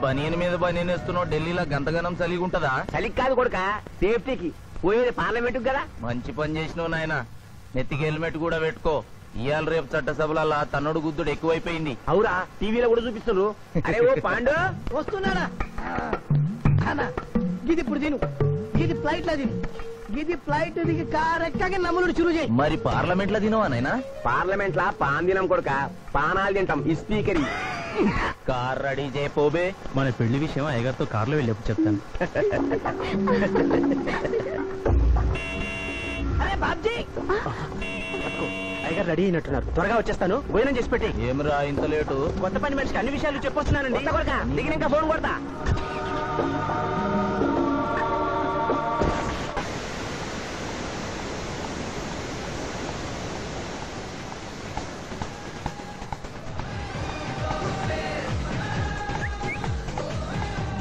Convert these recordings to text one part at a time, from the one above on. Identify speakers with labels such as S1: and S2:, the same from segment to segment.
S1: బనియన్ మీద బనియన్ వేస్తున్నావు, ఢిల్లీలో గంతగనం చలిగుంటదా?
S2: చలికి కాదు కొడుక, సేఫ్టీకి. పోయేది పార్లమెంట్ కదా.
S1: మంచి పని చేసినావు నాయన. నెత్తికి హెల్మెట్ కూడా పెట్టుకో. ఇవాళ రేపు చట్టసభల తన్నుడు గుద్దుడు ఎక్కువైపోయింది.
S2: అవురా, టీవీలో కూడా చూపిస్తున్నారు. అరే ఓ పాండు
S3: వస్తున్నారా? గిది ఇప్పుడు తిను, గిది ఫ్లైట్ లో తిను, గిది ఫ్లైట్ దిగి కార్ ఎక్కగా నమ్ములు చురు చేయి.
S1: మరి పార్లమెంట్ లో తినవా నాయనా?
S2: పార్లమెంట్ లా పాన్ తినం కొడుక, పానాలు తింటాం. ఈ స్పీకర్
S1: కార్ రెడీ చేయపోబే.
S4: మన పెళ్లి విషయం అయ్యగారితో కార్లో వెళ్ళేప్పుడు చెప్తాను.
S3: అరే బాబ్జీ,
S2: అయ్యగారు రెడీ అయినట్టున్నారు, త్వరగా వచ్చేస్తాను. భోజనం చేసి పెట్టి.
S1: ఏమరా ఇంత లేటు?
S2: కొత్త పని మనిషికి అన్ని విషయాలు చెప్పొస్తున్నానండి. దిగిన ఇంకా ఫోన్ కొడతా.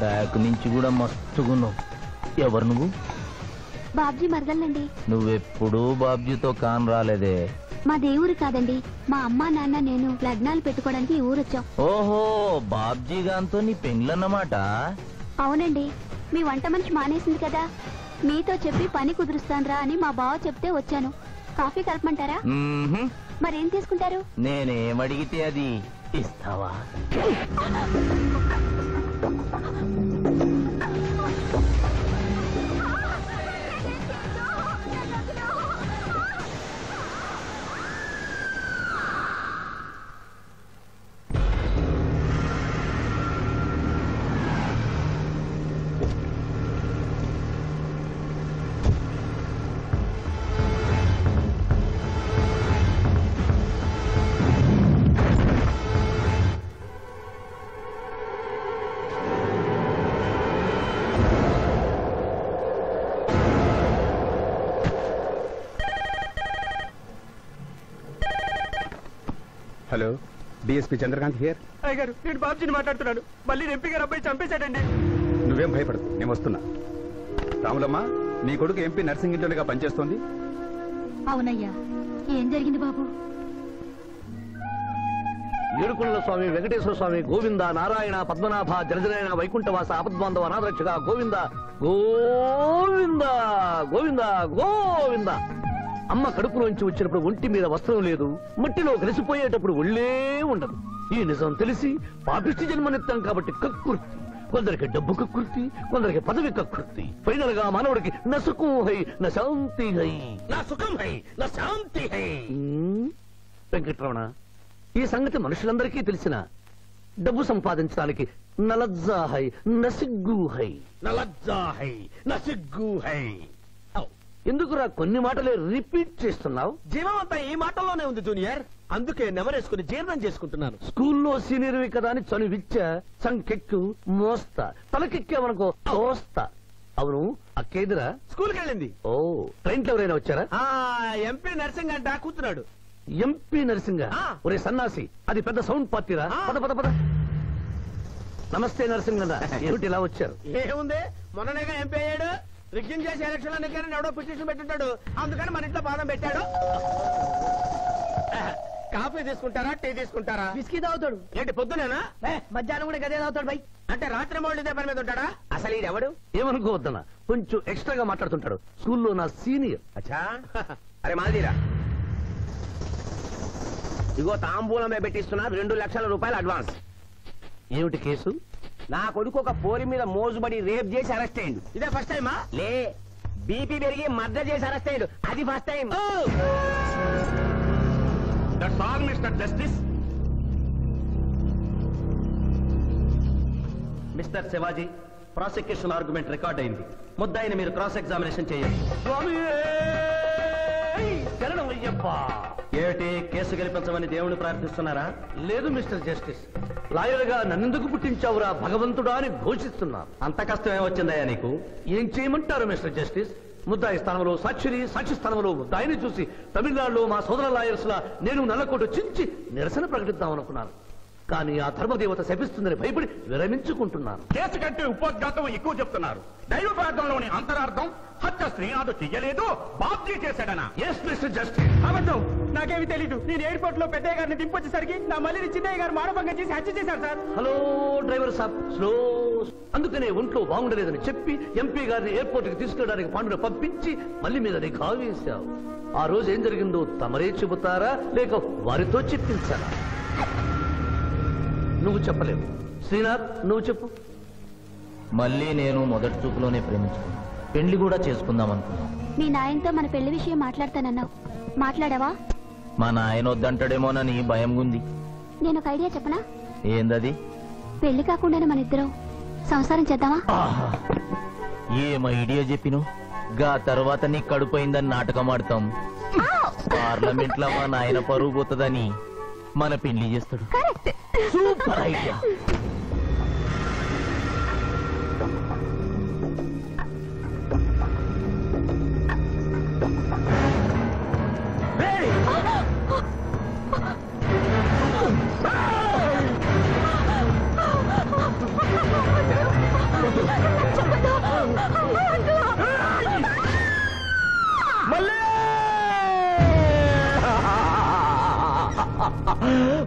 S1: బ్యాక్ నుంచి కూడా మస్తుగున్నావు. ఎవరు నువ్వు?
S5: బాబ్జీ మరదలండి.
S1: నువ్వెప్పుడూ బాబ్జీతో కాన్ రాలేదే.
S5: మా దేవురు కాదండి, మా అమ్మా నాన్న నేను లగ్నాలు పెట్టుకోవడానికి ఈ ఊరొచ్చాం.
S1: ఓహో, బాబ్జీ గాంతో నీ పెండ్లన్నమాట.
S5: అవునండి, మీ వంట మనిషి మానేసింది కదా, మీతో చెప్పి పని కుదురుస్తాన్రా అని మా బావ చెప్తే వచ్చాను. కాఫీ కలపమంటారా? మరేం తీసుకుంటారు?
S1: నేనేమడిగితే అది ఇస్తావా?
S6: Hello, DSP Chandrakanth here.
S2: అయ్యగారు, నేను బాబ్జీని మాట్లాడుతున్నాను. మళ్ళీ ఎంపీ గారు అబ్బాయి చంపేశాడండి.
S6: నువ్వేం భయపడదు, నేను వస్తున్నా. రాములమ్మ, నీ కొడుకు ఎంపీ నర్సింగ్ ఇంటర్గా పనిచేస్తోంది.
S5: అవునయ్యా, ఏం జరిగింది బాబు?
S7: ఏడుకొండల స్వామి, వెంకటేశ్వర స్వామి, గోవింద, నారాయణ, పద్మనాభ, జలజనాయన, వైకుంఠవాస, ఆపద్బాంధవ, అనాథరక్షక, గోవింద గోవింద గోవింద గోవింద. అమ్మ కడుపులోంచి వచ్చినప్పుడు ఒంటి మీద వస్త్రం లేదు, మట్టిలో కలిసిపోయేటప్పుడు ఒళ్ళే ఉండదు. ఈ నిజం తెలిసి పాపిష్టి జన్మనిత్తాం కాబట్టి కక్కుర్తి. కొందరికి డబ్బు కక్కుర్తి, కొందరికి పదవి కక్కుర్తి. ఫైనల్ గా మానవుడికి నా సుఖం హై, నా శాంతి హై. నా సుఖం హై, నా శాంతి హై. వెంకటరమణ, ఈ సంగతి మనుషులందరికీ తెలిసిన డబ్బు సంపాదించడానికి నలజ్జా హై, నసిగ్గు హై. నలజ్జా హై, నసిగ్గు హై. ఎందుకురా కొన్ని మాటలే రిపీట్ చేస్తున్నావు?
S2: జీవం అంతా ఈ మాటల్లోనే ఉంది జూనియర్, అందుకే నెమరేసుకుని జీర్ణం చేసుకుంటున్నాను.
S7: స్కూల్లో సీనియర్వి కదా అని చనువిచ్చ, సంకెక్కు, మోస్తా, తలకెక్కామనుకో తోస్తా. అవును, అక్కేదిరా?
S2: స్కూల్కి వెళ్ళింది.
S7: ఓ, ట్రైన్ లో ఎవరైనా వచ్చారా?
S2: ఎంపీ నర్సింగ్ అంట కూర్చున్నాడు.
S7: ఎంపీ నరసింగ? ఒరే సన్నాసి, అది పెద్ద సౌండ్ పార్టీరా. పద పద పద. నమస్తే నరసింగన్న, ఏమిటి ఇలా వచ్చారు?
S2: ఏముంది, మొన్ననేగా ఎంపీ అయ్యాడు. రిగ్గింగ్ చేసి ఎలక్షన్ లో నెగ్గారని ఎవడో పిటిషన్ పెట్టుంటాడు, అందుకని మన ఇంట్లో బాదం పెట్టాడు. కాఫీ తీసుకుంటారా, టీ తీసుకుంటారా?
S3: బిస్కీ తాగుతాడు.
S2: ఏంటి పొద్దునేనా?
S3: మధ్యాహ్నం కూడా గదే తాగుతాడు బై.
S2: అంటే రాత్రి మౌళ్ళు ఇదే పని మీద ఉంటాడా? అసలు ఇది ఎవడు?
S7: ఏమనుకోవద్దన్న, కొంచెం ఎక్స్ట్రాగా మాట్లాడుతుంటాడు. స్కూల్లో నా సీనియర్.
S2: అచ్చా, అరే మాదిరా, ఇగో తాంబూలమే పెట్టిస్తున్నా, 2 లక్షల రూపాయలు అడ్వాన్స్.
S7: ఏమిటి కేసు?
S2: నా కొడుకు ఒక పోరి మీద మోజుబడి రేప్ చేసి అరెస్ట్ అయ్యిండు. ఇదే ఫస్ట్ టైమా? లే, బీపీ పెరిగి మర్డర్ చేసి అరెస్ట్ అయ్యిండు, అది first time.
S6: That's all mister justice.
S4: Mister Shivaji, prosecution argument record అయింది. ముద్దాయిని మీరు క్రాస్ ఎగ్జామినేషన్ చేయండి. ఏమిటి, కేసు గెలిపించమని దేవుని ప్రార్థిస్తున్నారా?
S7: లేదు మిస్టర్ జస్టిస్, లాయర్ గా నన్నెందుకు పుట్టించావురా భగవంతుడా అని ఘోషిస్తున్నా.
S4: అంత కష్టం ఏమొచ్చిందయ్యా నీకు?
S7: ఏం చేయమంటారు మిస్టర్ జస్టిస్? ముద్దాయి స్థానంలో సాక్షిని, సాక్షి స్థానంలో ముద్దాయిని చూసి తమిళనాడులో మా సోదర లాయర్స్ లా నేను నల్లకోటు చించి నిరసన ప్రకటిద్దాం అనుకున్నాను. కానీ ఆ ధర్మదేవత శపిస్తుందని భయపడి విరమించుకుంటున్నాను.
S6: కేసు కంటే ఉపోద్ఘాతం ఎక్కువ చెప్తున్నారు. దైవ ప్రార్థనలోని అంతరార్థం హత్య శ్రీనాథ్ చెయ్యలేదు, బాబ్జీ చేశాడనా?
S7: Yes mister justice.
S2: అబద్ధం, నాకేమి తెలీదు. నేను ఎయిర్పోర్ట్ లో పెద్దయ్య గారిని దింపొచ్చేసరికి నా మళ్ళీ చిన్నయ్య గారు మానభంగం చేసి హత్య చేశారు సార్.
S7: హలో డ్రైవర్ సాబ్, స్లో. అందుకనే ఒంట్లో బాగుండలేదని చెప్పి ఎంపీ గారిని ఎయిర్పోర్ట్ కి తీసుకెళ్ళడానికి పాండును పంపించి మళ్ళీ మీద నిఘా వేశావు. ఆ రోజు ఏం జరిగిందో తమరే చెబుతారా లేక వారితో చెప్పించారా? నువ్వు చెప్పలేవు. శ్రీనాథ్, నువ్వు చెప్పు.
S1: మళ్ళీ నేను మొదటి చూపులోనే ప్రేమించుకున్నాను. పెళ్లి కూడా చేసుకుందాం అనుకున్నాను.
S5: మీ నాయనతో మన పెళ్లి విషయం మాట్లాడతానన్నావు, మాట్లాడావా?
S1: మా నాయన వద్దంటాడేమోనని భయం ఉంది.
S5: నేను ఒక ఐడియా చెప్పనా?
S1: ఏందది?
S5: పెళ్లి కాకుండానే మన ఇద్దరం సంసారం చేద్దామా?
S1: ఆహా, ఏం ఐడియా చెప్పిను. గా తర్వాత నీ కడుపోయిందని నాటకం ఆడతాం. పార్లమెంట్ లో మా నాయన పరువు పోతుందని మన పెళ్లి చేస్తాడు. Super idea.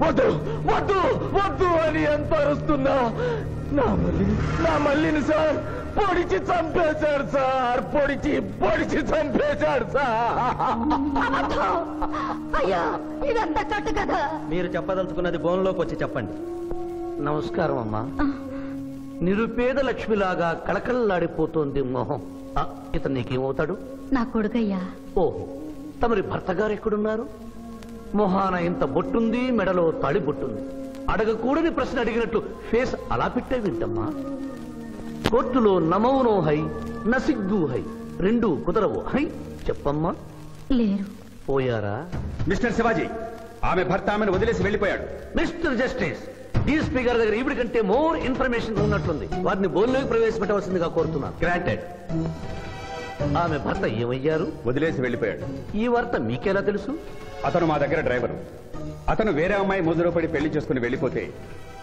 S7: వద్దు వద్దు వద్దు అని ఎంత అరుస్తున్నా నా మల్లిని సార్ పొడిచి చంపేశాడు సార్. పొడిచి చంపేశాడు సార్.
S5: అయ్యా, ఇదంతా కట్టు కదా.
S4: మీరు చెప్పదలుచుకున్నది బోన్లోకి వచ్చి చెప్పండి.
S7: నమస్కారం అమ్మా. నిరుపేద లక్ష్మిలాగా కళకళలాడిపోతోంది మొహం. ఇతను నీకేమవుతాడు?
S5: నా కొడుకయ్యా.
S7: ఓహో, తమరి భర్త గారు ఎక్కడున్నారు? మొహాన ఇంత బొట్టుంది, మెడలో తాళి బొట్టుంది. అడగకూడని ప్రశ్న అడిగినట్లు ఫేస్ అలా పెట్టే వింటమ్మా. కోర్టులో నమౌనో హై, నసిగ్గు హై, రెండు కుదరవు హై. చెప్పమ్మా.
S5: లేరు.
S7: పోయారా?
S6: మిస్టర్ శివాజీ, ఆమె భర్త ఆమెను వదిలేసి వెళ్ళిపోయాడు.
S7: మిస్టర్ జస్టిస్, డీఎస్పీ గారి దగ్గర ఇవిడి కంటే మోర్ ఇన్ఫర్మేషన్ ఉన్నట్లుంది. వారిని బోన్లోకి ప్రవేశపెట్టవలసిందిగా కోరుతున్నాను.
S4: గ్రాంటెడ్.
S7: ఆమె భర్త ఏమయ్యారు?
S6: వదిలేసి వెళ్ళిపోయాడు.
S7: ఈ వార్త మీకెలా తెలుసు?
S6: అతను మా దగ్గర డ్రైవరు. అతను వేరే అమ్మాయి మోజులో పడి పెళ్లి చేసుకుని వెళ్ళిపోతే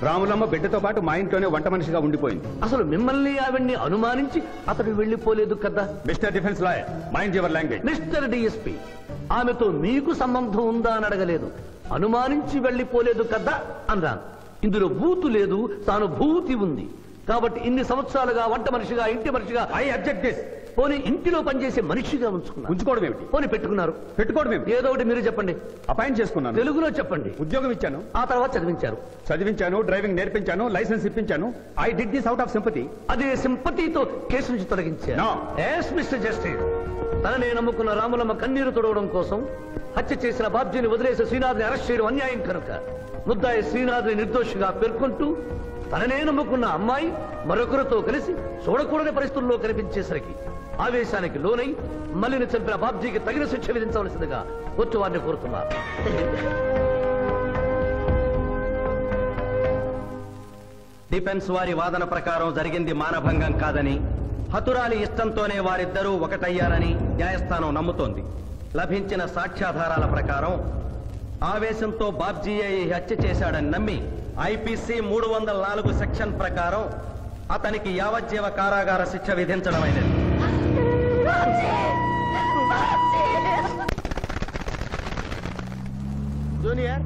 S6: రాములమ్మ బిడ్డతో పాటు మా ఇంట్లోనే వంట మనిషిగా ఉండిపోయింది.
S7: అసలు మిమ్మల్ని ఆవిడ్ని అనుమానించి అతడు వెళ్ళిపోలేదు కదా?
S6: Mister defence lawyer, mind your language.
S7: Mister DSP, ఆమెతో మీకు సంబంధం ఉందా అని అడగలేదు, అనుమానించి వెళ్ళిపోలేదు కదా అన్నాను. ఇందులో భూతు లేదు, తాను భూతి ఉంది. కాబట్టి ఇన్ని సంవత్సరాలుగా వంట మనిషిగా, ఇంటి మనిషిగా,
S6: ఐ అబ్జెక్ట్ దిస్.
S7: పోనీ ఇంటిలో పనిచేసే మనిషిగా ఉంచుకున్నారు.
S6: ఉంచుకోవడం ఏమిటి?
S7: పోనీ పెట్టుకున్నారు.
S6: పెట్టుకోవడం ఏమిటి?
S7: ఏదో ఒకటి మీరు చెప్పండి.
S6: అపాయింట్ చేసుకున్నాను.
S7: తెలుగులో చెప్పండి.
S6: ఉద్యోగం ఇచ్చాను.
S7: ఆ తర్వాత చదివించారు.
S6: చదివించాను, డ్రైవింగ్ నేర్పించాను, లైసెన్స్ ఇప్పించాను. I did this out of sympathy.
S7: అదే సింపతితో కేసు నుంచి తొలగించారు.
S6: No.
S7: ఎస్ మిస్టర్ జస్టిస్, తననే నమ్ముకున్న రాములమ్మ కన్నీరు తొడవడం కోసం హత్య చేసిన బాబ్జీని వదిలేసి శ్రీనాథ్ని అరెస్ట్ చేయడం అన్యాయం కనుక ముద్దాయి శ్రీనాథ్ని నిర్దోషిగా పేర్కొంటూ తననే నమ్ముకున్న అమ్మాయి మరొకరితో కలిసి చూడకూడని పరిస్థితుల్లో కనిపించేసరికి ఆవేశానికి లోనై మల్లిని చంపిన బాబ్జీకి తగిన శిక్ష విధించవలసిందిగా కోర్టు వారిని కోరుతున్నారు.
S4: డిఫెన్స్ వారి వాదన ప్రకారం జరిగింది మానభంగం కాదని, హతురాలి ఇష్టంతోనే వారిద్దరూ ఒకటయ్యారని న్యాయస్థానం నమ్ముతోంది. లభించిన సాక్ష్యాధారాల ప్రకారం ఆవేశంతో బాబ్జీయే ఈ హత్య చేశాడని నమ్మి ఐపీసీ 304 సెక్షన్ ప్రకారం అతనికి యావజ్జీవ కారాగార శిక్ష విధించడమైనది.
S2: జూనియర్,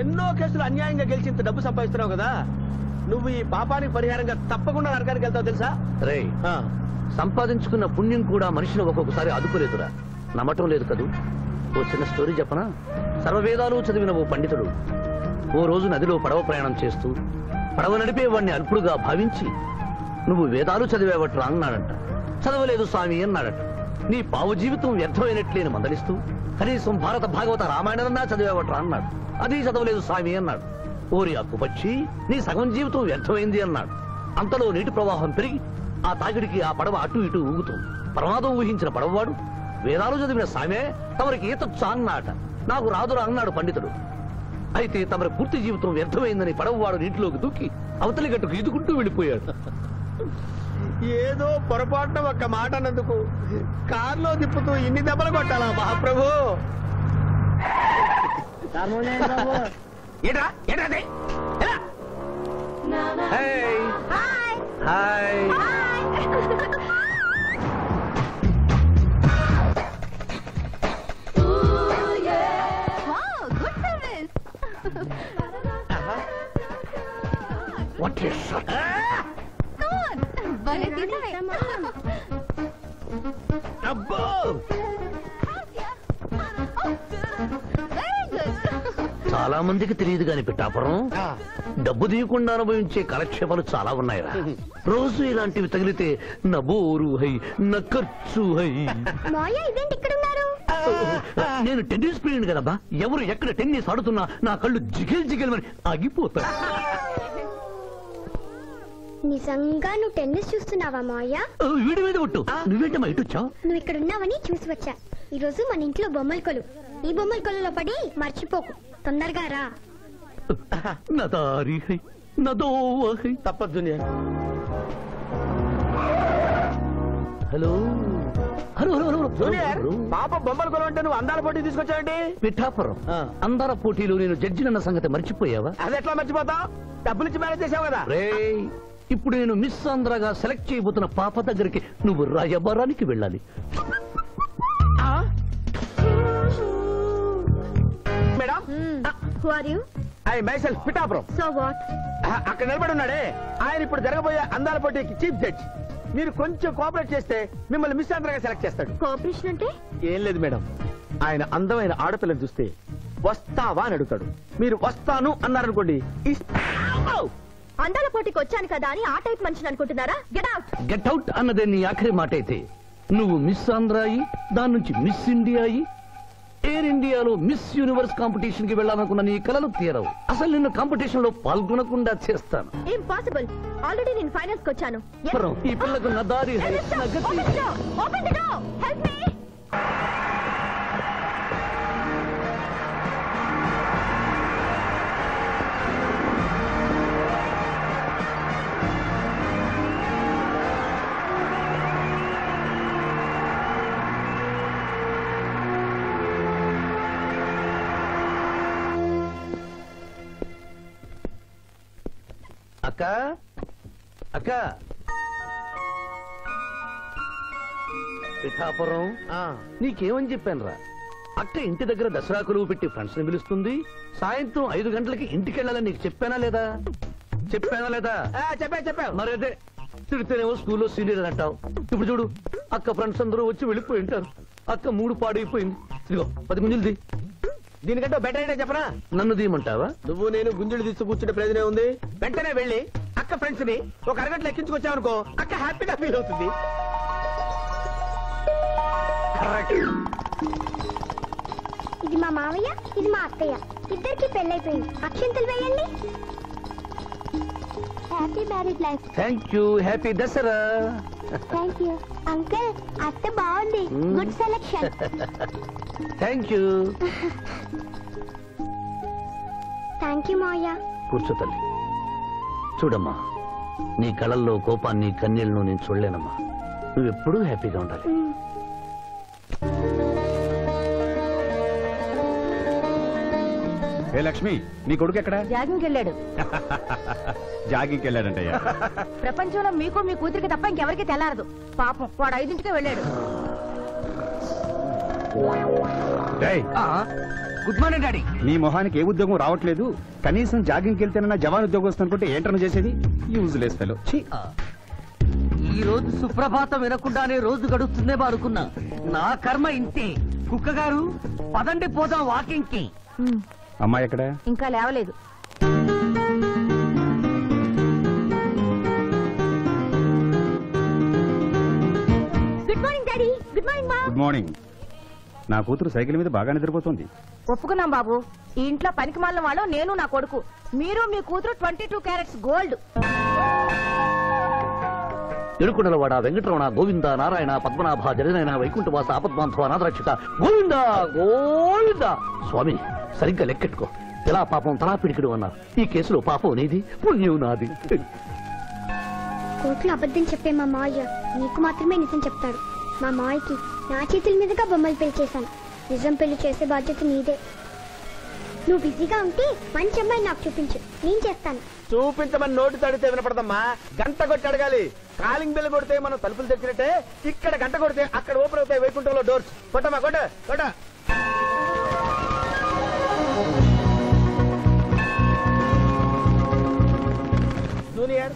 S2: ఎన్నో కేసులు అన్యాయంగా గెలిచి ఇంత డబ్బు సంపాదిస్తున్నావు కదా, నువ్వు ఈ పాపానికి పరిహారంగా తప్పకుండా నరకానికి వెళ్తావు తెలుసా?
S7: రే, సంపాదించుకున్న పుణ్యం కూడా మనిషిని ఒక్కొక్కసారి అదుపులేదురా. నమ్మటం లేదు కదూ. ఓ చిన్న స్టోరీ చెప్పనా? సర్వవేదాలు చదివిన ఓ పండితుడు ఓ రోజు నదిలో పడవ ప్రయాణం చేస్తూ పడవ నడిపే వాడిని అల్పుడుగా భావించి, నువ్వు వేదాలు చదివేవట్రా అన్నాడంట. చదవలేదు స్వామి అన్నాడట. నీ పావు జీవితం వ్యర్థమైనట్లేని మందలిస్తూ, కనీసం భారత భాగవత రామాయణన్నా చదివేవట్రా అన్నాడు. అది చదవలేదు స్వామి అన్నాడు. ఓరి అక్కుపక్షి, నీ సగం జీవితం వ్యర్థమైంది అన్నాడు. అంతలో నీటి ప్రవాహం పెరిగి ఆ తాకిడికి ఆ పడవ అటు ఇటు ఊగుతుంది. ప్రమాదం ఊహించిన పడవవాడు, వేదాలు చదివిన సామే తమరికి ఈతొచ్చా అన్నాట. నాకు రాదురా అన్నాడు పండితుడు. అయితే తమరి పూర్తి జీవితం వ్యర్థమైందని పడవవాడు నీటిలోకి దూకి అవతలి గట్టుకు ఈదుకుంటూ వెళ్ళిపోయాడు.
S2: ఏదో పొరపాటున ఒక్క మాట అన్నందుకు కారులో తిప్పుతూ ఇన్ని దెబ్బలు కొట్టాలా మహాప్రభు? ఏటా ఏటా
S7: హాయ్ వాట్ ఇస్
S2: అబ్బో
S7: చాలా మందికి తెలియదు కాని పిఠాపురం డబ్బు తీయకుండా అనుభవించే కాలక్షేపాలు చాలా ఉన్నాయిరా. రోజు ఇలాంటివి తగిలితే నా బోరు హై నా ఖర్చు హై. నేను టెన్నిస్ ప్లేయర్ కదబ్బా. ఎవరు ఎక్కడ టెన్నిస్ ఆడుతున్నా నా కళ్ళు జిగిల్ జిగిల్ అని ఆగిపోతాయి.
S5: నిజంగా నువ్వు టెన్నిస్ చూస్తున్నావా మావయ్య?
S7: వీడి మీద ఒట్టు. నువ్వేంటమ్మా ఇటు వచ్చావు?
S5: నువ్వు ఇక్కడ ఉన్నావని చూసి వచ్చా. ఈ రోజు మన ఇంట్లో బొమ్మల కొలు. ఈ బొమ్మల కొలులో పడి మర్చిపోకు. తొందరగా రా.
S7: నా దారి హై నా దోవ హై.
S2: తప్పదు.
S7: Hello hello hello
S2: junior,
S7: hello
S2: పాప బొమ్మల కొలు అంటే నువ్వు అందాల పోటీ తీసుకొచ్చావండి?
S7: పిఠాపురం అందాల పోటీలో నేను జడ్జినన్న సంగతి మర్చిపోయావా?
S2: అది ఎట్లా మర్చిపోతావు? డబ్బులిచ్చి మేనేజ్ చేసావు కదా.
S7: రేయ్, ఇప్పుడు నేను మిస్ ఆంధ్రగా సెలెక్ట్ చేయబోతున్న పాప దగ్గరికి నువ్వు రాయబారానికి వెళ్ళాలి.
S2: Madam,
S5: Who are you?
S2: I myself Pithapuram.
S5: So what?
S2: అక్కడ నిలబడి ఉన్నాడే ఆయన ఇప్పుడు జరగబోయే అందాల పోటీకి చీఫ్ జడ్జ్. మీరు కొంచెం కోఆపరేట్ చేస్తే మిమ్మల్ని మిస్ ఆంధ్రగా సెలెక్ట్ చేస్తాడు.
S5: కోఆపరేషన్ అంటే?
S2: ఏం లేదు మేడం, ఆయన అందమైన ఆడపిల్లని చూస్తే వస్తావా అని అడుగుతాడు. మీరు వస్తాను అన్నారనుకోండి,
S5: అందాల పోటీకి వచ్చాను కదా అని ఆ టైప్ మనిషిని అనుకుంటున్నారా? Get out.
S7: గెట్ అవుట్ అన్నదే నీ ఆఖరి మాట అయితే నువ్వు మిస్ ఆంధ్ర అయ్యి దాని నుంచి మిస్ ఇండియా అయ్యి ఎయిర్ ఇండియాలో మిస్ యూనివర్స్ కాంపిటీషన్ కి వెళ్ళాలనుకున్న నీ కలలు తీరవు. అసలు నిన్ను కాంపిటీషన్ లో పాల్గొనకుండా చేస్తాను.
S5: ఇంపాసిబుల్. ఆల్రెడీ నేను ఫైనల్స్ కి వచ్చాను.
S7: ఈ పిల్లకు నా దారి హై, నా గతి.
S5: Open the door. Help me.
S7: అక్క అక్క పిఠాపురం నీకేమని చెప్పాను రా? అక్క ఇంటి దగ్గర దసరా కొలువు పెట్టి ఫ్రెండ్స్ ని పిలుస్తుంది. సాయంత్రం 5 గంటలకి ఇంటికి వెళ్ళాలని నీకు చెప్పానా లేదా?
S2: చెప్పావు.
S7: మరి అదే తిడితేనేమో స్కూల్లో సీనియర్ అని అంటావు. ఇప్పుడు చూడు, అక్క ఫ్రెండ్స్ అందరూ వచ్చి వెళ్ళిపోయి ఉంటారు. అక్క మూడు పాడైపోయింది. ఇదిగో 10 గుంజులు
S2: దీనికంటే బెటర్ అయితే చెప్పనా?
S7: నన్ను తీయమంటావా?
S2: నువ్వు నేను గుంజులు తీసి కూర్చుంటే ప్రయోజనం ఉంది. వెంటనే వెళ్ళి అక్క ఫ్రెండ్స్ ని ఒక అరగంట ఎక్కించుకొచ్చావనుకో, అక్క హ్యాపీగా ఫీల్ అవుతుంది.
S5: ఇది మా మావయ్య, ఇది మా అత్తయ్య. ఇద్దరికి పెళ్ళైపోయింది. అక్షంతలు వేయండి. Happy married life.
S7: Thank you. Happy Dasara.
S5: Thank you uncle. అత్త బాగుంది. Good selection.
S7: Thank you.
S5: Thank you మావయ్య.
S7: కూర్చో తల్లి. చూడమ్మా, నీ కళల్లో కోపాన్ని కన్నీళ్లను నేను చూడలేనమ్మా. నువ్వెప్పుడూ హ్యాపీగా ఉండాలి.
S6: ఏ లక్ష్మి, నీ కొడుకు ఎక్కడ?
S8: జాగింగ్కి వెళ్ళాడు.
S6: జాగింగ్కి వెళ్ళాడంటయ్యా.
S8: ప్రపంచంలో మీకు మీ కూతురికి తప్ప ఇంకెవరికి తెల్లారదు. పాపం వాడు 5ంటికే వెళ్ళాడు.
S7: Good morning daddy.
S6: నీ మొహానికి ఏ ఉద్యోగం రావట్లేదు. కనీసం జాగింగ్కి వెళ్తేనన్నా జవాన్ ఉద్యోగం వస్తుందనుకుంటే ఏంటన్నా చేసేది? Useless fellow.
S3: ఈ రోజు సుప్రభాతం వినకుండానే రోజు గడుస్తుందే అనుకున్నా. నా కర్మ ఇంతే. కుక్క గారు పదండి పోదాం వాకింగ్ కి.
S6: అమ్మాయి ఎక్కడ?
S8: ఇంకా లేవలేదు.
S5: Good morning daddy. Good morning మా.
S6: Good morning. నా కూతురు సైకిల్ మీద బాగా నిద్రపోతుంది.
S8: ఒప్పుకున్నాం బాబు. ఈ ఇంట్లో పనికి మాలిన వాళ్ళు నేను, నా కొడుకు. మీరు మీ కూతురు 22 క్యారెట్స్ గోల్డ్.
S7: ఎరుకుడలవాడ వెంకటరమణ గోవింద నారాయణ పద్మనాభ జగనైన వైకుంఠవాస ఆపద్బాంధవ నాథరక్షక గోవింద గోవింద. స్వామి, సరిగ్గా లెక్కెట్టుకో. ఎలా పాపం తలా పిడికిడు అన్నారు. ఈ కేసులో పాపం నీది, పుణ్యం నాది.
S5: కోర్టులో అబద్ధం చెప్పే మా మావయ్య నీకు మాత్రమే నిజం చెప్తాడు. మా మావయ్యకి నా చేతుల మీదుగా బొమ్మలు పెళ్లి చేశాను. నిజం పెళ్లి చేసే బాధ్యత నీదే. నువ్వు బిజీగా ఉంటే మంచి అమ్మాయి నాకు చూపించు, నేను చేస్తాను.
S2: చూపించమని నోటి తడితే వినపడదమ్మా, గంట కొట్టి అడగాలి. కాలింగ్ బిల్ కొడితే మనం తలుపులు తెచ్చినట్టే ఇక్కడ గంట కొడితే అక్కడ ఓపెన్ అవుతాయి వైకుంఠంలో డోర్స్. కొట్టమ్మా, కొట్ట కొట్ట. జూనియర్,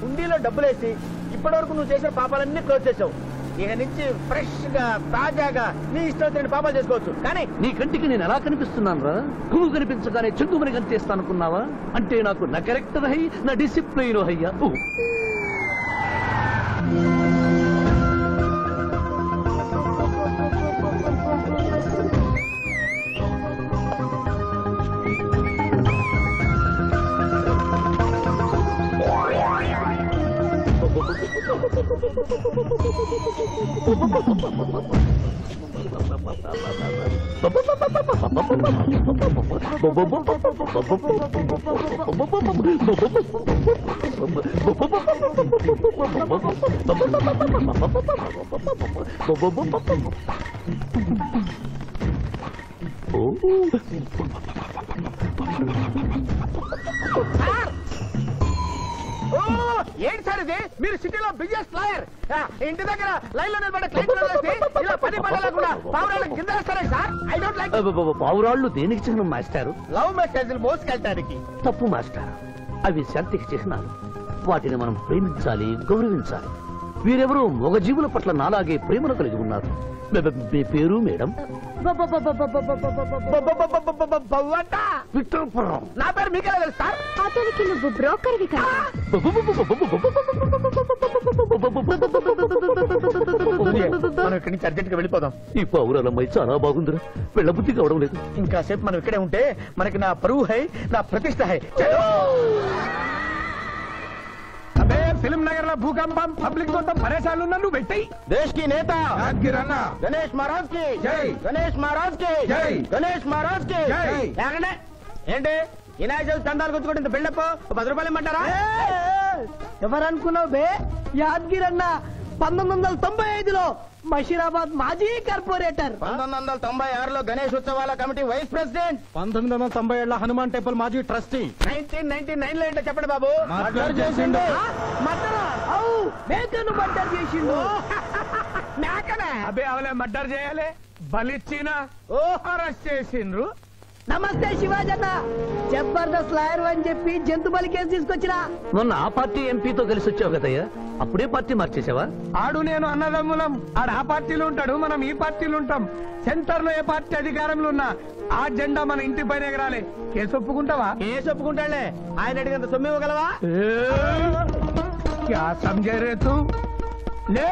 S2: హుండీలో డబ్బులేసి ఇప్పటి వరకు నువ్వు చేసిన పాపాలన్నీ క్లోజ్ చేసావు. ఇక నుంచి ఫ్రెష్ గా తాజాగా నీ ఇష్టం వచ్చిన పాపాలు చేసుకోవచ్చు. కానీ
S7: నీ కంటికి నేను ఎలా కనిపిస్తున్నాను రా? పువ్వు కనిపించగానే చెంగుమని కనిపిస్తాను అనుకున్నావా? అంటే నాకు నా క్యారెక్టర్ హై, నా డిసిప్లైన్ హయ్యా.
S2: ఏంటి సార్ ఇది? మీరు సిటీలో బిజినెస్ లాయర్, ఇంటి దగ్గర లైన్ లో నిలబడే క్లయింట్ ఇలా 10 పడేలా కూడా పావురాళ్ళకి కింద వేస్తారే సార్. I don't like.
S7: పావురాళ్ళు దేనికి చిహ్నం మాస్టారు?
S2: లవ్ మెసేజ్లు మోసుకెళ్ళటానికి.
S7: తప్పు మాస్టర్, అవి శాంతికి చిహ్నాలు. వాటిని మనం ప్రేమించాలి, గౌరవించాలి. వీరెవరూ మొగజీవుల పట్ల నాలాగే ప్రేమను కలిగి ఉన్నారు. మీ పేరు మేడం? విక్రమపురం.
S2: నా పేరు మీకెలా తెలుసు సార్?
S5: అతనికి నువ్వు బ్రోకర్వి కదా.
S2: మనం ఇక్కడి నుంచి అర్జెంట్ గా వెళ్ళిపోదాం.
S7: ఈ పావురాలమ్మాయి చాలా బాగుందిరా, వెళ్ళబుద్ధి కావడం లేదు.
S2: ఇంకా సేపు మనం ఇక్కడే ఉంటే మనకి నా పరువు హై, నా ప్రతిష్ట హై.
S6: అదే ఫిలిం నగర్ లో భూకంపం, పబ్లిక్ మొత్తం పరేషాన్లు ఉన్నా నువ్వు పెట్టాయి.
S2: దేశ్ కి నేత గణేష్ మహారాజ్ కి
S6: జై.
S2: గణేష్ మహారాజ్ కి
S6: జై.
S2: గణేష్ మహారాజ్ కి
S6: జై.
S2: లేకండి ఏంటి వినాయక చవితి చందాలు గుర్తుకుంటే ఇంత బిల్డప్ 10 రూపాయలు ఇమ్మంటారా?
S3: ఎవరనుకున్నావు బే? యాద్గిరన్న 1995లో బషీరాబాద్ మాజీ కార్పొరేటర్.
S2: 1996లో గణేష్ ఉత్సవాల committee vice president.
S6: 1997 Hanuman temple మాజీ ట్రస్టీ.
S2: 1999 లో ఏంటో చెప్పండి బాబు.
S6: మర్డర్ చేసిండు.
S3: మర్డరా? అవు, మేకను మర్డర్ చేసిండు.
S2: మేకనే?
S6: అబ్బే అవలే మర్డర్ చేయాలి, బలిచ్చిన అరెస్ట్ చేసిండ్రు.
S3: నమస్తే శివాజన్న, జబర్దస్త్ లాయర్ అని చెప్పి జంతు బలి కేసు తీసుకొచ్చినా.
S7: మొన్న ఆ పార్టీ ఎంపీతో కలిసి వచ్చావు కదయ్యా, అప్పుడే పార్టీ మార్చేసావా?
S6: ఆడు నేను అన్నదమ్ములం, ఆడు ఆ పార్టీలో ఉంటాడు, మనం ఈ పార్టీలో ఉంటాం. సెంటర్ లో ఏ పార్టీ అధికారంలో ఉన్నా ఆ జెండా మన ఇంటి పైన ఎగరాలి. కేసు ఒప్పుకుంటావా?
S2: కేసు ఒప్పుకుంటాడులే, ఆయన అడిగినంత సొమ్ము ఇవ్వగలవా?
S6: క్యా సమझे रे तू? ले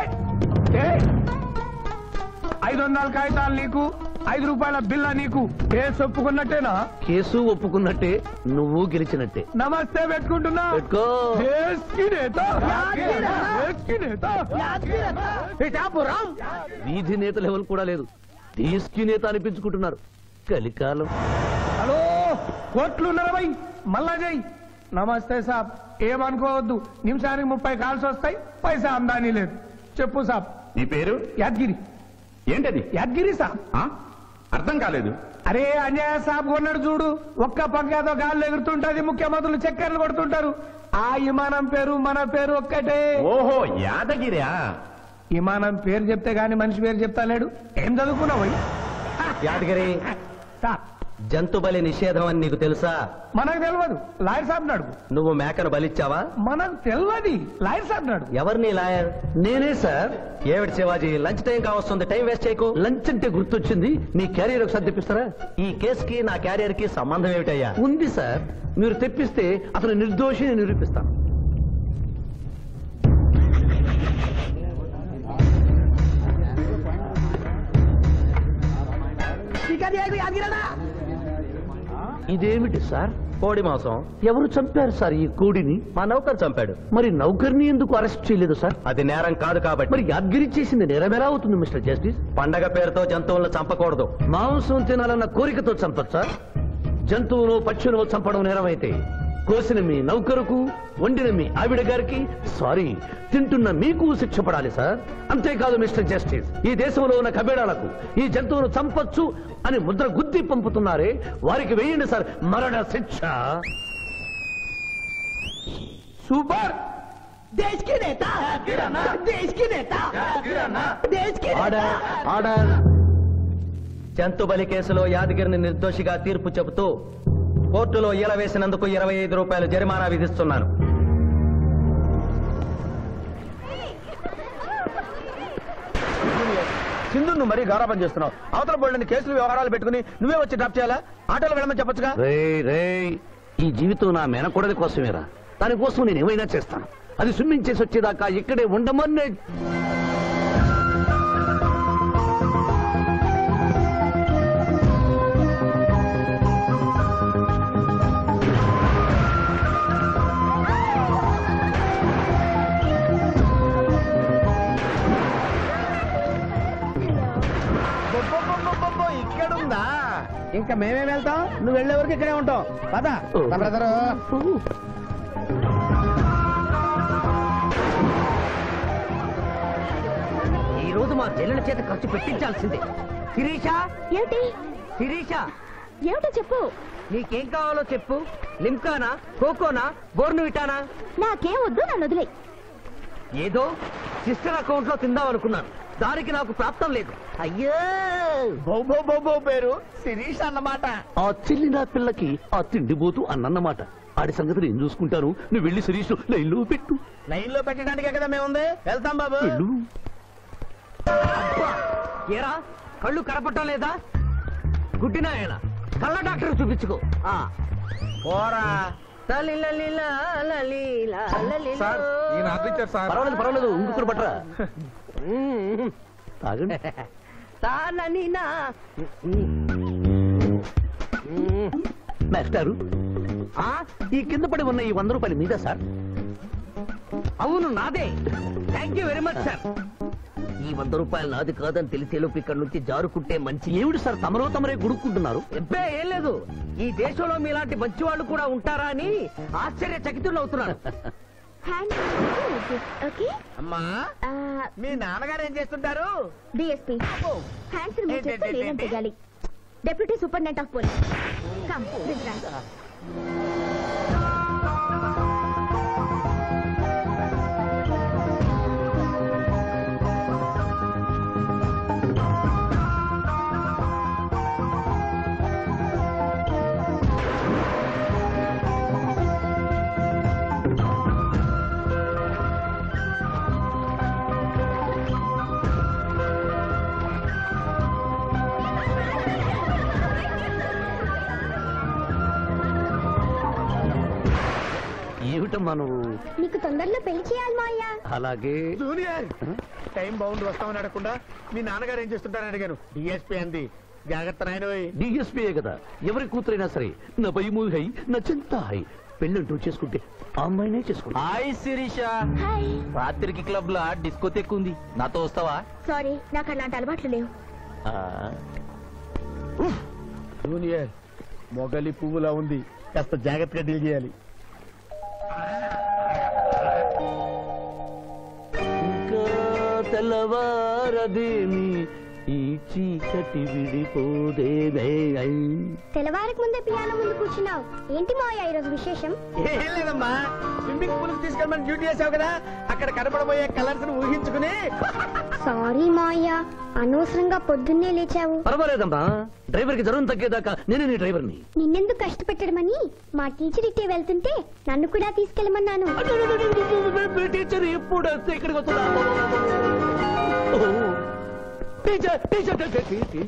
S6: 500 కాగితాలు నీకు, 5 రూపాయల బిల్ల నీకు. కేసు ఒప్పుకున్నట్టేనా?
S7: కేసు ఒప్పుకున్నట్టే, నువ్వు గెలిచినట్టే.
S6: నమస్తే పెట్టుకుంటున్నా.
S7: పెట్టుకో.
S6: దేశ్ కి నేత, దేశ్ కి నేత.
S2: పిఠాపురం
S7: వీధి నేత లెవెల్ కూడా లేదు, తీసుకి నేత అనిపించుకుంటున్నారు. కలికాలం.
S6: హలో, కోట్లు ఉన్నారా భయ్? మళ్ళా జై. నమస్తే సాబ్, ఏమనుకోవద్దు, నిమిషానికి 30 కాల్స్ వస్తాయి, పైసా ఆమ్దానీ లేదు. చెప్పు సాబ్.
S9: నీ పేరు?
S6: యాద్గిరి.
S9: ఏంటది?
S6: యాద్గిరి సాబ్.
S9: అర్థం కాలేదు.
S6: అరే అంజయ్య సాబ్ కొన్నాడు చూడు, ఒక్క పంకాతో గాల్లో ఎగురుతుంటది, ముఖ్యమంత్రులు చక్కర్లు కొడుతుంటారు. ఆ విమానం పేరు మన పేరు ఒక్కటే.
S9: ఓహో, యాదగిరా?
S6: విమానం పేరు చెప్తే గాని మనిషి పేరు చెప్తా లేడు. ఏం చదువుకున్నావు?
S4: యాదగిరి,
S6: సాబ్
S4: జంతు బలి నిషేధం అని నీకు తెలుసా?
S6: మనకు తెలియదు, లాయర్ సాబ్ అడుగు.
S4: నువ్వు మేకను బలిచ్చావా?
S6: మనకు తెలియదు, లాయర్ సాబ్ అడుగు.
S4: ఎవరిని లాయర్?
S7: నేనే సార్.
S4: ఏమిటి శివాజీ, లంచ్ టైం కావస్తుంది, టైం వేస్ట్ చేయకు.
S7: లంచ్ అంటే గుర్తొచ్చింది, మీ క్యారియర్ ఒకసారి తెప్పిస్తారా?
S4: ఈ కేసుకి నా క్యారియర్ కి సంబంధం ఏమిటయ్యా?
S7: ఉంది సార్, మీరు తెప్పిస్తే అతను నిర్దోషిని నిరూపిస్తాను. ఇదేమిటి సార్?
S4: కోడి మాంసం.
S7: ఎవరు చంపారు సార్ ఈ కోడిని?
S4: మా నౌకరు చంపాడు.
S7: మరి నౌకర్ని ఎందుకు అరెస్ట్ చేయలేదు సార్?
S4: అది నేరం కాదు కాబట్టి.
S7: మరి యాద్గిరి చేసింది నేరం ఎలా అవుతుంది మిస్టర్ జస్టిస్?
S4: పండగ పేరుతో జంతువులను చంపకూడదు.
S7: మాంసం తినాలన్న కోరికతో చంపచ్చా? జంతువును పక్షులను చంపడం నేరమైతే కోసిన మీ నౌకరుకు, వండిన మీ ఆవిడ గారికి, సారీ తింటున్న మీకు శిక్ష పడాలి సార్. అంతేకాదు మిస్టర్ జస్టిస్, ఈ దేశంలో ఉన్న కబేడాలకు ఈ జంతువును చంపొచ్చు అని ముద్ర గుద్ది పంపుతున్నారే, వారికి వేయండి సార్ మరణ శిక్ష.
S6: సూపర్. దేశ్ కి నేత, దేశ్ కి నేత, దేశ్ కి
S4: ఆర్డర్ ఆర్డర్. జంతు బలి కేసులో యాదగిరిని నిర్దోషిగా తీర్పు చెబుతూ కోర్టులో ఈల వేసినందుకు 25 రూపాయలు జరిమానా విధిస్తున్నాను.
S2: సింధు నువ్వు మరీ గారాబం చేస్తున్నావు. అవతల బోల్డని కేసులు వ్యవహారాలు పెట్టుకుని నువ్వే వచ్చి డ్రాప్ చేయాలా? ఆటోలో వెళ్ళమని చెప్పొచ్చుగా.
S7: రే ఈ జీవితం నా మేనకోడలి కోసమేరా, దానికోసం నేను ఏమైనా చేస్తాను. అది స్విమ్మింగ్ చేసి వచ్చేదాకా ఇక్కడే ఉండమని.
S2: ఇక్కడుందా? ఇంకా మేమే వెళ్తాం, నువ్వు వెళ్లే వరకు ఇక్కడే ఉంటాం. పదా బ్రదరు.
S3: ఈ రోజు మా చెల్లెల చేత ఖర్చు పెట్టించాల్సిందే. శిరీష,
S5: ఏమిటి
S3: శిరీష,
S5: ఏమిటో చెప్పు.
S3: నీకేం కావాలో చెప్పు. లిమ్కానా, కోకోనా, బోర్నువిటానా?
S5: నాకేం వద్దు, నన్ను వదిలే.
S3: ఏదో సిస్టర్ అకౌంట్ లో తిందాం అనుకున్నాను, దానికి నాకు ప్రాప్తం లేదు. అయ్యో,
S2: బౌ పేరు శిరీష్ అన్నమాట.
S7: ఆ చెల్లి నా పిల్లకి ఆ తిండిపోతూ అన్నమాట. ఆడి సంగతి నేను చూసుకుంటాను. నువ్వు వెళ్ళి శిరీష్ లైన్లో పెట్టు.
S2: లైన్ లో పెట్టడానికే కదా మేముంది. వెళ్తాం బాబు.
S7: వెళ్ళు.
S3: ఏరా కళ్ళు కనపడటం లేదా? గుడ్డినాయన కళ్ళ డాక్టర్ చూపించుకో.
S2: పోరా.
S7: పర్వాలేదు ఇంకొకరు పట్టరా. తాగండి. మాస్టారు, ఈ కింద పడి ఉన్న ఈ 100 రూపాయలు మీద సార్?
S3: అవును, నాదే. Thank you very much sir. ఈ 100 రూపాయలు నాది కాదని తెలిసేలోపు ఇక్కడ నుంచి జారుకుంటే మంచి.
S7: ఏమిటి సార్ తమరే గుడుక్కుంటున్నారు?
S3: ఎబ్బే ఏం లేదు, ఈ దేశంలో మీలాంటి మంచి వాళ్ళు కూడా ఉంటారా అని ఆశ్చర్యచకితులు అవుతున్నాను.
S5: ఓకే
S2: అమ్మా, మీ నాన్నగారు ఏం చేస్తుంటారు?
S5: డిఎస్పీ హ్యాండ్స్ రిమూవ్ చేస్తే లేదంటే గాలి. Deputy superintendent of police. Come please right.
S7: ఏమిటమ్మా నువ్వు?
S5: నీకు తొందరలో పెళ్లి చేయాలి మాయా.
S7: అలాగే.
S2: జూనియర్, టైం బాగుండి వస్తామని అడగకుండా మీ నాన్నగారు ఏం చేస్తుంటారని అడిగాను. డిఎస్పీ అంది. జాగ్రత్త నాయన.
S7: డిఎస్పీయే కదా, ఎవరి కూతురైనా సరే నా భయము హై నా చింత హై. పెళ్ళంటూ చేసుకుంటే ఆ అమ్మాయినే చేసుకుంటా.
S1: హాయ్ శిరీష.
S5: హాయ్.
S1: రాత్రికి క్లబ్ లా డిస్కోతెక్ ఉంది, నాతో వస్తావా?
S5: సారీ, నాకు అలాంటి అలవాట్లు లేవు.
S2: జూనియర్, మొగలి పువ్వులా ఉంది, కాస్త జాగ్రత్తగా డీల్ చేయాలి.
S7: ఇంకా తెల్లవారదేమి ఈ చీకటి విడిపోదేమే.
S5: తెల్లవారికి ముందే పియానో ముందు కూర్చున్నావు. ఏంటి మాయా ఈరోజు విశేషం?
S2: ఏం లేదమ్మా, స్విమ్మింగ్ పూల్ తీసుకెళ్ళమని డ్యూటీ చేసావు కదా, అక్కడ కనపడబోయే కలర్స్ ను ఊహించుకుని.
S5: సారీ మాయా, అనవసరంగా పొద్దున్నే లేచావు.
S7: పర్వాలేదమ్మా, డ్రైవర్ కి జ్వరం తగ్గేదాకా నేనే నీ డ్రైవర్ని.
S5: నిన్నెందుకు కష్టపెట్టడమని మా టీచర్ ఇట్టే వెళ్తుంటే నన్ను కూడా తీసుకెళ్ళమన్నాను.
S7: టీచర్ ఎప్పుడు వస్తే ఇక్కడికి వస్తుందా? Teacher teacher teacher.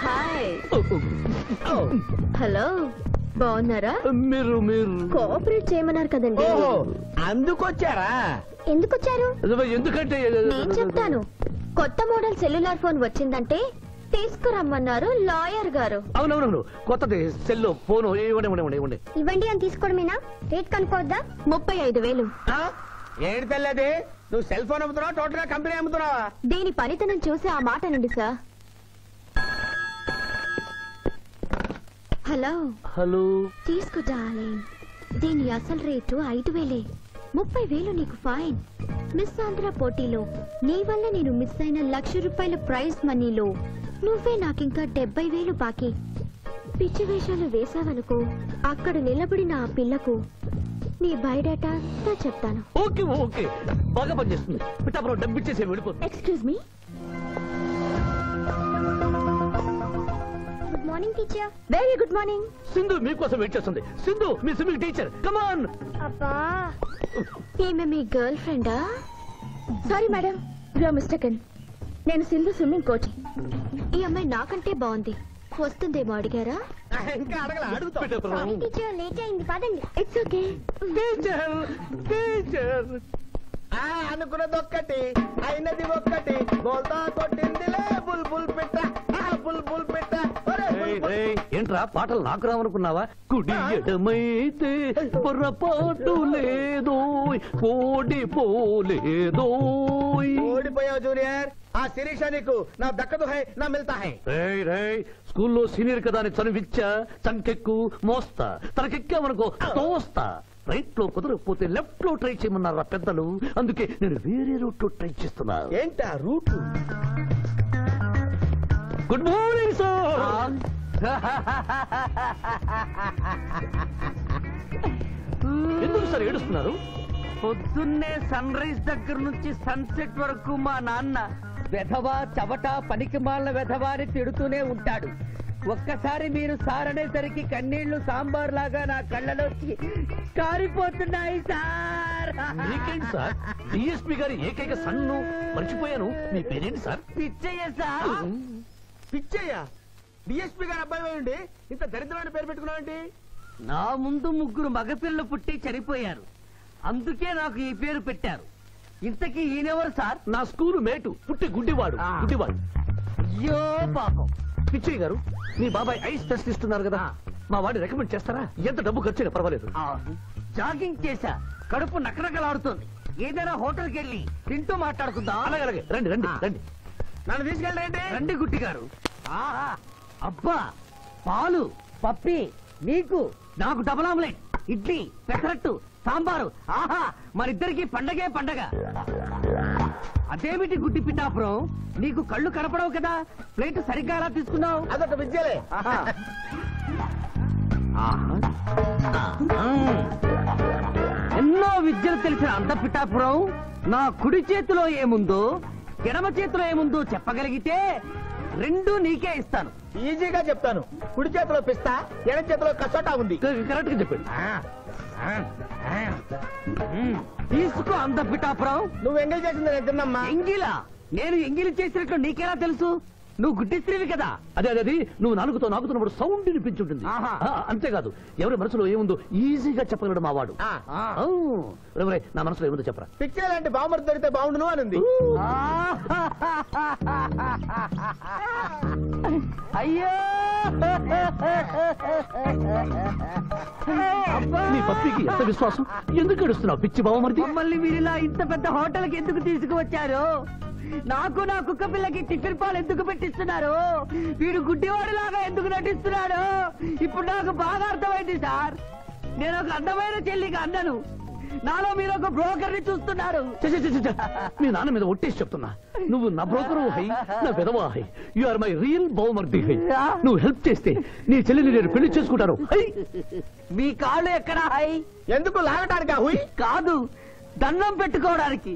S5: Hi. Hello, బాగున్నారా?
S7: మీరు
S5: కోఆపరేట్ చేయమన్నారు కదండి.
S2: ఓహో, అందుకొచ్చారా?
S5: ఎందుకొచ్చారు?
S7: ఎందుకంటే
S5: నేను చెప్తాను. కొత్త మోడల్ సెల్యులార్ ఫోన్ వచ్చిందంటే తీసుకురమ్మన్నారు లాయర్ గారు.
S7: అవునవునవును, కొత్తది సెల్లో ఫోను. ఇవ్వండి.
S5: ఇవ్వండి అని తీసుకోవడమేనా? రేట్ కనుక్కోవద్దా? 35,000.
S2: ఏంటి తెల్లది, నువ్వు సెల్ ఫోన్ అమ్ముతున్నావా, టోటల్ గా కంపెనీ అమ్ముతున్నావా?
S5: దీని పనితనం చూసి ఆ మాట నండి సార్. హలో
S7: హలో
S5: తీసుకో డార్లింగ్. దీని అసలు రేటు 5,000. 30,000 నీకు ఫైన్. మిస్ ఆంధ్ర పోటీలో నీ వల్ల నేను మిస్ అయిన ₹1,00,000 ప్రైజ్ మనీలో నువ్వే నాకింకా 70,000 బాకీ. పిచ్చి వేషాలు వేసావనుకో, అక్కడ నిలబడిన ఆ పిల్లకు నీ బయోడేటా అంతా చెప్తాను.
S7: ఓకే ఓకే, బాగా పనిచేస్తుంది. పిఠాపురం డబ్బిచ్చేసి వెళ్ళిపోతుంది.
S5: Excuse me. Good morning teacher. Very good morning.
S7: Sindhu మీకోసం వెయిట్ చేస్తుంది. సింధు మీ స్విమ్మింగ్ టీచర్, కమ్ ఆన్.
S5: అబ్బా, ఈమె మీ గర్ల్ ఫ్రెండా? Sorry madam, you are mistaken. నేను సింధు స్విమ్మింగ్ కోచ్. ఈ అమ్మాయి నాకంటే బాగుంది. వస్తుందేమో అడిగారా?
S2: ఇంకా అడగల, అడుగుతా.
S5: సారీ టీచర్, లేట్ అయింది, పదండి. It's okay.
S7: Teacher teacher.
S2: అనుకున్నది ఒక్కటి, అయినది ఒక్కటి. బోల్తా కొట్టిందిలే బుల్బుల్ పిట్ట, బుల్బుల్ పిట్ట.
S7: ఏంట్రా పాటలు నాకు రావనుకున్నావా? కుడి ఎడమైతే పొరపాటు లేదో, ఓడిపోలేదో.
S2: ఓడిపోయావు జూనియర్. ఆ శిరీష నీకు నా దక్కదు హై, నా మిల్తా హై.
S7: స్కూల్లో సీనియర్ కదా అని చనువిచ్చా, చంకెక్కు మోస్తా, తనకెక్కామనుకో తోస్తా. రైట్ లో కుదరకపోతే లెఫ్ట్ లో ట్రై చేయమన్నారు పెద్దలు. అందుకే నేను వేరే రూట్ లో ట్రై చేస్తున్నా.
S2: ఏంటా రూట్?
S7: Good morning sir. ఎందుకు సార్ ఏడుస్తున్నారు?
S3: పొద్దున్నే సన్ రైజ్ దగ్గర నుంచి సన్సెట్ వరకు మా నాన్న వెధవా చవట పనికిమాలిన వెధవా అని తిడుతూనే ఉంటాడు. ఒక్కసారి మీరు సార్ అనేసరికి కన్నీళ్లు సాంబార్ లాగా నా కళ్ళలోకి కారిపోతున్నాయి సార్.
S7: మీకేంటి సార్? డిఎస్పీ గారి ఏకైక సన్ను మర్చిపోయాను. మీ పేరేంటి sir?
S3: Pichaiah sir.
S2: Pichaiah? DSP గారి అబ్బాయి ఉండి ఇంత దరిద్రమైన పేరు పెట్టుకున్నావండి?
S3: నా ముందు 3 మగపిల్లలు పుట్టి చనిపోయారు, అందుకే నాకు ఈ పేరు పెట్టారు. ఇంతకీ ఈయనెవరు సార్?
S7: నా స్కూలు మేటు, పుట్టి గుడ్డివాడు. గుడ్డివాడు.
S3: అయ్యో పాపం.
S7: పిచ్చయ్య గారు, మీ బాబాయ్ ఐస్ టెస్ట్ ఇస్తున్నారు కదా, మా వాడిని రికమెండ్ చేస్తారా? ఎంత డబ్బు ఖర్చు పర్వాలేదు.
S3: జాగింగ్ చేశా, కడుపు నకనకలాడుతుంది. ఏదైనా హోటల్కి వెళ్ళి తింటూ మాట్లాడుకుందాం.
S7: అలాగే రండి రండి రండి.
S2: నన్ను తీసుకెళ్ళండి.
S3: రండి గుట్టి గారు. అబ్బా, పాలు పప్పి నీకు, నాకు డబుల్ ఆమ్లెట్, ఇడ్లీ, పెసరట్టు, సాంబారు. ఆహా, మరిద్దరికి పండగే పండగ. అదేమిటి గుడ్డి పిఠాపురం, నీకు కళ్ళు కనపడవు కదా, ప్లేట్ సరిగ్గా ఎలా తీసుకున్నావు?
S2: అదొక విద్యలే.
S3: ఎన్నో విద్యలు తెలిసిన అంత పిఠాపురం నా కుడి చేతిలో ఏముందో ఎడమ చేతిలో ఏముందో చెప్పగలిగితే 2 నీకే ఇస్తాను.
S2: ఈజీగా చెప్తాను. కుడి చేతిలో పిస్తా, ఎడ చేతిలో కసోటా ఉంది.
S7: కరెక్ట్ గా చెప్పండి.
S3: తీసుకో అంత పిఠాపురం.
S2: నువ్వు ఎంగిల్ చేసింది నేను తిన్నమ్మా.
S3: ఎంగిలా? నేను ఎంగిలి చేసినట్లు నీకెలా తెలుసు? నువ్వు గుడ్డి స్త్రీవి కదా.
S7: అదే అది నువ్వు నాలుగుతో నాకుతున్నప్పుడు సౌండ్ వినిపించుంటుంది. అంతేకాదు, ఎవరి మనసులో ఏముందో ఈజీగా చెప్పగలడు మా వాడు. నా మనసులో ఏముందో చెప్పరా?
S2: పిక్చర్ లాంటి బాంబర్ దొరికితే బాగుండును అని ఉంది.
S3: అయ్యో,
S7: నీ పప్పికి ఎంత విశ్వాసం? ఎందుకు ఏడుస్తున్నావు పిచ్చి బావమరిది?
S3: మమ్మల్ని వీరిలా ఇంత పెద్ద హోటల్కి ఎందుకు తీసుకువచ్చారు? నాకు నా కుక్క పిల్లకి టిఫిన్ పాలు ఎందుకు పెట్టిస్తున్నారు? వీడు గుడ్డివాడిలాగా ఎందుకు నటిస్తున్నాడు? ఇప్పుడు నాకు బాగా అర్థమైంది సార్. నేను ఒక అందమైన చెల్లికి అన్నను, నాలో మీరు ఒక బ్రోకర్ ని చూస్తున్నారు.
S7: మీ నాన్న మీద ఒట్టేసి చెప్తున్నా, నువ్వు నా బ్రోకరు హై, నా విధవా హై. యు ఆర్ మై రియల్ బహుమర్ది హై. నువ్వు హెల్ప్ చేస్తే నీ చెల్లిని నేను పెళ్లి చేసుకుంటాను.
S3: మీ కాళ్ళు ఎక్కడా హై?
S2: ఎందుకు లాగటానికి? హుయ్
S3: కాదు, దండం పెట్టుకోవడానికి.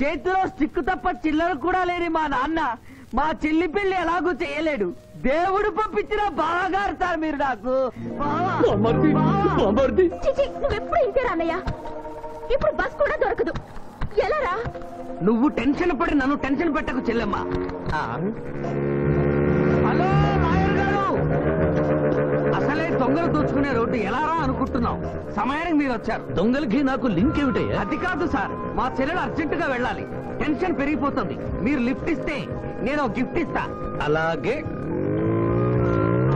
S3: చేతిలో స్టిక్ తప్ప చిల్లర కూడా లేని మా నాన్న మా చెల్లి పెళ్లి ఎలాగూ చేయలేడు. దేవుడు పంపించిన బాగా సార్ మీరు నాకు.
S5: నువ్వెప్పుడు ఇంతేరా అన్నయ్య? ఇప్పుడు బస్ కూడా దొరకదు, ఎలారా?
S3: నువ్వు టెన్షన్ పడి నన్ను టెన్షన్ పెట్టకు చెల్లెమ్మా. హలో లాయర్ గారు, అసలే దొంగలు దోచుకునే రోడ్డు ఎలారా అనుకుంటున్నావు? సమయానికి మీరు వచ్చారు.
S7: దొంగలకి నాకు లింక్ ఏమిటయ్యా?
S3: అది కాదు సార్, మా చెల్లెలు అర్జెంట్ గా వెళ్ళాలి. టెన్షన్ పెరిగిపోతుంది. మీరు లిఫ్ట్ ఇస్తే నేను గిఫ్ట్ ఇస్తా.
S7: అలాగే.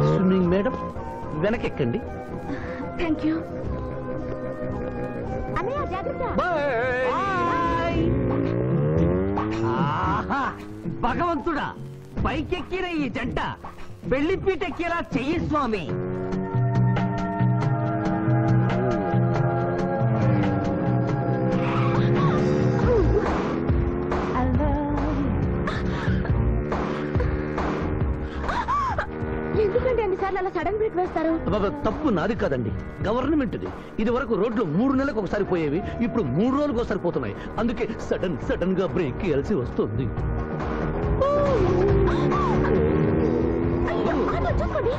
S7: స్విమ్మింగ్ మేడం వెనకెక్కండి.
S5: థ్యాంక్ యూ అన్నయ్య, జాగ్రత్త.
S3: ఆహా, భగవంతుడా, పైకెక్కిన ఈ జంట బెల్లిపీటెక్కేలా చెయ్యి స్వామి.
S5: అలా సడన్ బ్రేక్ వేస్తారు?
S7: తప్పు నాది కాదండి, గవర్నమెంట్ది. ఇది వరకు రోడ్లు 3 నెలలకు ఒకసారి పోయేవి, ఇప్పుడు 3 రోజులకు ఒకసారి పోతున్నాయి. అందుకే సడన్ గా బ్రేక్ వేయాల్సి వస్తుంది.
S5: చూసుకోండి.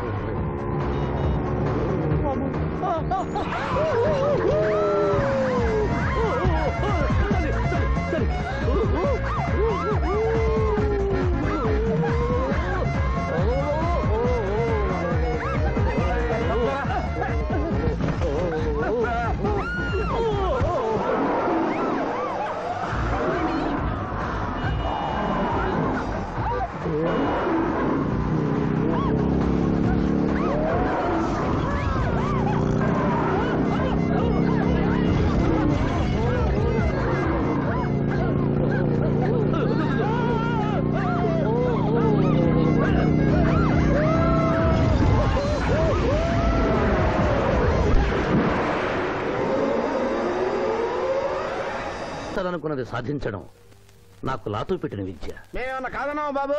S7: అనుకున్నది సాధించడం నాకు లాతో పెట్టిన విద్య.
S2: మేమన్నా కాదన్నావా బాబు?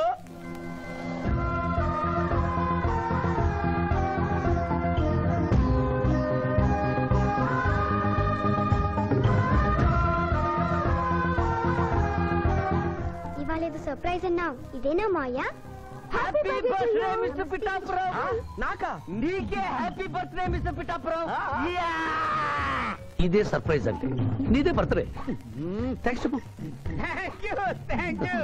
S5: ఇవాళ ఏదో సర్ప్రైజ్ అన్నావు, ఇదేనా మాయా?
S3: Happy birthday mister Pithapuram. నాకా? నీకే హ్యాపీ బర్త్డే మిస్టర్ పిఠాపురం.
S7: ఇదే సర్ప్రైజ్ అంటే, నీదే బర్త్డే. థ్యాంక్స్ చెప్పు.
S2: Thank you.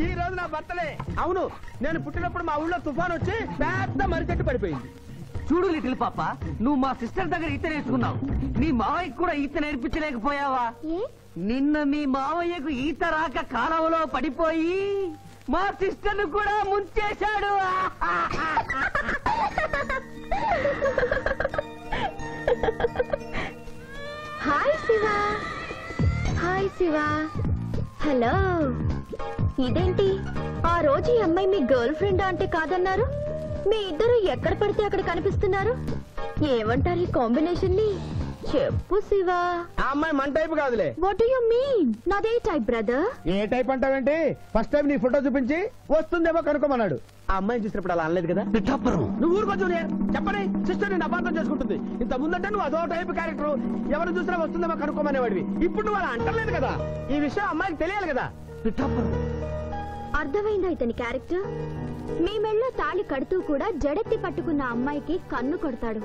S2: ఈ రోజు నా బర్త్డే. అవును, నేను పుట్టినప్పుడు మా ఊళ్ళో తుఫాన్ వచ్చి పెద్ద మర్రి చెట్టు పడిపోయింది.
S3: చూడు లిటిల్ పాప, నువ్వు మా సిస్టర్ దగ్గర ఈత నేర్చుకున్నావు, నీ మావయ్యకు కూడా ఈత నేర్పించలేకపోయావా? నిన్న మీ మావయ్యకు ఈత రాక కాలువలో పడిపోయి మా సిస్టర్ ను కూడా ముంచేశాడు.
S5: Hi Shiva. Hi Shiva. Hello. ఇదేంటి ఆ రోజు ఈ అమ్మాయి మీ గర్ల్ ఫ్రెండ్ అంటే కాదన్నారు? మీ ఇద్దరు ఎక్కడ పడితే అక్కడ కనిపిస్తున్నారు. ఏమంటారు ఈ కాంబినేషన్ ని? చెప్పు శివ.
S2: ఆ అమ్మాయి మన టైప్ కాదులే.
S5: What do you mean? నాదే టైప్ బ్రదర్.
S2: ఏ టైప్ అంటావేంటి? ఫస్ట్ టైం నీ ఫోటో చూపించి వస్తుందేమో కనుక్కోమన్నాడు. ఆ అమ్మాయిని చూసినప్పుడు అలా అనలేదు కదా? నువ్వు ఊరుకో జూనియర్. చెప్పని సిస్టర్ నేను అపార్థం చేసుకుంటుంది. ఇంత ముందంటే నువ్వు అదో టైప్ క్యారెక్టర్, ఎవరు చూసినా వస్తుందేమో కనుక్కోమనేవాడివి. ఇప్పుడు నువ్వు అలా అంటలేదు కదా. ఈ విషయం అమ్మాయికి తెలియాలి కదా.
S5: అర్థమైందా ఇతని క్యారెక్టర్? మీ మెళ్ళో తాళి కడుతూ కూడా జడెత్తి పట్టుకున్న అమ్మాయికి కన్ను కొడతాడు.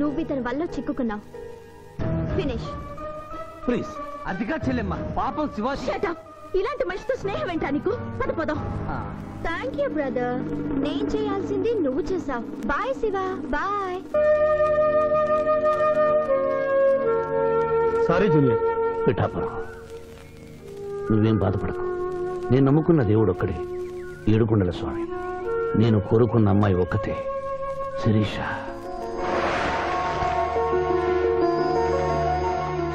S5: నువ్వు ఇతని వల్ల చిక్కుకున్నావు. Finish
S7: please.
S3: అదిగా చెల్లెమ్మ, పాపం శివ.
S5: Shut up. ఇలాంటి మనిషితో స్నేహం ఏంటా నీకు? పదపోదాం. Thank you brother. నేను చేయాల్సింది నువ్వు చేసావు. Bye Shiva. Bye.
S7: Sorry junior. Pithapuram, నువ్వేం బాధపడకు. నేను నమ్ముకున్న దేవుడు ఒక్కడే, ఏడుకొండల స్వామి. నేను కోరుకున్న అమ్మాయి ఒక్కతే, శిరీష.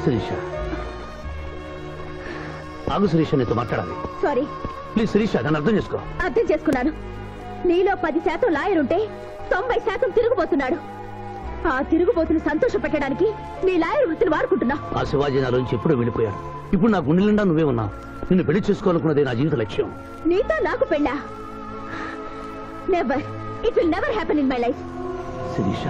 S7: శిరీష, ఆగు శిరీష, నీతో మాట్లాడాలి.
S5: సారీ.
S7: ప్లీజ్ శిరీష, నన్ను అర్థం చేసుకో.
S5: అర్థం చేసుకున్నాను. నీలో 10% లాయర్ ఉంటే 90% తిరుగుబోతున్నాడు. ఆ తిరుగుబోతుని సంతోష పెట్టడానికి నీ లాయర్ వృత్తిని వాడుకుంటున్నా.
S7: ఆ శివాజీ నాలోంచి ఎప్పుడూ వెళ్ళిపోయాడు. ఇప్పుడు నా గుండె నిండా నువ్వే ఉన్నావు. నిన్ను పెళ్లి చేసుకోవాలనుకున్నదే నా జీవిత లక్ష్యం.
S5: నీతో నాకు పెళ్ళా? Never. It will never happen in my life.
S7: Sirisha,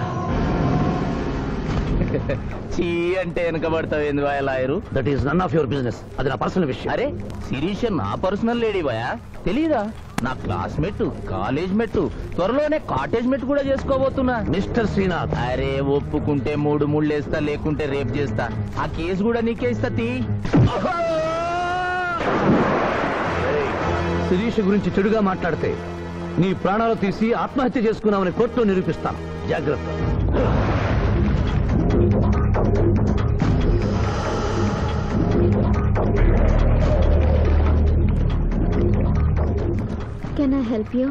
S1: చీ అంటే వెనకబడతావు ఏంది boy lawyer?
S7: That is none of your business. అది నా పర్సనల్ విషయం.
S1: అరే శిరీష నా పర్సనల్ లేడీ బాయా, తెలీదా? నా క్లాస్మేట్, కాలేజ్ మెట్, త్వరలోనే కాటేజ్ మెట్ కూడా చేసుకోబోతున్నా.
S7: మిస్టర్ శ్రీనాథ్.
S1: అరే ఒప్పుకుంటే 3 ముళ్ళేస్తా, లేకుంటే రేప్ చేస్తా. ఆ కేసు కూడా నీకే ఇస్తా.
S7: శిరీష గురించి చెడుగా మాట్లాడితే నీ ప్రాణాలు తీసి ఆత్మహత్య చేసుకున్నామని కోర్టులో నిరూపిస్తాను. జాగ్రత్త.
S5: Can I help you?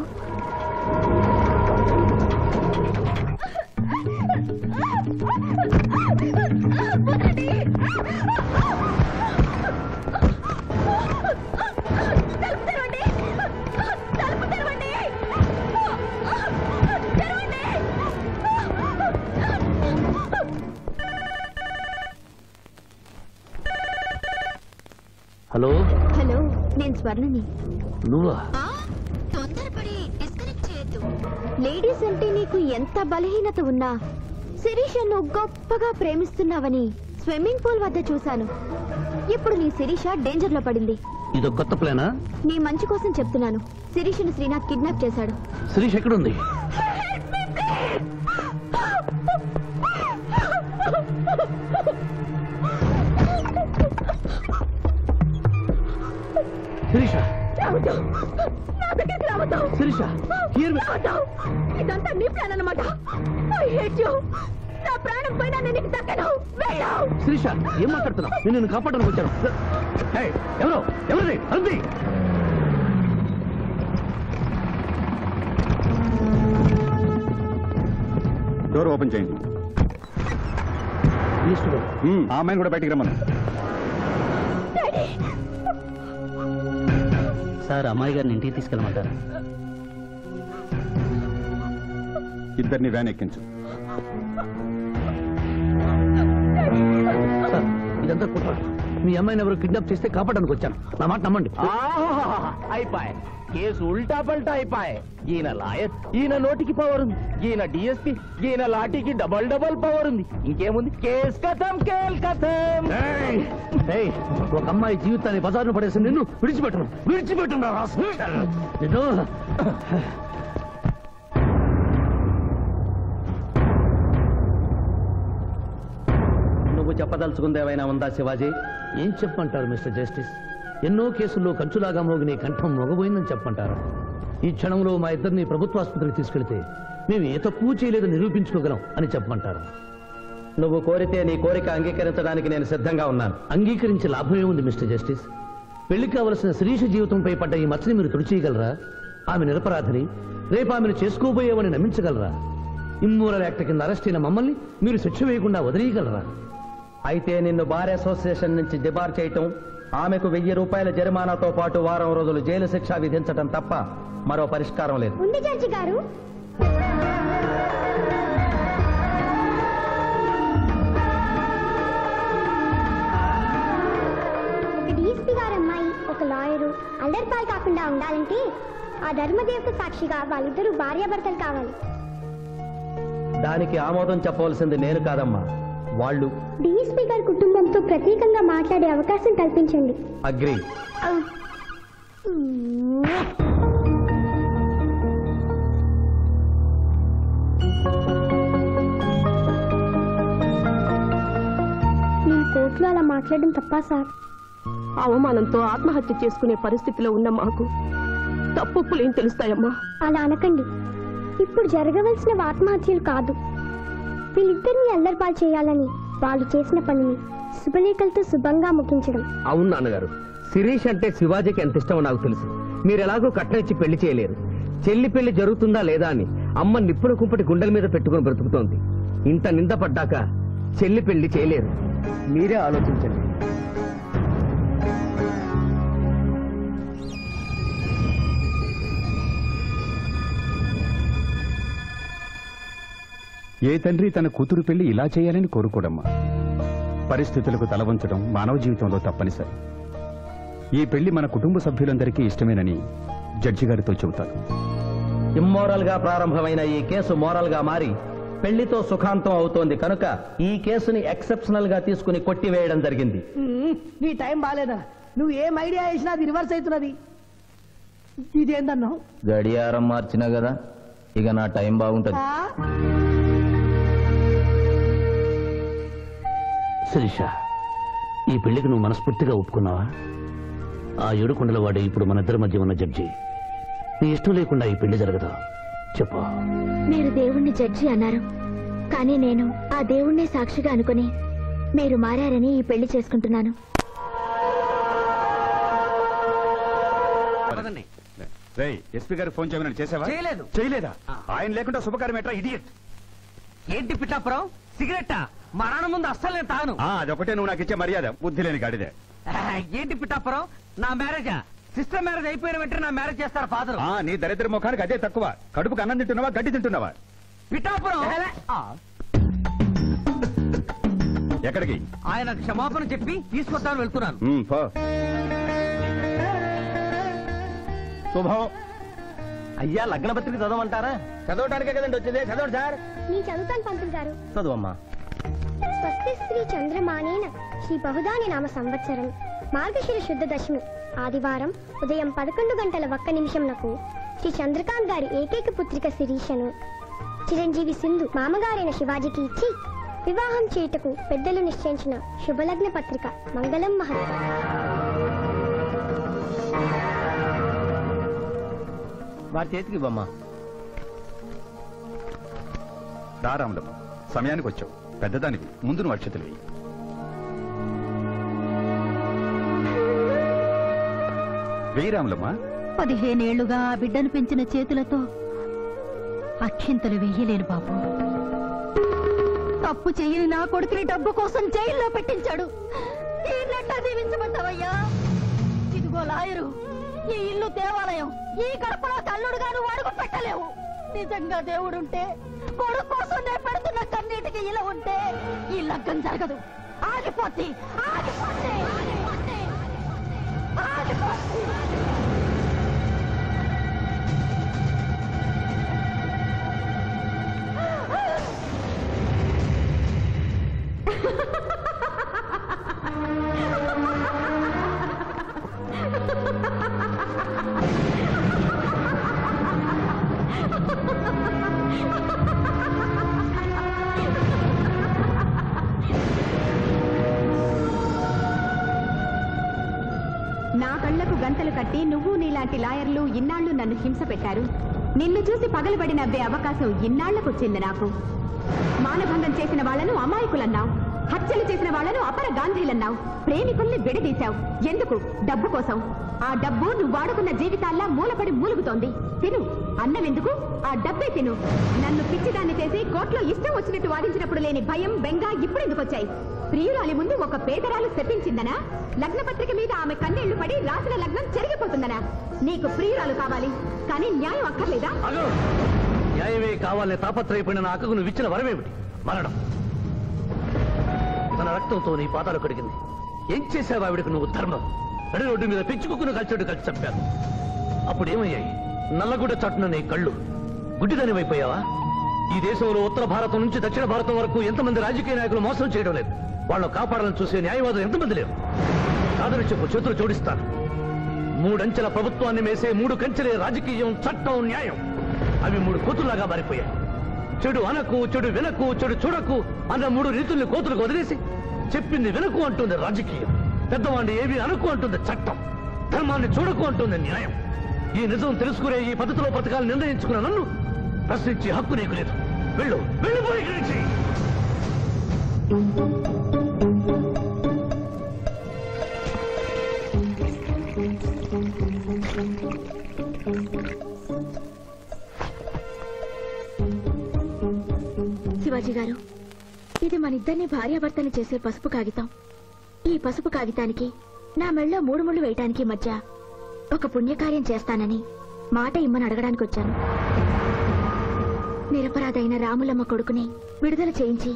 S7: Hello.
S5: Hello, నేను స్వర్ణని.
S7: నువ్వా?
S5: తొందరపడి డిస్కనెక్ట్ చేయొద్దు. లేడీస్ అంటే నీకు ఎంత బలహీనత ఉన్నా శిరీషను గొప్పగా ప్రేమిస్తున్నావని స్విమ్మింగ్ పూల్ వద్ద చూశాను. ఇప్పుడు నీ శిరీష డేంజర్ లో పడింది.
S7: ఇదో కొత్త ప్లానా?
S5: నీ మంచి కోసం చెప్తున్నాను. శిరీషను శ్రీనాథ్ కిడ్నాప్ చేశాడు.
S7: శిరీష్ ఎక్కడుంది? శిరీష, శిరీష,
S8: ఇదంతా నీ ప్లాన్ అన్నమాట. I hate you. నా ప్రాణం పోయినా నేను నీకు దక్కను. వెళ్ళు.
S7: శిరీష, ఏం మాట్లాడుతున్నావు? నేను నిన్ను కాపాడడానికి వచ్చాను. ఏయ్, ఎవరిది అరుంది?
S9: డోర్ ఓపెన్ చేయండి. ఆ అమ్మాయిని కూడా బయటికి రమ్మను.
S7: సార్, అమ్మాయి గారిని ఇంటికి తీసుకెళ్ళమంటారా?
S9: ఇద్దరిని వ్యాన్ ఎక్కించు.
S7: సార్, ఇదంతా కుట్ర. మీ అమ్మాయిని ఎవరు కిడ్నాప్ చేస్తే కాపాడడానికి వచ్చాను. నా మాట నమ్మండి.
S1: అయిపోయి కేసు ఉల్టా పల్టా అయిపోయి. ఈయన లాయర్, ఈయన నోటికి పవర్ ఉంది. ఈయన డిఎస్పీ, ఈయన లాఠీకి డబల్ పవర్ ఉంది. ఇంకేముంది? కేస్ కథం, కేల్ కథం.
S7: ఏయ్, ఒక అమ్మాయి జీవితాన్ని బజార్ను పడేసి నిన్ను విడిచిపెట్టను. నిన్ను
S4: నువ్వు చెప్పదలుచుకుంది ఏమైనా ఉందా శివాజీ?
S7: ఏం చెప్పంటారు మిస్టర్ జస్టిస్? ఎన్నో కేసుల్లో కంచులాగా మోగిన కంఠం మొగబోయిందని చెప్పంటారు. ఈ క్షణంలో మా ఇద్దరిని ప్రభుత్వాసుపత్రికి తీసుకెళ్తే మేము ఏ తప్పు చేయలేదని నిరూపించుకోగలం అని చెప్పమంటారు.
S4: నువ్వు కోరితే నీ కోరిక అంగీకరించడానికి నేను సిద్ధంగా ఉన్నాను.
S7: అంగీకరించే లాభమే ఉంది మిస్టర్ జస్టిస్. పెళ్లి కావలసిన శిరీష జీవితంపై పడ్డ ఈ మచ్చని మీరు తుడిచేయగలరా? ఆమె నిరపరాధిని, రేపు ఆమెను చేసుకోబోయేవని నమ్మించగలరా? ఇమ్మోరల్ యాక్ట్ కింద అరెస్ట్ అయిన మమ్మల్ని మీరు శిక్ష వేయకుండా వదిలేయగలరా?
S4: అయితే నిన్ను బార్ అసోసియేషన్ నుంచి డిబార్ చేయటం, ఆమెకు 1000 రూపాయల జరిమానాతో పాటు వారం రోజులు జైలు శిక్ష విధించటం తప్ప మరో పరిష్కారం లేదు.
S5: ఉంది జడ్జి గారు. ఒక డిఎస్పీ గారు అమ్మాయి, ఒక లాయరు అల్లరిపాలు కాకుండా ఉండాలంటే ఆ ధర్మదేవత సాక్షిగా వాళ్ళిద్దరూ భార్యాభర్తలు కావాలి.
S4: దానికి ఆమోదం చెప్పవలసింది నేను కాదమ్మా, వాళ్ళు.
S5: డిఎస్పీ గారి కుటుంబంతో ప్రత్యేకంగా మాట్లాడే అవకాశం కల్పించండి.
S4: అగ్రీ.
S5: నేను కోర్టులో అలా మాట్లాడడం తప్పా సార్?
S8: అవమానంతో ఆత్మహత్య చేసుకునే పరిస్థితిలో ఉన్న మాకు తప్పులేం తెలుస్తాయమ్మా?
S5: అలా అనకండి. ఇప్పుడు జరగవలసిన ఆత్మహత్యలు కాదు, వీళ్ళిద్దరిని అల్లరిపాలు చేయాలని వాళ్ళు చేసిన పనిని శుభలేఖలతో శుభంగా ముగించడం.
S7: అవును నాన్నగారు, శిరీష్ అంటే శివాజీకి ఎంత ఇష్టమో నాకు తెలుసు. మీరు ఎలాగో కట్టించి పెళ్లి చేయలేరు. చెల్లి పెళ్లి జరుగుతుందా లేదా అని అమ్మ నిప్పుల కుంపటి గుండెల మీద పెట్టుకుని బ్రతుకుతోంది. ఇంత నింద పడ్డాక చెల్లి పెళ్లి చేయలేరు. మీరే ఆలోచించండి.
S9: ఏ తండ్రి తన కూతురు పెళ్లి ఇలా చేయాలని కోరుకోడమ్మా. పరిస్థితులకు తలవంచడం మానవ జీవితంలో తప్పనిసరి. ఈ పెళ్లి మన కుటుంబ సభ్యులందరికీ ఇష్టమేనని జడ్జి గారితో చెబుతాను.
S4: ఇమ్మోరల్ గా ప్రారంభమైన ఈ కేసు మోరల్ గా మారి పెళ్లితో సుఖాంతం అవుతోంది కనుక ఈ కేసుని ఎక్సెప్షనల్ గా తీసుకుని కొట్టివేయడం జరిగింది.
S3: నీ టైం బాలేదా? నువ్వు ఏం ఐడియా వేసినా అది రివర్స్ అవుతున్నది. ఇదేందన్నావు?
S1: గడియారం మార్చినా కదా, ఇక నా టైం బాగుంటది.
S7: శిరీష, ఈ పెళ్లికి నువ్వు మనస్ఫూర్తిగా ఒప్పుకున్నావా? ఆ ఏడుకొండల వాడే ఇప్పుడు మన ఇద్దరి మధ్య ఉన్న జడ్జి. నీ ఇష్టం లేకుండా ఈ పెళ్లి జరగదా? చెప్పు.
S5: మీరు దేవుణ్ణి జడ్జి అన్నారు, కానీ నేను ఆ దేవుణ్ణే సాక్షిగా అనుకుని మీరు మారారని ఈ పెళ్లి చేసుకుంటున్నాను.
S9: ఎస్పీ గారు ఫోన్ చేయమని చేసావా?
S6: చేయలేదు.
S9: చేయలేదా? ఆయన లేకుండా శుభకార్యం ఎట్రా ఇడియట్?
S6: ఏంటి పిఠాపురం, సిగరెట్టా? మా నాన్న ముందు అస్సలు నేను తాను.
S9: అదొకటే నువ్వు నాకు ఇచ్చే మర్యాద, బుద్ధి లేని గాడిదే.
S6: ఏంటి పిఠాపురం, నా మ్యారేజా? సిస్టర్ మ్యారేజ్ అయిపోయిన వెంటనే నా మ్యారేజ్ చేస్తారు ఫాదర్.
S9: నీ దరిద్ర ముఖానికి అదే తక్కువ. కడుపుకు అన్నం తింటున్నావా, గడ్డి తింటున్నావా?
S6: పిఠాపురం
S9: ఎక్కడికి?
S6: ఆయన క్షమాపణ చెప్పి తీసుకొస్తాను, వెళ్తున్నాను.
S9: పో. శుభం.
S4: అయ్యా లగ్న పత్రిక చదవమంటారా?
S2: చదవటానికే కదండి వచ్చింది, చదవండి సార్.
S5: నేను చదువుతాను పంతులు గారు.
S4: చదువమ్మా.
S5: స్వస్తి శ్రీ చంద్రమానేన శ్రీ బహుదాని నామ సంవత్సరం మార్గశిర శుద్ధ దశమి ఆదివారం ఉదయం 11:01 శ్రీ చంద్రకాంత్ గారి ఏకైక పుత్రిక శిరీషను చిరంజీవి సింధు మామగారైన శివాజీకి ఇచ్చి వివాహం చేయుటకు పెద్దలు నిశ్చయించిన శుభలగ్న పత్రిక. మంగళం మహత్వం.
S4: వారి చేతికి ఇవ్వమ్మా.
S9: రారాములమ్మ, సమయానికి వచ్చావు. పెద్దదానికి ముందు నువ్వు అక్షతలు వేయి. వేయి రాములమ్మ.
S3: 15 ఏళ్లుగా ఆ బిడ్డను పెంచిన చేతులతో అక్షింతలు వెయ్యలేను బాబు. తప్పు చెయ్యని నా కొడుకుని డబ్బు కోసం జైల్లో పెట్టించాడు. ఈయనెట్టా దీవించమంటావయ్యా? ఇదిగో లాయరు, ఈ ఇల్లు దేవాలయం, ఈ గడపలో తల్లుడుగా నువ్వు అడుగు పెట్టలేవు. నిజంగా దేవుడుంటే కొడుకు కోసం నేను పెడుతున్న కన్నీటికి ఇలా ఉంటే ఈ లగ్గం జరగదు. ఆగిపోద్ది, ఆగిపోద్ది, ఆగిపోద్ది, ఆగిపోద్ది.
S10: నా కళ్లకు గంతలు కట్టి నువ్వు నీలాంటి లాయర్లు ఇన్నాళ్లు నన్ను హింస పెట్టారు. నిన్ను చూసి పగలబడి నవ్వే అవకాశం ఇన్నాళ్లకొచ్చింది నాకు. మానభంగం చేసిన వాళ్లను అమాయకులన్నావు, హత్యలు చేసిన వాళ్లను అపర గాంధీలన్నావు, ప్రేమికుల్ని విడదీశావు. ఎందుకు? డబ్బు కోసం. ఆ డబ్బు నువ్వు వాడుకున్న జీవితాల్లా మూలపడి మూలుగుతోంది. తిను. అన్నం ఎందుకు? ఆ డబ్బే తిను. నన్ను పిచ్చిదాన్ని చేసి కోర్టులో ఇష్టం వచ్చినట్టు వాదించినప్పుడు లేని భయం, బెంగ ఇప్పుడెందుకు వచ్చాయి? ప్రియురాలి ముందు ఒక పేదరాలు శపించిందనా? లగ్నపత్రిక మీద ఆమె కన్నీళ్లు పడి రాసిన లగ్నం చెరిగిపోతుందనా? నీకు ప్రియురాలు కావాలి, కానీ న్యాయం అక్కర్లేదా?
S7: న్యాయమే కావాలనే తాపత్రయపడిన నా అక్కకు నువ్వు ఇచ్చిన వరమేమిటి? మరణం. తన రక్తంతో నీ పాదాలు కడిగింది. ఏం చేసావు ఆవిడకు నువ్వు? ధర్మం. నడి రోడ్డు మీద పెంచుకుని కలిసాడు కలిసి చంపారు. అప్పుడు ఏమయ్యాయి? నల్లగుడ్డ చాటున నీ కళ్ళు. గుడ్డిదానివైపోయావా? ఈ దేశంలో ఉత్తర భారతం నుంచి దక్షిణ భారతం వరకు ఎంతమంది రాజకీయ నాయకులు మోసం చేయడం లేదు? వాళ్ళను కాపాడాలని చూసే న్యాయవాదులు ఎంతమంది లేరు? కాదని చెప్పు, చేతులు జోడిస్తాను. 3 అంచెల ప్రభుత్వాన్ని మేసే 3 కంచెలే రాజకీయం, చట్టం, న్యాయం. అవి 3 కోతుల్లాగా మారిపోయాయి. చెడు అనకు, చెడు వినకు, చెడు చూడకు అన్న 3 రీతుల్ని కోతులకు వదిలేసి చెప్పింది వినకు అంటుంది రాజకీయం. పెద్దవాడిని ఏవి అనుకు అంటుంది చట్టం. ధర్మాన్ని చూడకు అంటుంది న్యాయం. ఈ నిజం తెలుసుకునే ఈ పద్ధతిలో పథకాలు నిర్ణయించుకున్న నన్ను ప్రశ్నించే హక్కు నీకు లేదు. వెళ్ళు, వెళ్ళిపోయి ఇక్కడి నుంచి.
S5: శివాజీ గారు, ఇది మన ఇద్దరిని భార్యాభర్తని చేసే పసుపు కాగితం. ఈ పసుపు కాగితానికి నా మెళ్ళో 3 ముళ్ళు వేయటానికి మధ్య ఒక పుణ్యకార్యం చేస్తానని మాట ఇమ్మని అడగడానికి వచ్చాను. నిరపరాధైన రాములమ్మ కొడుకుని విడుదల చేయించి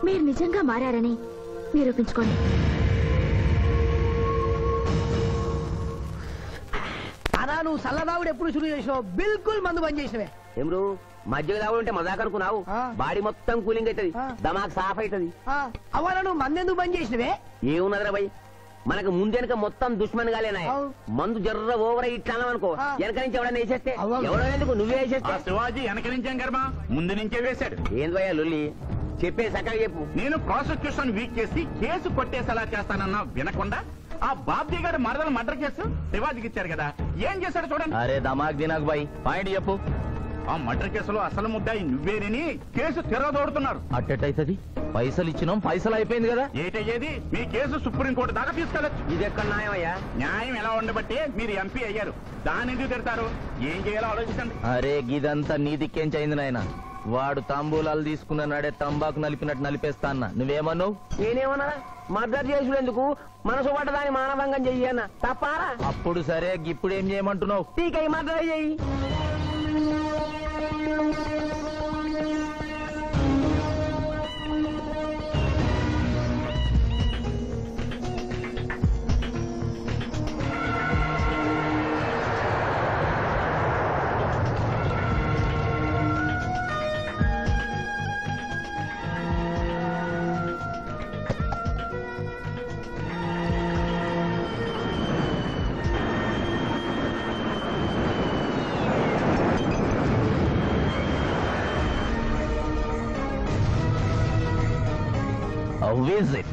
S5: మీరు నిజంగా మారారని నిరూపించుకోండి.
S2: అలా నువ్వు సల్లదావుడు ఎప్పుడు శురు చేసినావు? బిల్కుల్ మందు బంద్ చేసినవే.
S11: ఏమరు మధ్య దావుడు ఉంటే మజాక్ అనుకున్నావు? బాడీ మొత్తం కూలింగ్ అవుతుంది, దమాక్ సాఫ్ అవుతుంది.
S2: అవ్వాలా నువ్వు మందెందుకు బంద్ చేసినవే?
S11: ఏమున్నదిరా భయ్, మనకు ముందెనక మొత్తం దుష్మన్ గాలేనా? మందు జర్ర ఓవర్ ఇట్లా అనుకో, వెనక నుంచి ఎవడన్నా వేసేస్తే ఎవడో ఎందుకు నువ్వే వేసేస్తే?
S12: శివాజీ వెనక నుంచేం కర్మ, ముందు నుంచే వేశాడు.
S11: ఏంది భయ్యా లొల్లి? చెప్పే సక్కగా చెప్పు.
S12: నేను ప్రాసిక్యూషన్ వీక్ చేసి కేసు కొట్టేసేలా చేస్తానన్నా వినకుండా ఆ బాబ్జీ గారి మరదలు మర్డర్ కేసు శివాజీకి ఇచ్చారు కదా, ఏం చేశాడు చూడండి.
S1: అరే దమాక్ దినాక్ బాయ్, పాయింట్ చెప్పు.
S12: ఆ మర్డర్ కేసులో అసలు ముద్దాయి నువ్వేనని కేసు తిరగదోడుతున్నారు.
S1: అట్టెట్టయితది? పైసలు ఇచ్చినాం, పైసలు అయిపోయింది కదా.
S12: ఏటయ్యేది? మీ కేసు సుప్రీంకోర్టు దాకా తీసుకెళ్లొచ్చు.
S11: ఇది ఎక్కడ న్యాయం అయ్యా?
S12: న్యాయం ఎలా ఉండబట్టే మీరు ఎంపీ అయ్యారు. దాన్ని ఎందుకు తిడతారు? ఏం చేయాలో ఆలోచించండి.
S1: అరే గిదంతా నీ దిక్కేంచైంది నాయన. వాడు తాంబూలాలు తీసుకున్న నాడే తంబాకు నలిపినట్టు నలిపేస్తా అన్న. నువ్వేమన్నావు?
S11: నేనేమన్నా? మర్డర్ చేసుడు ఎందుకు? మనసు పట్టదాన్ని మానభంగం చెయ్యన్న తప్పారా?
S1: అప్పుడు సరే, ఇప్పుడు ఏం చేయమంటున్నావు?
S11: టీకై మర్డర్ చెయ్యి.
S1: విజిట్.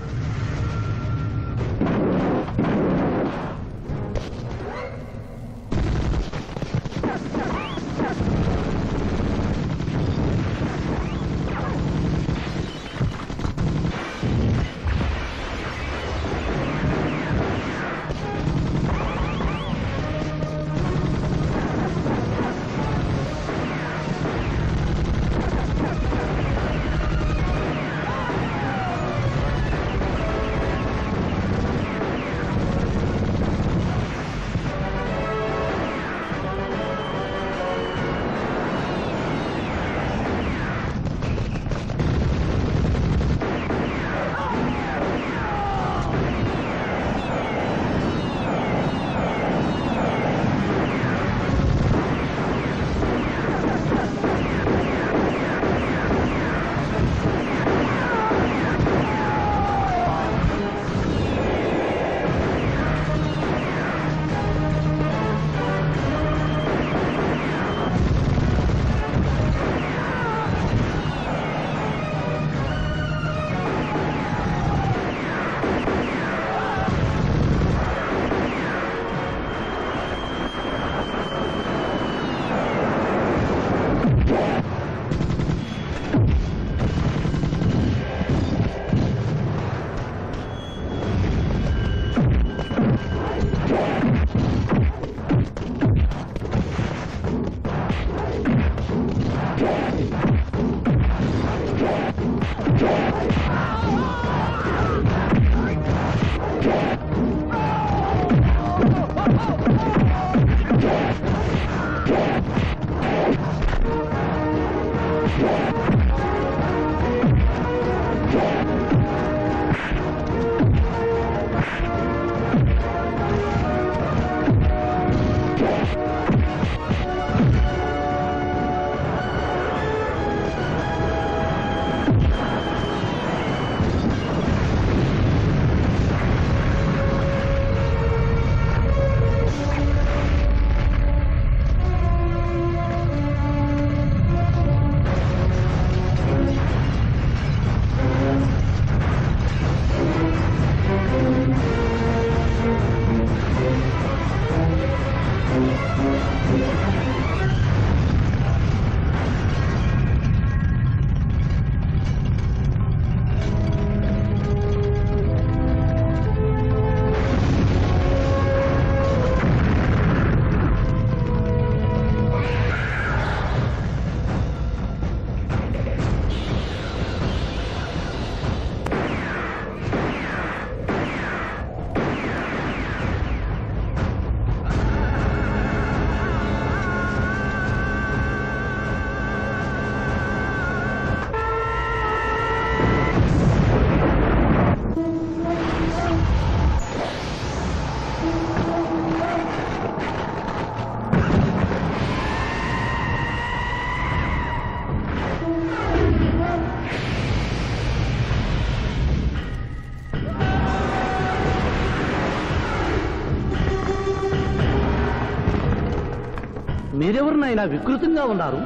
S7: మీరెవరు నాయన వికృతంగా ఉన్నారు?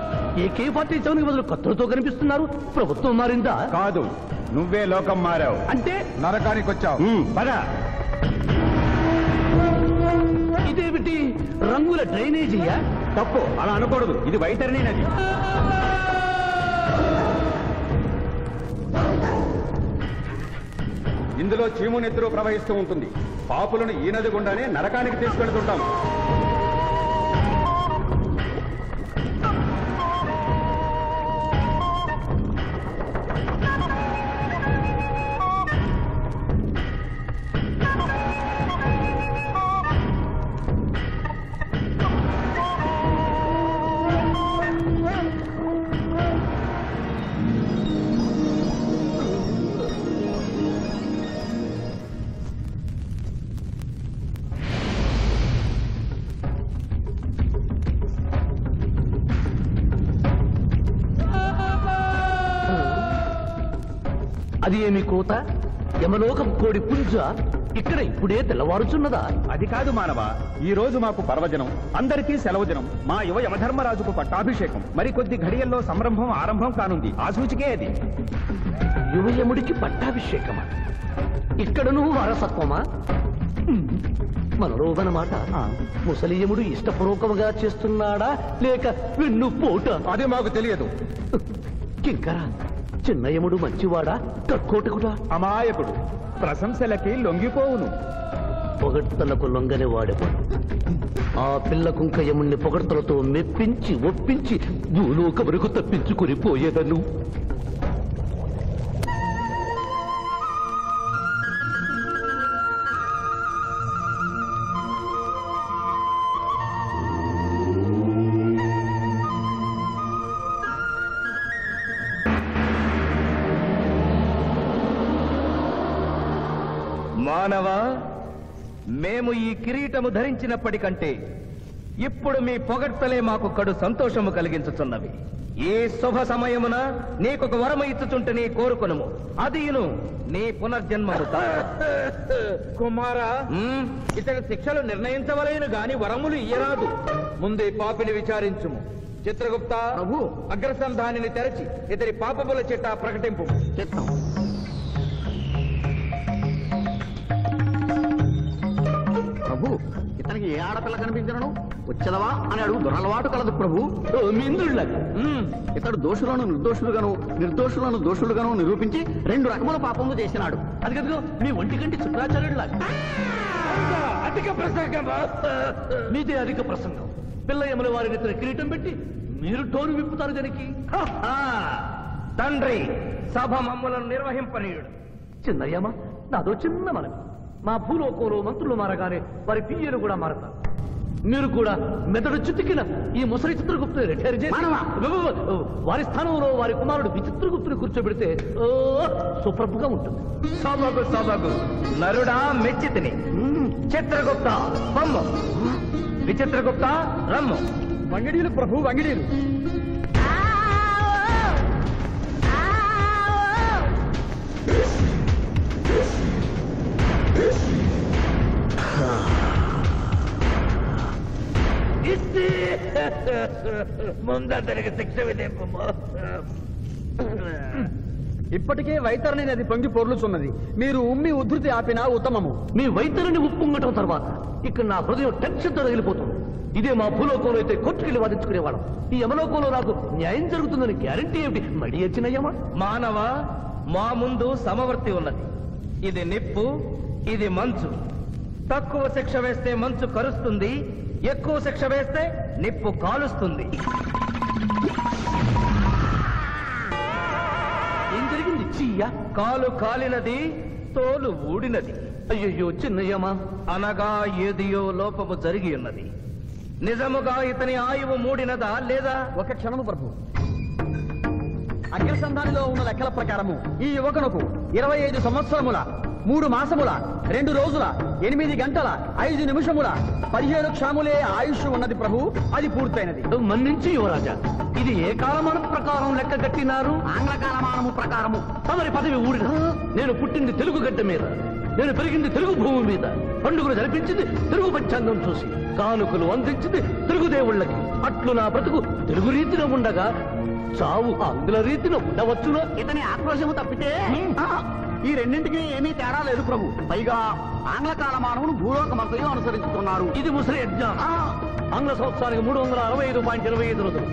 S7: AK-47 బదులు కత్తులతో కనిపిస్తున్నారు. ప్రభుత్వం మారిందా?
S9: కాదు, నువ్వే లోకం మారావు.
S7: అంటే
S9: నరకానికి వచ్చావు. పద.
S7: ఇదేమిటి రంగుల డ్రైనేజీయా?
S9: తప్పు, అలా అనకూడదు. ఇది వైతరణి నది. ఇందులో చీము నెత్తురు ప్రవహిస్తూ ఉంటుంది. పాపులను ఈ నది గుండానే నరకానికి తీసుకెళ్తుంటాం.
S7: అది ఏమి కోత? యమలోకం కోడి పుంజ? ఇక్కడ ఇప్పుడే తెల్లవారుచున్నదా?
S9: అది కాదు మానవ, ఈ రోజు మాకు పర్వదినం, అందరికీ సెలవు దినం. మా యువ యమధర్మరాజుకు పట్టాభిషేకం. మరి కొద్ది ఘడియల్లో సంరంభం ఆరంభం కానుంది. ఆ సూచికే అది.
S7: యువయముడికి పట్టాభిషేకమా? ఇక్కడను వారసత్వమా? మనలోదనమాట. ముసలియముడు ఇష్టపూర్వకముగా చేస్తున్నాడా లేక వెన్ను పోట?
S9: అది మాకు తెలియదు.
S7: కింకరా, చిన్నయముడు మంచివాడా కక్కోటకుడా?
S9: అమాయకుడు, ప్రశంసలకి లొంగిపోవును.
S7: పొగడ్తలకు లొంగని వాడేవాడు. ఆ పిల్ల కుంకయముణ్ణి పొగడ్తలతో మెప్పించి ఒప్పించి భూలోక వరకు తప్పించుకుని పోయేదను.
S4: మానవ, మేము ఈ కిరీటము ధరించినప్పటికంటే ఇప్పుడు మీ పొగడ్తలే మాకు కడు సంతోషము కలిగించుతున్నవి. ఈ శుభ సమయమున నీకొక వరము ఇచ్చుచుంటే నీ కోరుకొనుము, అదియును నీ పునర్జన్మము.
S2: కుమారా, ఇతని శిక్షలు నిర్ణయించవలేను గాని వరములు ఇయ్యరాదు. ముందే పాపిని విచారించుము. చిత్రగుప్త ప్రభు, అగ్రసంధానిని తెరచి ఇతని పాపముల చిట్టా ప్రకటింపు.
S12: చిత్తం. ప్రభు, ఇతనికి ఏ ఆడపిల్ల కనిపించను? వచ్చదవా అని అడుగు దురలవాటు కలదు ప్రభు. ఇతడు దోషులను నిర్దోషులుగాను నిర్దోషులను దోషులుగాను నిరూపించి 2 రకముల పాపములు చేసినాడు.
S7: అది కదుగో మీ ఒంటి కంటి శుక్రాచార్యుడులాగా.
S2: అధిక ప్రసంగం.
S7: మీదే అధిక ప్రసంగం. పిల్లయముల వారిని ఇతర కిరీటం పెట్టి మీరు టోరు విప్పుతారు దానికి.
S4: తండ్రి, సభ మమ్ములను నిర్వహింపనీయుడు.
S7: చిన్నయ్యమ్మ, నాదో చిన్న మనవి. మా భూలోకంలో మంత్రులు మారగానే వారి పియ్యలు కూడా మారతారు. మీరు కూడా మెదడు చితికిన ఈ ముసలి చిత్రగుప్తుని రిటైర్ చేసి వారి స్థానంలో వారి కుమారుడు విచిత్రగుప్తుని కూర్చోబెడితే సుప్రభుగా ఉంటుంది.
S4: సభకు సభకు నరుడా మెచ్చితిని. చిత్రగుప్త బొమ్మ, విచిత్రగుప్త రమ్ము.
S2: వంగిడీలు ప్రభు, వంగిడీలు.
S7: ముందరికి శిక్ష విధింపము.
S2: ఇప్పటికే వైతరణి నది పొంగి పొర్లుచున్నది. మీరు ఉమ్మి ఉద్ధృతి ఆపినా ఉత్తమము.
S7: మీ వైతరిని ఉప్పొంగటం తర్వాత ఇక్కడ నా హృదయం టెన్షన్తో రగిలిపోతుంది. ఇదే మా భూలోకంలో అయితే కోర్టుకెళ్ళి వాదించుకునేవాళ్ళం. ఈ యమలోకంలో నాకు న్యాయం జరుగుతుందని గ్యారంటీ ఏమిటి? మడి వచ్చినయ్యమా?
S4: మానవ, మా ముందు సమవర్తి ఉన్నది. ఇది నిప్పు, ఇది మంచు. తక్కువ శిక్ష వేస్తే మంచు కరుస్తుంది, ఎక్కువ శిక్ష వేస్తే నిప్పు కాలుస్తుంది.
S7: ఏం జరిగింది? చీయ
S4: కాలు కాలినది, తోలు ఊడినది.
S7: అయ్యయ్యో చిన్నయ్యమా,
S4: అనగా ఏదియో లోపము జరిగి ఉన్నది. నిజముగా ఇతని ఆయువు మూడినదా లేదా?
S2: ఒక క్షణము ప్రభు. అగ్రసంధానిలో ఉన్న లెక్కల ప్రకారము ఈ యువకునకు 25 సంవత్సరముల 3 మాసముల 2 రోజుల 8 గంటల 5 నిమిషముల 15 క్షణములే ఆయుష్ ఉన్నది ప్రభు. అది పూర్తయినది.
S7: మన్నించి యువరాజా, ఇది ఏ కాలమానం ప్రకారం లెక్క కట్టినారు?
S12: ఆంగ్ల కాలమానము ప్రకారము.
S7: తమరి పదవి ఊడిన. నేను పుట్టింది తెలుగు గడ్డ మీద, నేను పెరిగింది తెలుగు భూమి మీద, పండుగలు జరిపించింది తెలుగు పంచాంగం చూసి, కానుకలు అందించింది తెలుగు దేవుళ్ళకి. అట్లు నా బ్రతుకు తెలుగు రీతిన ఉండగా చావు ఆంగ్ల రీతిలో ఉండవచ్చునా?
S12: ఇతని ఆక్రోశము తప్పితే ఈ రెండింటికి ఏమీ తేడా లేదు ప్రభు. పైగా ఆంగ్ల కాలమానమును భూలోకమంతయు అనుసరిస్తున్నారు.
S7: ఇది ముసలి యజ్ఞం. ఆంగ్ల సంవత్సరానికి 365.25 రోజులు,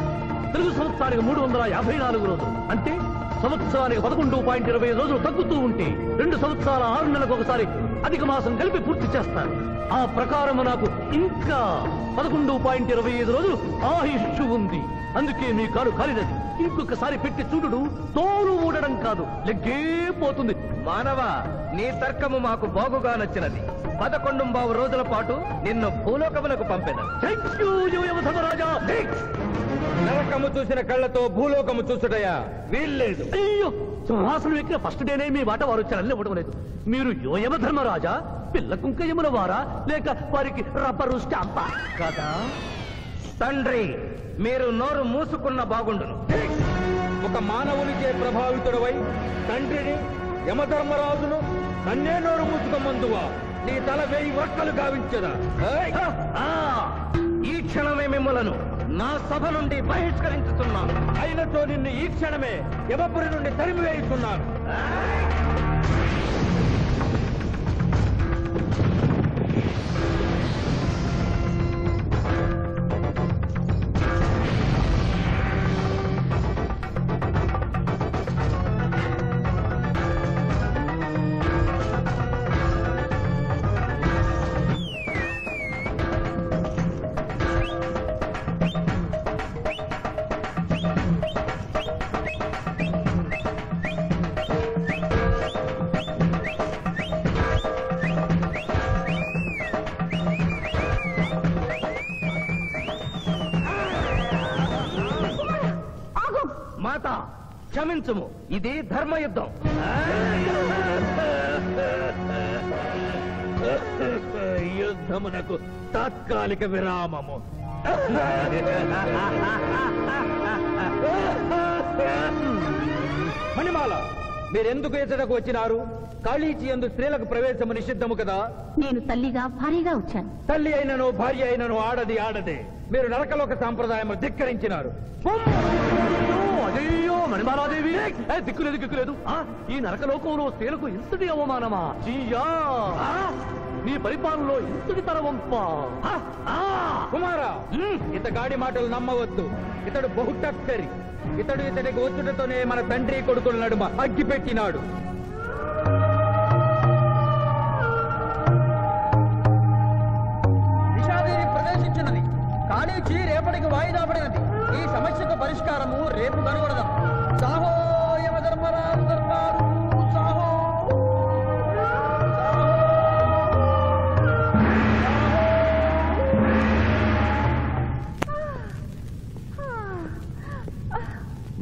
S7: తెలుగు సంవత్సరానికి 354 రోజులు. అంటే సంవత్సరానికి 11.25 రోజులు తగ్గుతూ ఉంటే 2 సంవత్సరాల 6 నెలలకు ఒకసారి అధిక మాసం కలిపి పూర్తి చేస్తారు. ఆ ప్రకారం నాకు ఇంకా 11.25 రోజులు ఆయుష్ ఉంది. అందుకే మీ కాలు కాలినది. ఇంకొకసారి పెట్టి చూడు, తోలు ఊడడం కాదు, లెగ్గే పోతుంది.
S4: మానవ, నీ తర్కము మాకు బాగుగా నచ్చినది. 11 రోజుల పాటు నిన్ను భూలోకములకు పంపెదను. నరకము చూసిన కళ్ళతో భూలోకము చూసుటయా వీల్లేదు.
S7: అయ్యో, సింహాసనం ఎక్కిన ఫస్ట్ డేనే మీ మాట వారు చలన్ని ఇవ్వడం లేదు. మీరు యోయమ ధర్మరాజా, పిల్ల కుంకయముల వారా, లేక వారికి రబ్బరు స్టాంపా కదా?
S4: తండ్రి, మీరు నోరు మూసుకున్న బాగుండును.
S2: ఒక మానవునికే ప్రభావితుడవై తండ్రిని యమధర్మరాజును నన్నే నోరు మూసుకోమందువా?
S7: నీ తల 1000 వక్కలు గావించదా. ఈ క్షణమే మిమ్మలను నా సభ నుండి బహిష్కరించుతున్నాను. అయినతో నిన్ను ఈ క్షణమే యమపురి నుండి తరిమివేయుతున్నాను. మాత క్షమించుము, ఇది ధర్మయుద్ధం. యుద్ధమునకు తాత్కాలిక విరామము. మణిమాల, మీరెందుకు ఎచ్చటకు వచ్చినారు? కాళీచి యందు స్త్రీలకు ప్రవేశము నిషిద్ధము కదా.
S10: నేను తల్లిగా భార్యగా వచ్చాను.
S7: తల్లి అయినను భార్య అయినను ఆడది ఆడదే. మీరు నరకలోక సాంప్రదాయము ధిక్కరించినారు. అయ్యో మణిమాలాదేవి, దిక్కులేదు దిక్కులేదు. ఈ నరకలోకంలో స్త్రీలకు ఇంతటి అవమానమా? నీ పరిపాలనలో ఇంతటి తరవంప. కుమారా, ఇతగాడి మాటలు నమ్మవద్దు. ఇతడు బహుటక్కరి. ఇతడికి వచ్చుటతోనే మన తండ్రి కొడుకుల నడుమ అగ్గి పెట్టినాడు.
S2: నిషాదేవి ప్రవేశించినది. కాళీచి రేపటికి వాయిదా పడినది. ఈ సమస్యకు పరిష్కారము రేపు కనుగొడదాం. సాహో యమధర్మరాజు దర్బారు, సాహో.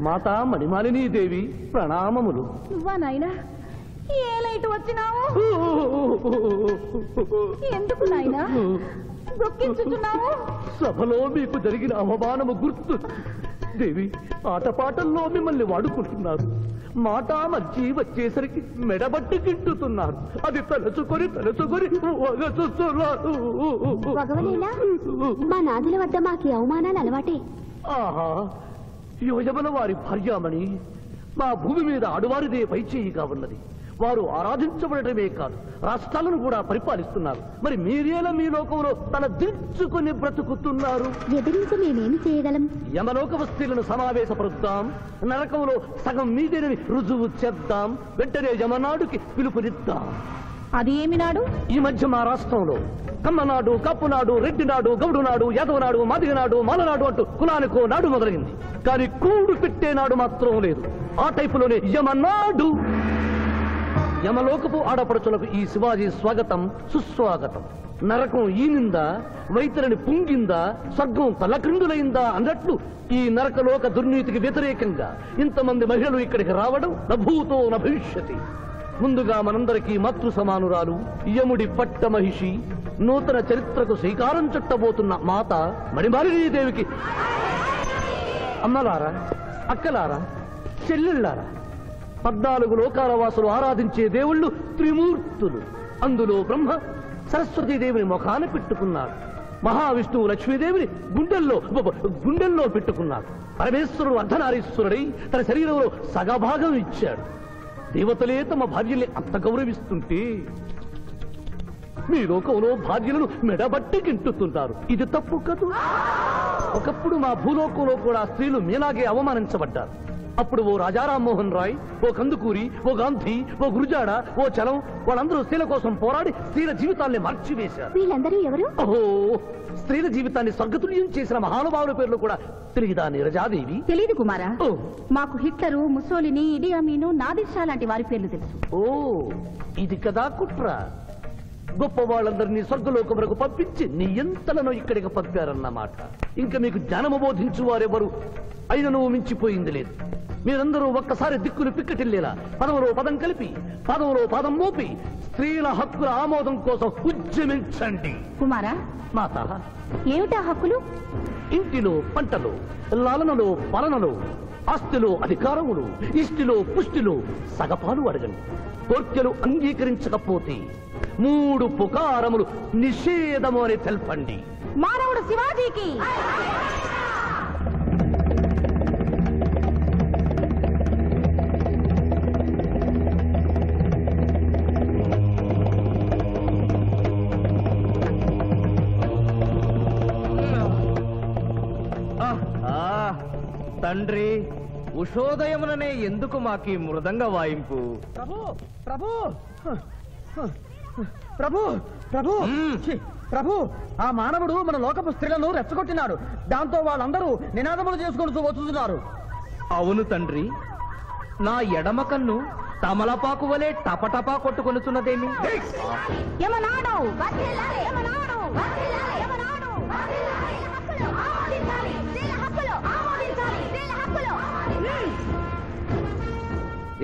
S7: మాతా మణిమాలినీ దేవి ప్రణామములు.
S8: నువ్వా నాయనా? ఏ లైట్ వచ్చినావు? ఎందుకు నాయనా దొక్కించుతున్నావు?
S7: సభలో మీకు జరిగిన అవమానము గుర్తు. దేవి, ఆటపాటల్లో మిమ్మల్ని వాడుకుంటున్నారు. మాట మర్చి వచ్చేసరికి మెడబట్టి గిట్టుతున్నారు. అది తలుచుకొని వగచుస్తున్నారు.
S5: మా నాదుల వద్ద మాకి అవమానాలు అలవాటే.
S7: ఆహా, యోజముల వారి భార్యామణి మా భూమి మీద ఆడువారిదే పైచేయిగా ఉన్నది. వారు ఆరాధించబడటమే కాదు, రాష్ట్రాలను కూడా పరిపాలిస్తున్నారు. మరి మీరేలా మీ లోకంలో తల దించుకొని బ్రతుకుతున్నారు?
S5: ఎదిరించి మేమేమి చేయగలం?
S7: యమలోక వస్తువులను సమావేశపరుద్దాం. నరకంలో సగం మీదేనని రుజువు చేద్దాం. వెంటనే యమనాడుకి పిలుపునిద్దాం.
S8: అది ఏమి నాడు?
S7: ఈ మధ్య మా రాష్ట్రంలో కమ్మనాడు, కప్పునాడు, రెడ్డినాడు, గౌడునాడు, యాదవనాడు, మాదిగనాడు, మాలనాడు అంటూ కులానికో నాడు మొదలైంది. కానీ కూడు పెట్టే నాడు మాత్రం లేదు. ఆ టైపులోనే యమనాడు. యమలోకపు ఆడపడుచులకు ఈ శివాజీ స్వాగతం సుస్వాగతం. నరకం ఈనిందా, వైతరిని పుంగిందా, స్వర్గం తలక్రిందులైందా అన్నట్లు ఈ నరకలోక దుర్నీతికి వ్యతిరేకంగా ఇంతమంది మహిళలు ఇక్కడికి రావడం నభూతో నభవిష్యతి. ముందుగా మనందరికీ మాతృ సమానురాలు, యముడి పట్ట మహిషి, నూతన చరిత్రకు శ్రీకారం చుట్టబోతున్న మాత మణిమాలినీదేవికి అమ్మలారా, అక్కలారా, చెల్లెళ్ళారా, 14 లోకాల వాసులు ఆరాధించే దేవుళ్ళు త్రిమూర్తులు. అందులో బ్రహ్మ సరస్వతీదేవిని ముఖాన పెట్టుకున్నాడు. మహావిష్ణువు లక్ష్మీదేవిని గుండెల్లో పెట్టుకున్నాడు. పరమేశ్వరుడు అర్ధనారీశ్వరుడై తన శరీరంలో సగభాగం ఇచ్చాడు. దేవతలే తమ భార్యల్ని అంత గౌరవిస్తుంటే మీ లోకంలో భార్యలను మెడబట్టి గింటుతున్నారు. ఇది తప్పు కదూ. ఒకప్పుడు మా భూలోకంలో కూడా స్త్రీలు మీలాగే అవమానించబడ్డారు. అప్పుడు ఓ రాజా రామ్మోహన్ రాయ్, ఓ కందుకూరి, ఓ గాంధీ, ఓ గురుజాడ, ఓ చలం వాళ్ళందరూ స్త్రీల కోసం పోరాడి స్త్రీల జీవితాల్ని మార్చివేశారు.
S5: వీళ్ళందరూ ఎవరు?
S7: ఓహో, స్త్రీల జీవితాన్ని స్వర్గతుల్యం చేసిన మహానుభావుల పేర్లు కూడా తెలియదా నీరజాదేవి?
S8: తెలీదు కుమారా. మాకు హిట్లరు, ముసోలిని, ఇడి అమీను, నాదిర్షా లాంటి వారి పేర్లు తెలుసు.
S7: ఓ, ఇది కదా కుట్ర. గొప్ప వాళ్ళందరినీ స్వర్గలోకములకు పంపించి నీ ఎంతలను ఇక్కడికి పంపారన్నమాట. ఇంకా మీకు జ్ఞానము బోధించు వారెవరు అయినను మించిపోయింది లేదు. మీరందరూ ఒక్కసారి దిక్కులు పిక్కటిల్లేలా పదవులో పదం కలిపి, పదవులో పదం మోపి స్త్రీల హక్కుల ఆమోదం కోసం ఉద్యమించండి.
S8: కుమారా,
S7: మాత,
S8: ఏమిటా హక్కులు?
S7: ఇంటిలో పంటలు, లాలనలో పాలనలో, ఆస్తిలో అధికారములు, ఇష్టిలో పుష్టిలో సగపాలు అడగండి. కోర్కెలు అంగీకరించకపోతే 3 పుకారములు నిషేధము అని తెల్పండి.
S8: మానవుడు శివాజీకి,
S7: తండ్రి ఉషోదయముననే ఎందుకు మాకి మృదంగ వాయింపు?
S2: ప్రభు ప్రభు ప్రభు ప్రభు ఛీ, ప్రభు ఆ మానవుడు మన లోకపు స్త్రీలను రెచ్చగొట్టినాడు. దాంతో వాళ్ళందరూ నినాదములు చేసుకుంటూ వస్తున్నారు.
S7: అవును తండ్రి, నా ఎడమ కన్ను తమలపాకు వలె టపటపా కొట్టుకొనుచున్నదేమి?
S8: యమనాడు వర్ధిల్లాలి, యమనాడు వర్ధిల్లాలి, యమనాడు వర్ధిల్లాలి. హక్కులు ఆమోదించాలి, స్త్రీల హక్కులు ఆమోదించాలి, స్త్రీల హక్కులు.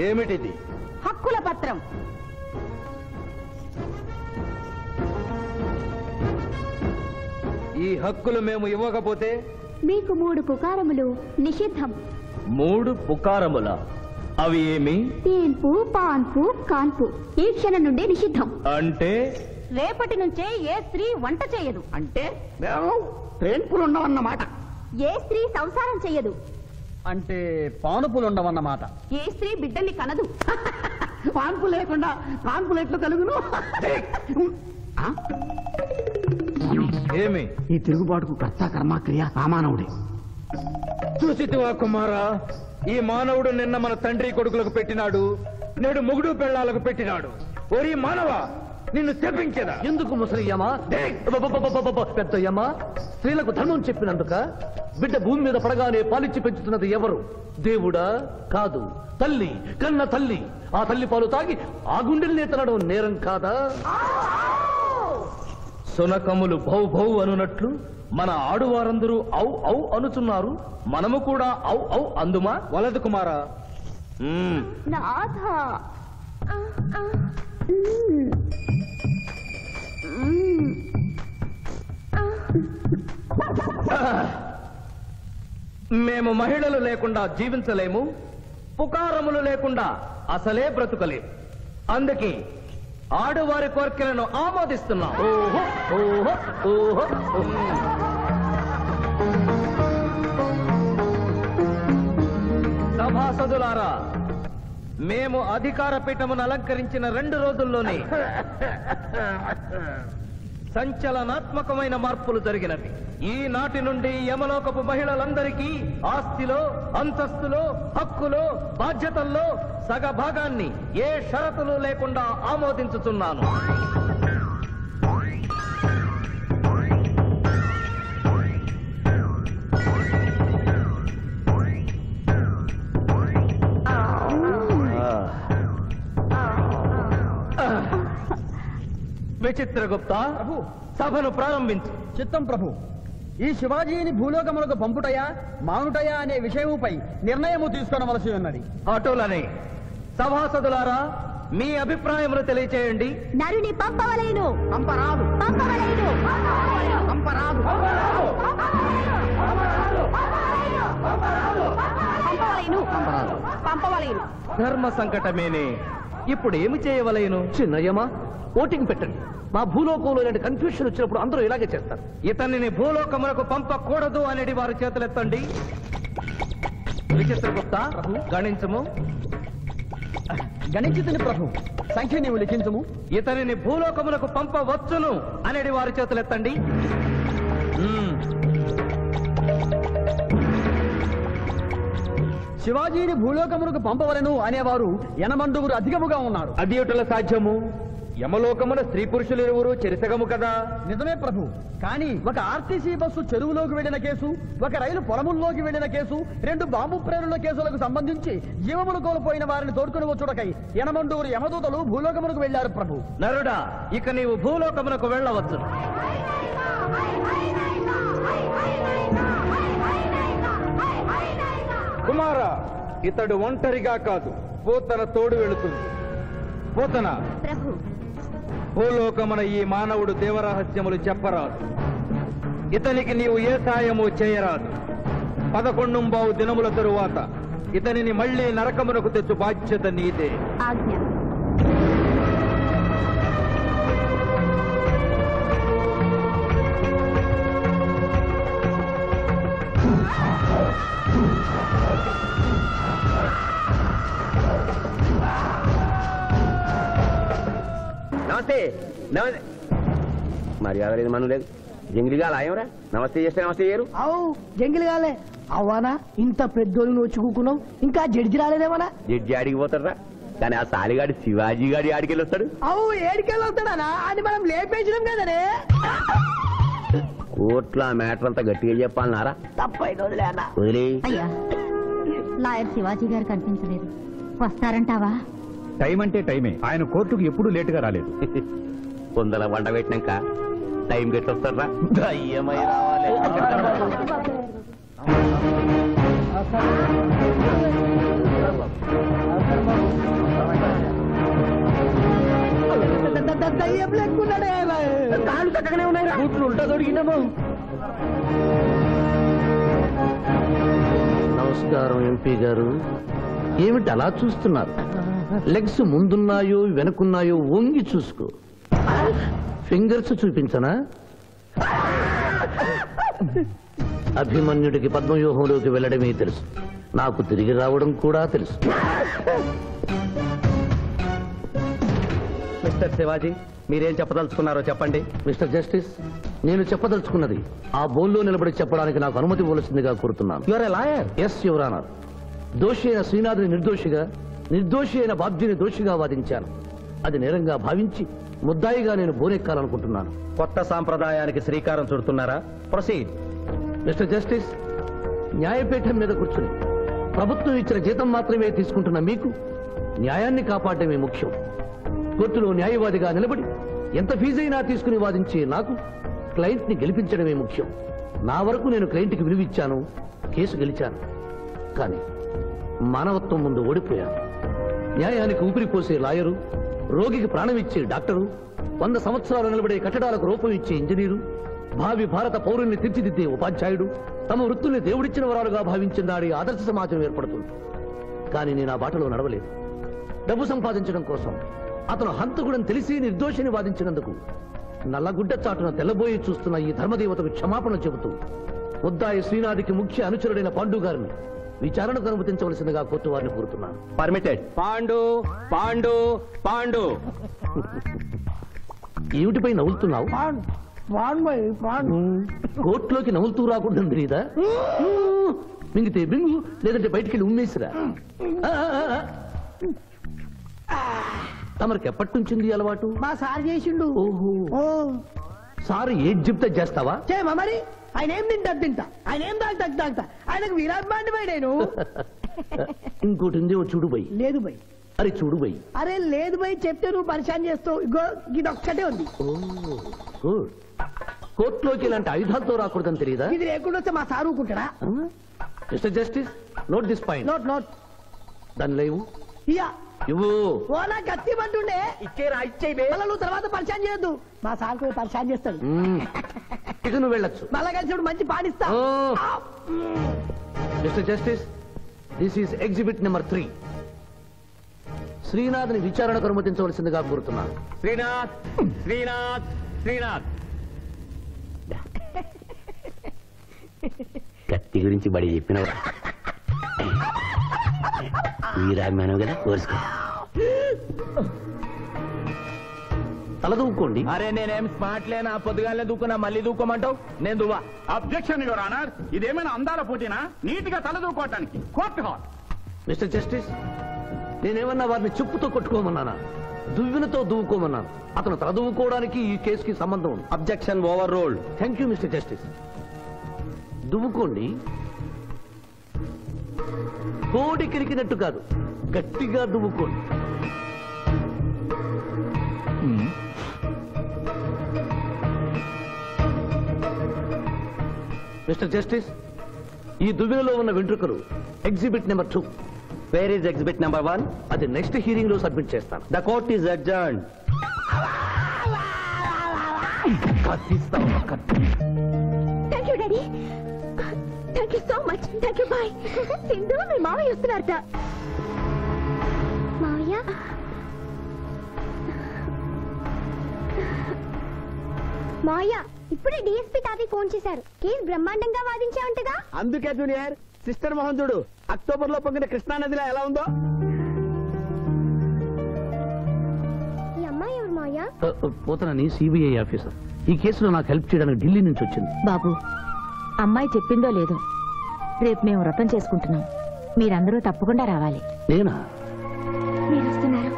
S7: ఏమిటిది?
S8: హక్కుల పత్రం.
S7: ఈ హక్కులు మేము ఇవ్వకపోతే
S5: మీకు 3 పుకారములు నిషిద్ధం.
S7: 3 పుకారముల? అవి ఏమి?
S5: తేన్పు, పాన్పు, కాన్పు ఈ క్షణం నుండి నిషిద్ధం.
S7: అంటే
S8: రేపటి నుంచే ఏ స్త్రీ వంట చేయదు.
S2: అంటే ట్రేన్పులు ఉండవన్నమాట.
S5: ఏ స్త్రీ సంసారం చెయ్యదు.
S2: అంటే పానుపులు ఉండవన్నమాట.
S8: ఏ స్త్రీ బిడ్డల్ని కనదు.
S2: పాన్పు లేకుండా పాన్పులు ఎట్లు కలుగును?
S7: ఏమి?
S2: ఈ తిరుగుబాటుకు కర్త కర్మక్రియ ఆ మానవుడే.
S7: చూసితివా కుమారా, ఈ మానవుడు నిన్న మన తండ్రి కొడుకులకు పెట్టినాడు, నేడు మొగుడు పెళ్ళాలకు పెట్టినాడు. ఓరి మానవ, నిన్ను శపించదా? ఎందుకు ముసలియమా? పెద్దయ్యమ్మా, స్త్రీలకు ధర్మం చెప్పినందుక? బిడ్డ భూమి మీద పడగానే పాలిచ్చి పెంచుతున్నది ఎవరు? దేవుడా? కాదు, తల్లి, కన్న తల్లి. ఆ తల్లి పాలు తాగి ఆ గుండెల్ని తినడం నేరం కాదా? సునకములు భౌ భౌ అనునట్లు మన ఆడువారందరూ ఔ ఔ అనుచున్నారు. మనము కూడా ఔ ఔ అందుమా? వలదు కుమారా.
S5: నాథ
S7: మేము మహిళలు లేకుండా జీవించలేము, పుకారములు లేకుండా అసలే బ్రతుకలేము. అందుకే ఆడువారి కోరికలను ఆమోదిస్తున్నాం. ఓహో ఓహో ఓహో. సభాసదులారా, మేము అధికార పీఠమును అలంకరించిన 2 రోజుల్లోనే సంచలనాత్మకమైన మార్పులు జరిగినవి. ఈనాటి నుండి యమలోకపు మహిళలందరికీ ఆస్తిలో, అంతస్తులో, హక్కులో, బాధ్యతల్లో సగభాగాన్ని ఏ షరతులు లేకుండా ఆమోదించుతున్నాను. విచిత్రగుప్త, సభను ప్రారంభించు.
S2: చిత్తం ప్రభు. ఈ శివాజీని భూలోకములకు పంపుటయా మానుటయా అనే విషయముపై నిర్ణయము తీసుకోవలసి ఉన్నది.
S7: అటులనే సభాసదులారా, మీ అభిప్రాయములు తెలియచేయండి.
S5: నరుని పంపవలేను.
S2: పంపరాదు.
S5: పంపవలేను.
S2: పంపరాదు.
S8: పంపవలేను.
S7: ధర్మ సంకటమేనే. ఇప్పుడు ఏమి చేయవలేను? చిన్నయ్యమా, ఓటింగ్ పెట్టండి. మా భూలోకంలో ఇలాంటి కన్ఫ్యూషన్ వచ్చినప్పుడు అందరూ ఇలాగే చేస్తారు. ఇతనిని భూలోకములకు పంపకూడదు అనేది వారి చేతులెత్తండి. విచిత్రగుప్త, గణించము.
S2: గణించుతుని ప్రభు. సంఖ్య నీవు లిఖించము.
S7: ఇతనిని భూలోకములకు పంపవచ్చును అనేది వారి చేతులెత్తండి.
S2: శివాజీని భూలోకములకు పంపవలను అనేవారు 80 అధికముగా ఉన్నారు.
S7: అది ఎటుల సాధ్యము? యమలోకమున స్త్రీ పురుషులు ఇరువురు చెరిసగము కదా.
S2: నిజమే ప్రభు. కానీ ఒక ఆర్టీసీ బస్సు చెరువులోకి వెళ్లిన కేసు, ఒక రైలు పొలముల్లోకి వెళ్లిన కేసు, 2 బాంబు ప్రేరుల కేసులకు సంబంధించి జీవములు కోల్పోయిన వారిని తోడుకుని వచ్చుటకై 80 యమదూతలు భూలోకమునకు వెళ్లారు ప్రభు.
S7: నరుడా, ఇక నీవు భూలోకమునకు వెళ్ళవచ్చు. కుమారా, ఇతడు ఒంటరిగా కాదు, పోతన తోడు వెళుతుంది. పోతన
S5: ప్రభు.
S7: భూలోకమున ఈ మానవుడు దేవరహస్యములు చెప్పరాదు. ఇతనికి నీవు ఏ సాయము చేయరాదు. 11 దినముల తరువాత ఇతనిని మళ్లీ నరకమునకు తెచ్చు బాధ్యత నీదే.
S5: ఆజ్ఞ.
S11: నమస్తే నమస్తే మర్యాద లేదు మనం లేదు జంగిలిగా లాయంరా నమస్తే చేస్తే నమస్తే చేయరు
S3: అవు జంగిల్ కాలే అవ్వానా ఇంత పెద్దోళ్ళు వచ్చి కూకున్నావు ఇంకా జడ్జి రాలేదేమన్నా
S11: జడ్జి ఆడికి పోతారా కానీ ఆ సాలిగాడి శివాజీ గాడి ఆడికెళ్ళి వస్తాడు
S3: అవు ఏడికెళ్ళి వస్తాడా అది మనం లేపేసినాం కదనే
S11: కోర్టులో ఆ మ్యాటర్ అంతా గట్టిగా చెప్పాలన్నారా
S3: తప్పైన వదిలేనా
S11: వదిలే
S10: అయ్యా లాయర్ శివాజీ గారు కనిపించలేదు వస్తారంటావా
S9: టైం అంటే టైమే ఆయన కోర్టుకు ఎప్పుడూ లేటుగా రాలేదు
S11: కొందల వంట పెట్టినాక టైం గట్టి వస్తారా
S1: దయ్యమై రావాలి
S3: దయ్యం లేకున్నాడే కాళ్ళు చక్కగానే ఉన్నాయి కూతురు ఉంటా దొరికినాము
S7: నమస్కారం ఎంపీ గారు ఏమిటి అలా చూస్తున్నారు లెగ్స్ ముందున్నాయో వెనుకున్నాయో వంగి చూసుకో ఫింగర్స్ చూపించనా అభిమన్యుడికి పద్మవ్యూహంలోకి వెళ్ళడమే తెలుసు నాకు తిరిగి రావడం కూడా తెలుసు
S4: మిస్టర్ శివాజీ మీరేం చెప్పదలుచుకున్నారో చెప్పండి.
S7: మిస్టర్ జస్టిస్, నేను చెప్పదలుచుకున్నది ఆ బోన్లో నిలబడి చెప్పడానికి నాకు అనుమతి ఇవ్వవలసిందిగా కోరుతున్నాను.
S4: Your a lawyer.
S7: Yes your honour. దోషి అయిన శ్రీనాథుని నిర్దోషిగా, నిర్దోషి అయిన బాబ్జీని దోషిగా వాదించాను. అది నేరంగా భావించి ముద్దాయిగా నేను బోనెక్కాలనుకుంటున్నాను.
S4: కొత్త సాంప్రదాయానికి శ్రీకారం చుడుతున్నారా? ప్రొసీడ్.
S7: మిస్టర్ జస్టిస్, న్యాయపీఠం మీద కూర్చుని ప్రభుత్వం ఇచ్చిన జీతం మాత్రమే తీసుకుంటున్న మీకు న్యాయాన్ని కాపాడటమే ముఖ్యం. కోర్టులో న్యాయవాదిగా నిలబడి ఎంత ఫీజైనా తీసుకుని వాదించే నాకు క్లయింట్ ని గెలిపించడమే ముఖ్యం. నా వరకు నేను క్లయింట్కి విలువిచ్చాను, కేసు గెలిచాను. కానీ మానవత్వం ముందు ఓడిపోయాను. న్యాయానికి ఊపిరిపోసే లాయరు, రోగికి ప్రాణం ఇచ్చే డాక్టరు, 100 సంవత్సరాలు నిలబడే కట్టడాలకు రూపం ఇచ్చే ఇంజనీరు, భావి భారత పౌరుల్ని తీర్చిదిద్దే ఉపాధ్యాయుడు తమ వృత్తుల్ని దేవుడిచ్చిన వరాలుగా భావించిన నాడి ఆదర్శ సమాజం ఏర్పడుతుంది. కానీ నేను ఆ బాటలో నడవలేదు. డబ్బు సంపాదించడం కోసం అతను హంతకుడని తెలిసి నిర్దోషిని వాదించినందుకు నల్లగుడ్డ చాటున తెల్లబోయి చూస్తున్న ఈ ధర్మదేవతకు క్షమాపణ చెబుతూ ముద్దాయి శ్రీనాథికి ముఖ్య అనుచరుడైన పాండు గారిని విచారణకు అనుమతించవలసిందిగా కోర్టు వారిని కోరుతున్నాను.
S4: పర్మిటెడ్.
S11: పాండు పాండు పాండు
S7: ఏమిటిపై నవ్వులుతున్నావు? కోర్టులోకి నవ్వులుతూ రాకుండా తెలీదా? మింగితే బింగు, లేదంటే బయటికి వెళ్ళి ఉమ్మేసిరా. తమరికి ఎప్పటి నుంచింది అలవాటు?
S3: మా సార్ చేసిండు.
S7: ఓహో, సార్ ఏది చెప్తే చేస్తావా?
S3: చేయమా మరి. ఆయన ఏం తింటా, ఆయన ఏం తాగుతా ఆయనకు విరాట్ బాండి పోయి నేను.
S7: ఇంకోటి ఉంది, చూడు బై.
S3: లేదు బై.
S7: అరే చూడు బై.
S3: అరే లేదు బై, చెప్తే నువ్వు పరిశాన్ చేస్తావు. ఇగో ఇది ఒక్కటే ఉంది.
S7: గుడ్. కోర్టులోకి ఇలాంటి ఆయుధాలతో రాకూడదని తెలియదా?
S3: ఇది లేకుండా వస్తే మా సార్ ఊరుకుంటాడా?
S7: Mister justice, note this point.
S3: Note.
S7: దాని లేవు.
S3: ఇయ్యా
S7: ఇవ్వు.
S3: ఓ నా కత్తి పట్టుండే మళ్ళా నువ్వు తర్వాత పరిశాన్ చేయొద్దు. మా సార్ కూడా పరిశాన్ చేస్తాడు.
S7: ఇక నువ్వు వెళ్ళొచ్చు.
S3: మళ్ళా కలిసి మంచి పాడిస్తా.
S7: Mister justice, this is exhibit number 3. శ్రీనాథ్ని విచారణకు అనుమతించవలసిందిగా కోరుతున్నాను.
S11: శ్రీనాథ్ శ్రీనాథ్ శ్రీనాథ్ కత్తి గురించి బడి చెప్పినవరా? వీరాభిమానం కదా, కోరుసుకో.
S7: తలదూకోండి.
S1: అరే నేనేం స్మార్ట్ లేనా? పొద్దుగానే దూకున్నా, మళ్ళీ దూకోమంటావు? నేను దువ్వా.
S12: Objection your honour. ఇదేమైనా అందాల పోటీనా? నీట్ గా తల దూకోవటానికి కోర్టు హాల్.
S7: మిస్టర్ జస్టిస్, నేనేమన్నా వారిని చెప్పుతో కొట్టుకోమన్నానా? దువ్వినతో దువ్వుకోమన్నాను. అతను తల దువ్వుకోవడానికి ఈ కేసుకి సంబంధం ఉంది.
S4: Objection overruled.
S7: Thank you mister justice. దువ్వుకోండి. కోడి కిరికినట్టు కాదు, గట్టిగా దువ్వుకోండి. మిస్టర్ జస్టిస్, ఈ దువ్వెనలో ఉన్న వెంట్రుకలు exhibit number 2.
S4: Where is exhibit number 1?
S7: అది నెక్స్ట్ హియరింగ్ లో సబ్మిట్ చేస్తాను.
S4: The court is adjourned.
S5: Thank you daddy. Thank you so much. Thank you. Bye. Sindhu, మీ మావయ్య వస్తున్నారట. మావయ్య, మావయ్య ఇప్పుడే డిఎస్పీ తాతయ్య ఫోన్ చేశారు. కేసు బ్రహ్మాండంగా వాదించావంటగా.
S2: అందుకే జూనియర్, సిస్టర్ మోహన్ చూడు అక్టోబర్ లో పొంగిన కృష్ణానదిలో ఎలా ఉందో.
S5: ఈ అమ్మ అమ్మాయి ఎవరు మాయా?
S7: పోతనని సిబిఐ ఆఫీసర్. ఈ కేసులో నాకు హెల్ప్ చేయడానికి ఢిల్లీ నుంచి వచ్చింది.
S8: బాబు, అమ్మాయి చెప్పిందో లేదో, రేపు మేము వ్రతం చేసుకుంటున్నాం. మీరందరూ తప్పకుండా రావాలి.
S7: నేనా?
S5: మీరు వస్తున్నారు,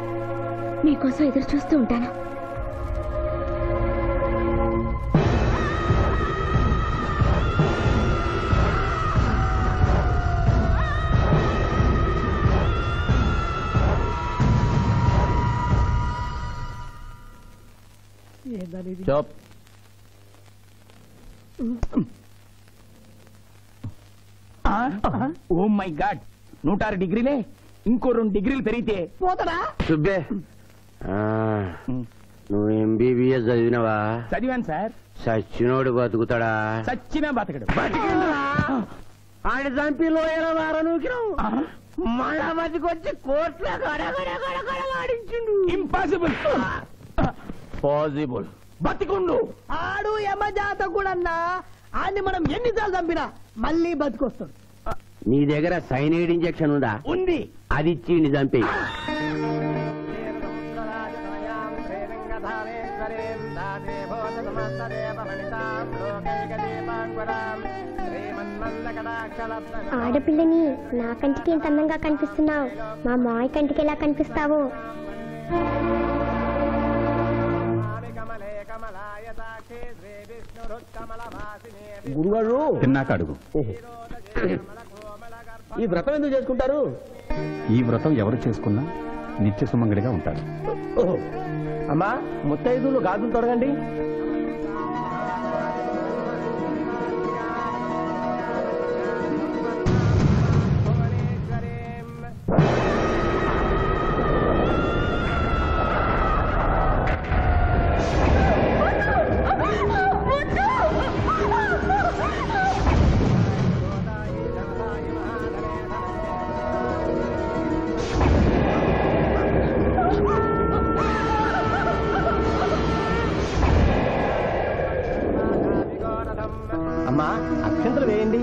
S5: మీకోసం ఎదురు చూస్తూ ఉంటాను.
S1: చాప్.
S2: ఓ మై గాడ్, 106 డిగ్రీలే. ఇంకో 2 డిగ్రీలు పెరిగితే పోతడా?
S11: సుబ్బే, నువ్వు ఎంబీబీఎస్ చదివినవా?
S2: చదివాను సార్.
S11: సచ్చినోడు బతుకుతాడా?
S2: చచ్చినా బతకడు.
S11: ఆయన చంపి లోయల వారనుకినావు,
S3: మళ్ళా బతికొచ్చి కోర్టులో గడగడగడగడలాడించిండు.
S2: ఇంపాసిబుల్.
S1: పాసిబుల్.
S2: బతికుండు.
S3: ఆడు యమజాతకుడన్నా, ఆన్ని మనం ఎన్నిసార్లు చంపినా మళ్ళీ బతికొస్తాడు.
S11: నీ దగ్గర సైనైడ్ ఇంజెక్షన్ ఉందా?
S2: ఉంది.
S11: అది ఇచ్చిండి చంపి.
S5: ఆడపిల్లని నా కంటికి ఎంత అందంగా కనిపిస్తున్నావు, మా మాయ కంటికి ఎలా కనిపిస్తావు?
S2: గురుగారు
S9: తిన్నాక అడుగు.
S2: ఈ వ్రతం ఎందుకు చేసుకుంటారు?
S9: ఈ వ్రతం ఎవరు చేసుకున్నా నిత్య సుమంగడిగా ఉంటారు.
S2: అమ్మా, ముత్తైదులు గాజులు తొడగండి. అమ్మా, అక్షంతలు వేయండి.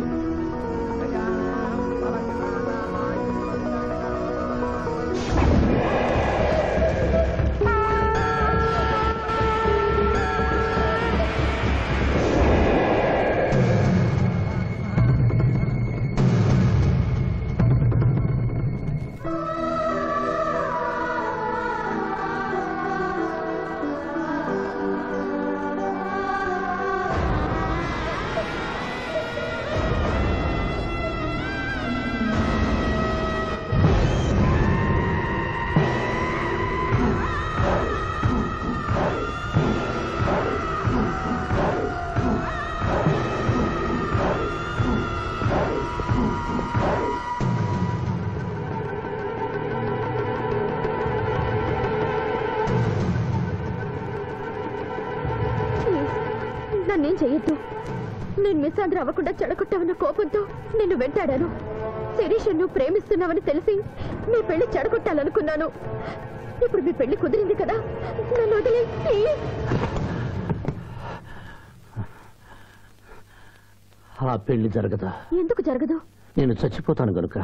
S5: నన్నేం చెయ్యొద్దు. నేను మిస్సాంధ్ర అవ్వకుండా చెడగొట్టావన్న కోపంతో నిన్ను వెంటాడాను. శిరీష్ నువ్వు ప్రేమిస్తున్నావని తెలిసి నీ పెళ్లి చెడగొట్టాలనుకున్నాను. ఇప్పుడు మీ పెళ్లి కుదిరింది కదా, నన్ను వదిలే ప్లీజ్.
S7: ఆ పెళ్లి జరగదా?
S5: ఎందుకు జరగదు?
S7: నేను చచ్చిపోతాను గనుక.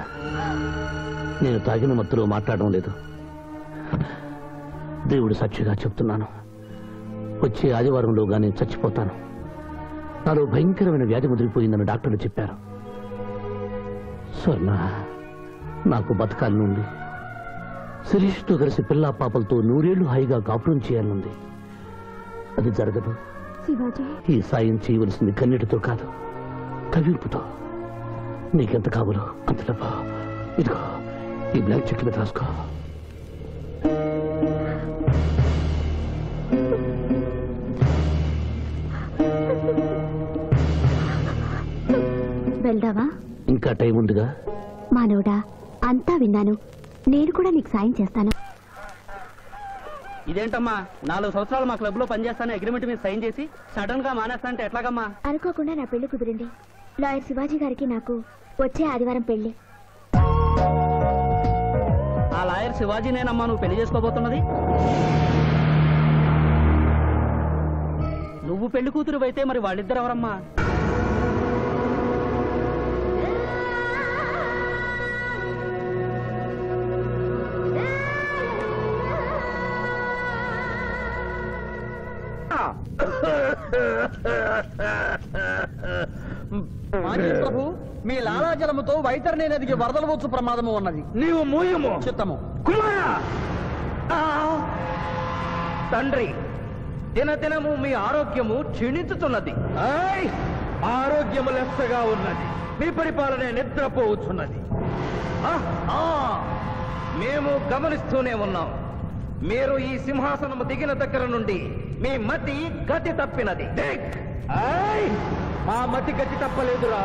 S7: నేను తాగిన మత్తులో మాట్లాడడం లేదు. దేవుడు సాక్షిగా చెప్తున్నాను, వచ్చే ఆదివారంలోగా నేను చచ్చిపోతాను. నాలో భయంకరమైన వ్యాధి ముదిరిపోయిందని డాక్టర్లు చెప్పారు. స్వర్ణ, నాకు బతకాలనుంది. శిరీష్తో కలిసి పిల్లా పాపలతో 100 ఏళ్లు హాయిగా కాపురం చేయాలనుంది. అది జరగదు.
S5: శివాజీ,
S7: ఈ సాయం చేయవలసింది కన్నీటితో కాదు, కవింపుతో. నీకెంత కావాలో అంత డబ్బా ఇదిగో, ఈ బ్లాక్ చెక్ మీద రాసుకో.
S5: వెళ్దావా?
S7: ఇంకా టైం ఉందిగా.
S5: మానవుడా, అంతా విన్నాను. నేను కూడా నీకు సాయం చేస్తాను.
S13: ఇదేంటమ్మా, 4 సంవత్సరాలు మా క్లబ్ లో పనిచేస్తాను అగ్రిమెంట్ మీద సైన్ చేసి సడన్ గా మానేస్తానంటే ఎట్లాగమ్మా?
S5: అనుకోకుండా నా పెళ్లి కుదిరింది. లాయర్ శివాజీ గారికి నాకు వచ్చే ఆదివారం పెళ్లి.
S13: ఆ లాయర్ శివాజీనేనమ్మా నువ్వు పెళ్లి చేసుకోబోతున్నది? నువ్వు పెళ్లి కూతురు అయితే మరి వాళ్ళిద్దరు ఎవరమ్మా?
S2: ప్రభు మీ లాలాజలముతో వైతరణి నదికి వరదలు వచ్చు ప్రమాదము ఉన్నది.
S7: నీవు మూయము
S2: చిత్తము.
S7: కుమారా! తండ్రి, దినదినము మీ ఆరోగ్యము క్షీణించుతున్నది. ఆరోగ్యము లెస్సగా ఉన్నది. మీ పరిపాలన నిద్రపోవచ్చున్నది. మేము గమనిస్తూనే ఉన్నాం. మీరు ఈ సింహాసనము దిగిన దగ్గర నుండి మీ మతి గతి తప్పినది. మా మతి గతి తప్పలేదురా.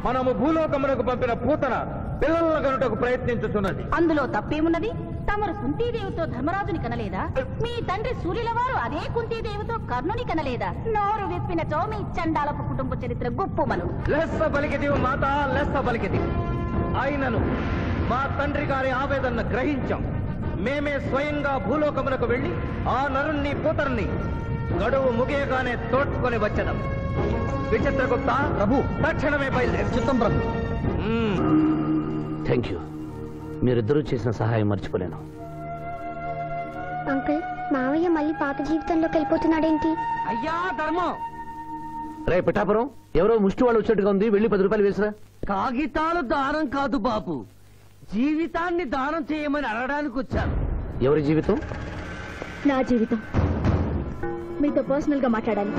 S7: మనము భూలోకమునకు పంపిన పూతన పిల్లల గనుటకు ప్రయత్నించుతున్నది.
S3: అందులో తప్పేమున్నది? తమరు కుంతీదేవితో ధర్మరాజుని కనలేదా? మీ తండ్రి సూర్యుల వారు అదే కుంతీదేవితో కర్ణుని కనలేదా? నోరు విప్పినచో మీ చండాలపు కుటుంబ చరిత్ర గుప్పుమను.
S7: లెస్స పలికిది మాత, లెస్స పలికిది. అయినను మా తండ్రి గారి ఆవేదన గ్రహించాం. మేమే స్వయంగా భూలోకమునకు వెళ్లి ఆ నరుణ్ణి పూతరుని గడువు ముగియగానే తోడ్కొని వచ్చదాం. విచిత్రగుప్త
S2: ప్రభు,
S7: తక్షణమే బయలుదేరి.
S2: చిత్తం ప్రభు.
S7: Thank you. మీరిద్దరూ చేసిన సహాయం మర్చిపోలేను.
S5: అంకుల్, మావయ్య మళ్ళీ పాత జీవితంలోకి వెళ్ళిపోతున్నాడేంటి?
S2: అయ్యా ధర్మం.
S7: రే పిఠాపురం, ఎవరో ముష్టి వాళ్ళు వచ్చేట్టుగా ఉంది. వెళ్ళి 10 రూపాయలు వేసిరా.
S2: కాగితాలు దానం కాదు బాబు, జీవితాన్ని దానం చేయమని అడగడానికి వచ్చాను.
S7: ఎవరి జీవితం?
S5: నా జీవితం. మీతో పర్సనల్ గా మాట్లాడాలి.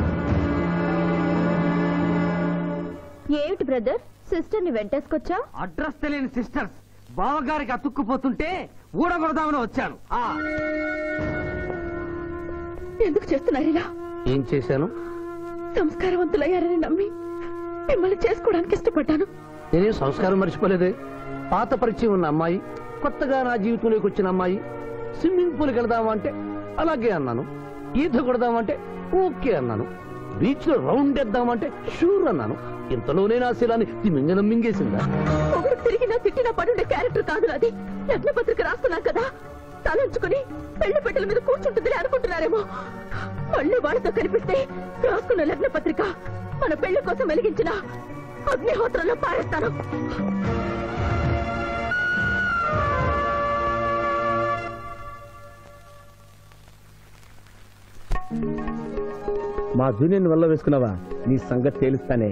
S5: ఏమిటి బ్రదర్, సిస్టర్ ని వెంటేసుకొచ్చా?
S2: అడ్రస్ తెలియని సిస్టర్స్ బావగారికి అతుక్కుపోతుంటే ఊడగొడదామని వచ్చాను.
S5: ఎందుకు చేస్తున్నారు ఇలా?
S7: ఏం చేశాను?
S5: సంస్కారవంతులయ్యారని నమ్మి మిమ్మల్ని చేసుకోవడానికి ఇష్టపడ్డాను.
S7: నేనేం సంస్కారం మర్చిపోలేదే. పాత పరిచయం ఉన్న అమ్మాయి, కొత్తగా నా జీవితంలోకి వచ్చిన అమ్మాయి. స్విమ్మింగ్ పూల్కి వెళదామంటే అలాగే అన్నాను. ఈత కొడదామంటే ఓకే అన్నాను. బీచ్ లో రౌండ్ వేద్దామంటే షూర్ అన్నాను. ఇంతలోనే నా శీలాన్ని తిమింగనం మింగేసిందా?
S5: ఒకరు తిరిగినా తిట్టినా పడుండే క్యారెక్టర్ కాదు అది. లగ్న పత్రిక రాస్తున్నాం కదా, తలంచుకుని పెళ్లి పెట్టెల మీద కూర్చుంటుందని అనుకుంటున్నారేమో. మళ్ళీ వాళ్ళతో కనిపిస్తే రాసుకున్న లగ్న పత్రిక మన పెళ్లి కోసం వెలిగించిన అగ్నిహోత్రంలో పారేస్తాను.
S2: మా జూనియర్ వల్ల వేసుకున్నావా? నీ సంగతి తేలుస్తానే.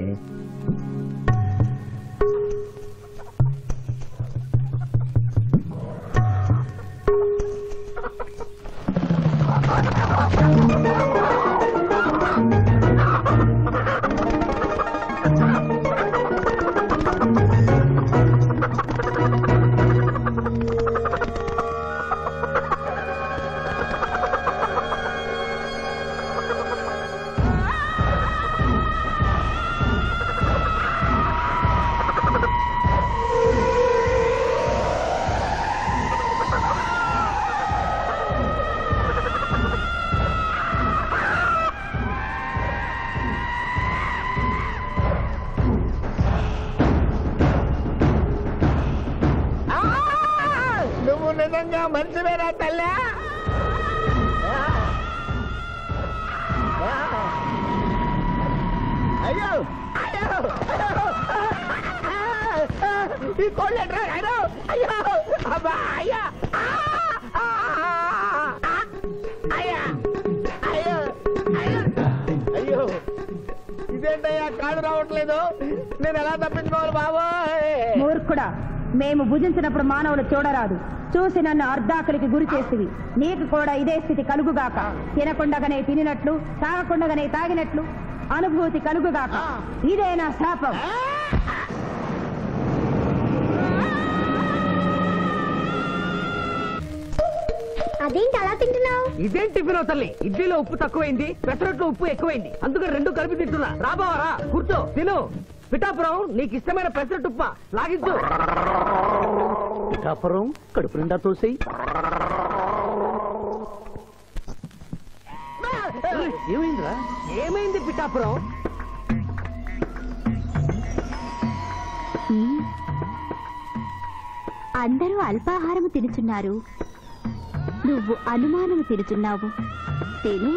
S6: నువ్వు నిజంగా మనిషివేనా తల్లి? అయ్యో ఈ కోళ్ళు అయ్యో అయ్యో అబ్బా అయ్యా అయ్యా అయ్యో అయ్యో ఇదేంటయ్యా, కాళ్ళు రావట్లేదు. నేను ఎలా తప్పించుకోవాలి బాబోయ్?
S10: మూర్ఖుడా, మేము భుజించినప్పుడు మానవులు చూడరాదు. చూసి నన్ను అర్ధాకలికి గురి చేసివి. నీకు కూడా ఇదే స్థితి కలుగుగాక. తినకుండగానే తినినట్లు, తాగకుండగానే తాగినట్లు అనుభూతి కలుగుగాక. ఇదే నా శాపం.
S5: అదేంటి అలా తింటున్నావు?
S2: ఇదేం టిఫిన్ తల్లి? ఇడ్లీలో ఉప్పు తక్కువైంది, పెసరట్లో ఉప్పు ఎక్కువైంది, అందుకని 2 కలిపి తింటున్నా. రాబావరా, కూర్చో, తిను. పిఠాపురం, నీకు ఇష్టమైన పెసరట్టు ఉప్మా లాగించు.
S7: పిఠాపురం, కడుపు నిండా తోసేయి. ఏమైందిరా?
S2: ఏమైంది పిఠాపురం?
S5: అందరూ అల్పాహారము తినుచున్నారు, నువ్వు అనుమానము తినుచున్నావు. తిను.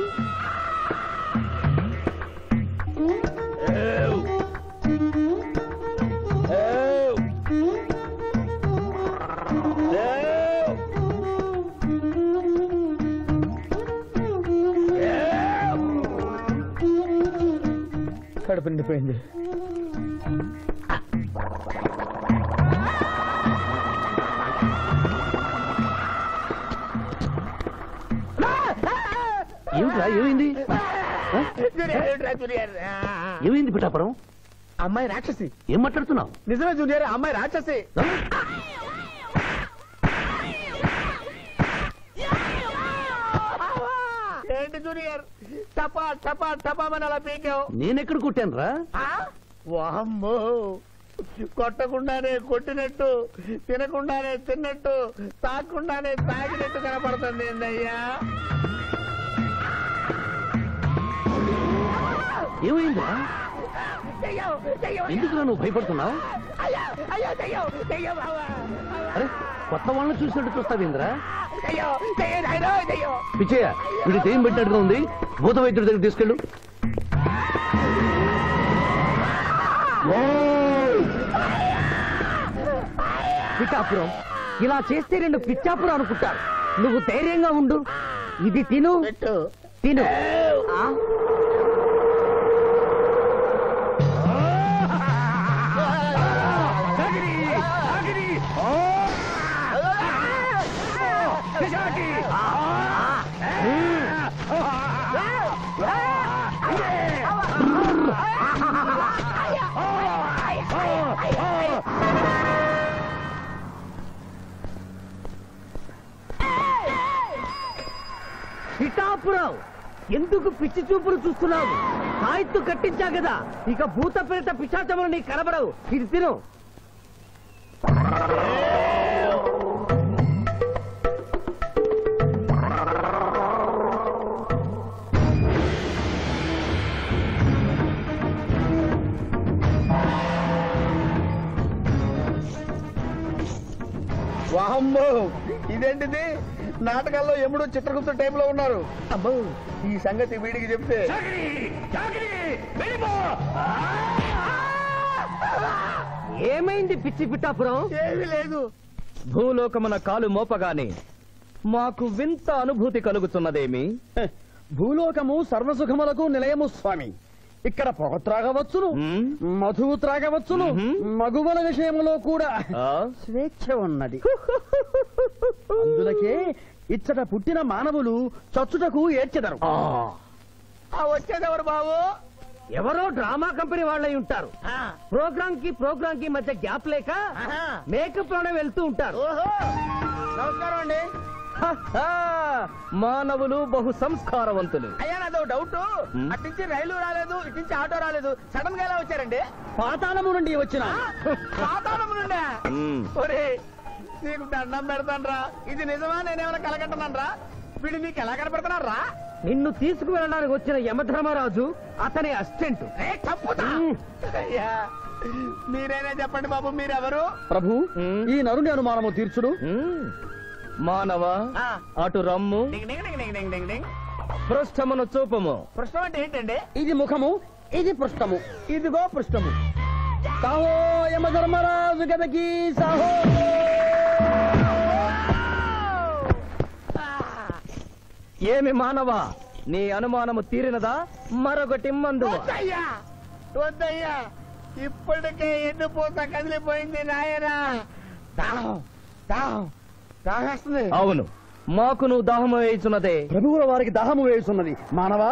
S2: కడుపు నిండిపోయింది.
S7: ఏమిట్రా ఏమైంది? ఏమైంది పిఠాపురం?
S2: అమ్మాయి రాక్షసి.
S7: ఏం మాట్లాడుతున్నావు?
S2: నిజమే జూనియర్, అమ్మాయి రాక్షసి. ఏంటి జూనియర్ టపా టపా టపామని అలా పీకావు?
S7: నేనెక్కడ కొట్టాను రా?
S2: వామ్మో, కొట్టకుండానే కొట్టినట్టు, తినకుండానే తిన్నట్టు, తాగకుండానే తాగినట్టు కనపడుతుంది ఏందయ్యా?
S7: ఏమైందా? ఎందుకు నువ్వు భయపడుతున్నావు? అరే కొత్త వాళ్ళని చూసినట్టు చూస్తావేంద్రా? పిచ్చయ్య, వీడి దెయ్యం పెట్టినట్టుగా ఉంది. భూత వైద్యుడి దగ్గర తీసుకెళ్ళు.
S3: పిఠాపురం ఇలా చేస్తే రెండు పిచ్చాపురం అనుకుంటారు. నువ్వు ధైర్యంగా ఉండు. ఇది తిను తిను. పిఠాపురం ఎందుకు పిచ్చి చూపులు చూస్తున్నావు? సాయిత్తు కట్టించా కదా, ఇక భూత ప్రేత పిశాచములు నీకు కనబడవు. ఇది తిను.
S2: వామ్మో, ఇదేంటిది? నాటకాల్లో ఎముడు చిత్రగుప్త టైప్ లో ఉన్నారు. అమ్మో, ఈ సంగతి వీడికి చెప్తే
S3: ఏమైంది పిచ్చి పిఠాపురం?
S2: ఏమీ లేదు.
S4: భూలోకమున కాలు మోపగానే మాకు వింత అనుభూతి కలుగుతున్నదేమి?
S2: భూలోకము సర్వసుఖములకు నిలయము స్వామి. ఇక్కడ పొగ త్రాగవచ్చును, మధువు త్రాగవచ్చును, మగువల విషయంలో కూడా స్వేచ్ఛ ఉన్నది. అందులకే ఇచ్చట పుట్టిన మానవులు చచ్చుటకు ఏడ్చెదరు. వచ్చేదెవరు బాబు?
S3: ఎవరో డ్రామా కంపెనీ వాళ్ళై ఉంటారు. ప్రోగ్రామ్ కి మధ్య గ్యాప్ లేక మేకప్ లోనే వెళ్తూ ఉంటారు.
S2: నమస్కారం అండి.
S4: మానవులు బహు సంస్కారవంతులు.
S2: అయ్యా, నాదో డౌట్. అట్నుంచి రైలు రాలేదు, ఇట్నుంచి ఆటో రాలేదు, సడన్ గా ఎలా వచ్చారండి? పాతాళము నుండి వచ్చిన. పాతాళము నుండి? ఒరే, నీకు దండం పెడతానరా. ఇది నిజమా? నేనేమైనా కలగంటున్నానరా? వీడు నీకు ఎలా కనపడుతున్నారా?
S3: నిన్ను తీసుకువెళ్ళడానికి వచ్చిన యమధర్మరాజు అతని అసిస్టెంట్.
S2: అయ్యా, మీరైనా చెప్పండి బాబు, మీరెవరు?
S4: ప్రభు,
S2: ఈ నరుని అనుమానము తీర్చుడు.
S4: మానవ, అటు రమ్ము, పృష్ఠమును చూపము.
S2: పృష్ఠం అంటే ఏంటండి? ఇది ముఖము, ఇది పృష్ఠము. ఇదిగో పృష్ఠము. సాహో యమధర్మరాజు గదకి సాహో.
S4: ఏమి మానవ, నీ అనుమానము తీరినదా? మరొకటి మందు.
S2: వద్దయ్యా, ఇప్పటికే ఎండిపోతా కదిలిపోయింది నాయనా. దాహం దాహం దాహేస్తుంది.
S4: అవును, మాకు నువ్వు దాహము వేయుచున్నదే.
S2: ప్రభువుల వారికి దాహము వేయుచున్నది. మానవా,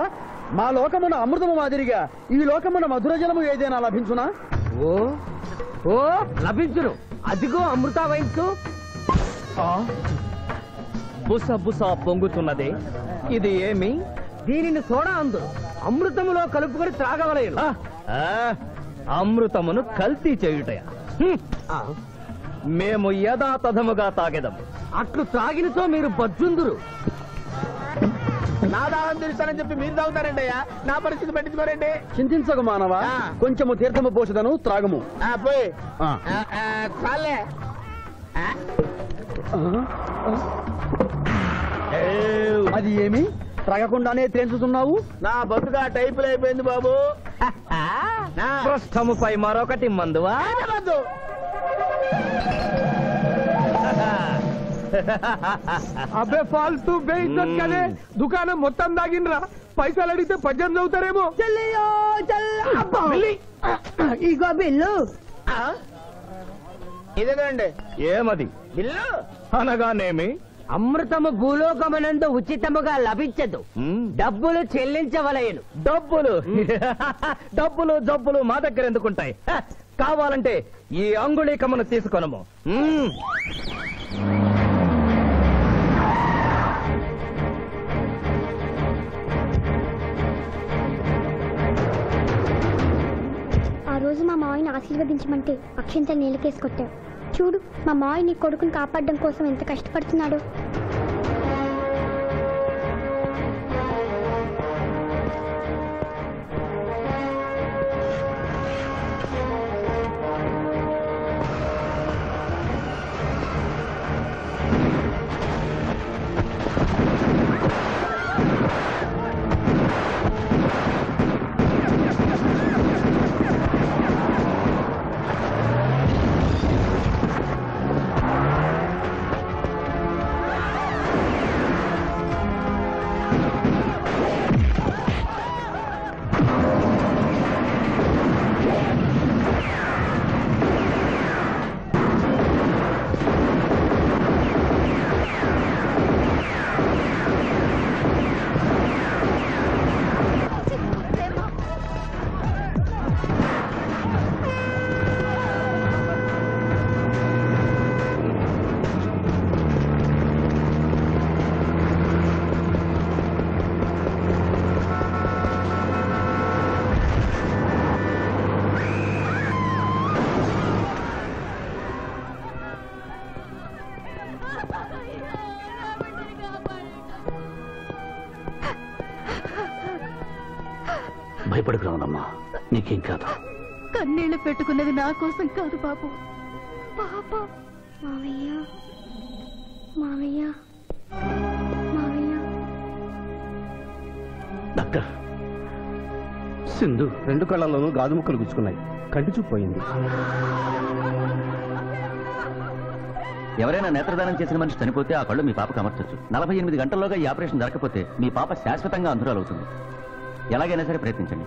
S2: మా లోకమున అమృతము మాదిరిగా ఈ లోకమున మధుర జలము ఏదైనా లభించునా?
S3: ఓ ఓ లభించును. అదిగో అమృత వయస్సు.
S4: బుస బుస పొంగుతున్నదే, ఇది ఏమి?
S3: దీనిని సోడా అందు అమృతములో కలుపుకొని త్రాగవలేను.
S4: అమృతమును కల్తీ చేయుటయా? మేము యథాతథముగా తాగెదము.
S3: అట్లు త్రాగినతో మీరు బజ్జుందురు.
S2: నా దాహం తీరుస్తానని చెప్పి మీరు తాగుతారండి అయ్యా. నా పరిస్థితి పట్టించుకోరండి. చింతించకు మానవా, కొంచెము తీర్థము పోషదను, త్రాగము. పోయి చాలే. అది ఏమి? త్రాగకుండానే తేల్చుతున్నావు? నా బతుగా టైపులు అయిపోయింది బాబు.
S4: పృష్ఠముపై మరొకటి మందువా?
S6: అబ్బే ఫాల్తూ బేయిజ్జత్ కదే. దుకాణం మొత్తం దాగినరా. పైసలు అడిగితే 18 అవుతారేమో.
S3: ఇగో బిల్లు.
S2: ఇదేనండి.
S7: ఏమది
S2: బిల్లు
S7: అనగానేమి?
S3: అమృతము భూలోకమనందు ఉచితముగా లభించదు, డబ్బులు చెల్లించవలయను.
S7: డబ్బులు జబ్బులు మా దగ్గర ఎందుకుంటాయి? కావాలంటే ఈ అంగుళీకమును తీసుకొనము.
S5: ఆ రోజు మా మావయ్యని ఆశీర్వదించమంటే అక్షింతలు నీళ్ళకేసుకొట్టావు. చూడు మా మావయ్య నీ కొడుకుని కాపాడడం కోసం ఎంత కష్టపడుతున్నాడో.
S7: భయపడకు రావణమ్మా, నీకేం కాదు.
S3: కన్నీళ్లు పెట్టుకున్నది నా కోసం కాదు బాబు, పాప.
S5: మావయ్య మావయ్య మావయ్య.
S7: డాక్టర్, సింధు
S9: 2 కళ్ళల్లోనూ గాజు ముక్కలు గుచ్చుకున్నాయి, కంటి చూపు పోయింది.
S14: ఎవరైనా నేత్రదానం చేసిన మనిషి చనిపోతే ఆ కళ్ళు మీ పాపకు అమర్చొచ్చు. 48 గంటల్లోగా ఈ ఆపరేషన్ జరగకపోతే మీ పాప శాశ్వతంగా అంధురాలవుతుంది. ఎలాగైనా సరే ప్రయత్నించండి.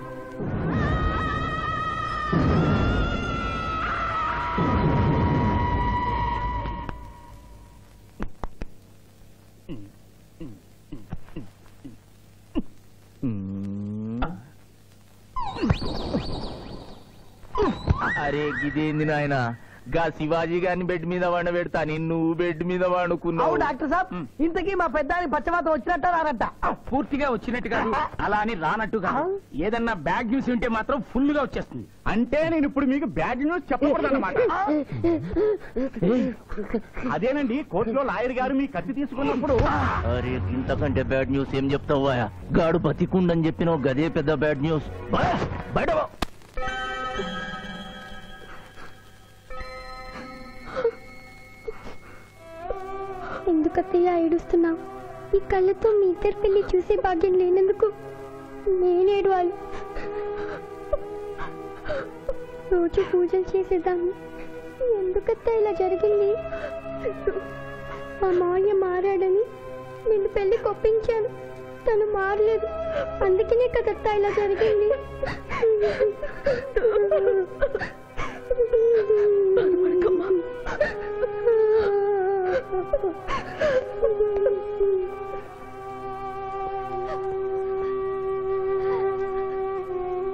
S1: అరే గిదేంది నాయన, గా శివాజీ గారిని బెడ్ మీద వండబెడతా, నువ్వు బెడ్ మీద వండుకున్నావు.
S3: డాక్టర్ సాబ్, ఇంతకీ మా పెద్దానికి పచ్చవాతం వచ్చినట్ట రానట్ట?
S12: పూర్తిగా వచ్చినట్టు కాదు, అలా అని రానట్టు కాదు. ఏదన్నా బ్యాడ్ న్యూస్ ఉంటే మాత్రం ఫుల్ గా వచ్చేస్తుంది. అంటే నేను ఇప్పుడు మీకు బ్యాడ్ న్యూస్ చెప్పకూడదు అన్నమాట. అదేనండి, కోర్టులో లాయర్ గారు మీ కత్తి తీసుకున్నప్పుడు.
S1: అరే ఇంతకంటే బ్యాడ్ న్యూస్ ఏం చెప్తావా? గాడు బతికుండని చెప్పినావు, గదే పెద్ద బ్యాడ్ న్యూస్. బయట
S5: ఎందుకత్తయ్య ఏడుస్తున్నావు? ఈ కళ్ళతో మీ ఇద్దరు పెళ్లి చూసే భాగ్యం లేనందుకు నేనేడవాలి. రోజు పూజలు చేసేదాన్ని, ఎందుకత్తా ఇలా జరిగింది? మా మావయ్య మారాడని నిన్ను పెళ్లి కొప్పించాను, తను మారలేదు. అందుకనే కదత్తా ఇలా జరిగింది.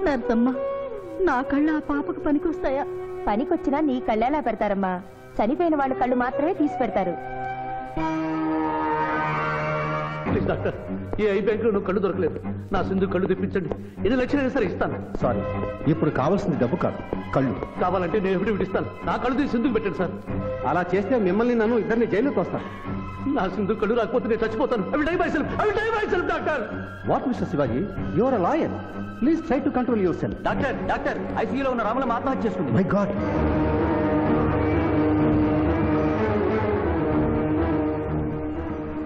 S3: నర్సమ్మ, నా కళ్ళు ఆ పాపకు పనికొస్తాయా?
S8: పనికొచ్చినా నీ కళ్ళెలా పెడతారమ్మా? చనిపోయిన వాళ్ళ కళ్ళు మాత్రమే తీసి పెడతారు.
S7: ప్లీజ్ డాక్టర్, ఈ ఐ బ్యాంక్ లో కళ్ళు దొరకలేదు. నా సింధు కళ్ళు తెప్పించండి. 8 లక్షలైనా సరే ఇస్తాను.
S9: సారీ, ఇప్పుడు కావాల్సింది డబ్బు కాదు, కళ్ళు.
S7: కావాలంటే నేను ఎప్పుడు ఇస్తాను. నా కళ్ళు తీసి సింధుకు పెట్టండి సార్.
S9: అలా చేస్తే మిమ్మల్ని నన్ను ఇద్దరిని జైలు తోస్తాను.
S7: నా సింధు కళ్ళు రాకపోతే నేను చచ్చిపోతాను. I will die myself, doctor.
S9: What mister Shivaji, you are a lawyer. Please try to control yourself.
S14: Doctor, ఐసీయూలో ఉన్న రాముల ఆత్మహత్య చేసుకుంది.
S9: My god.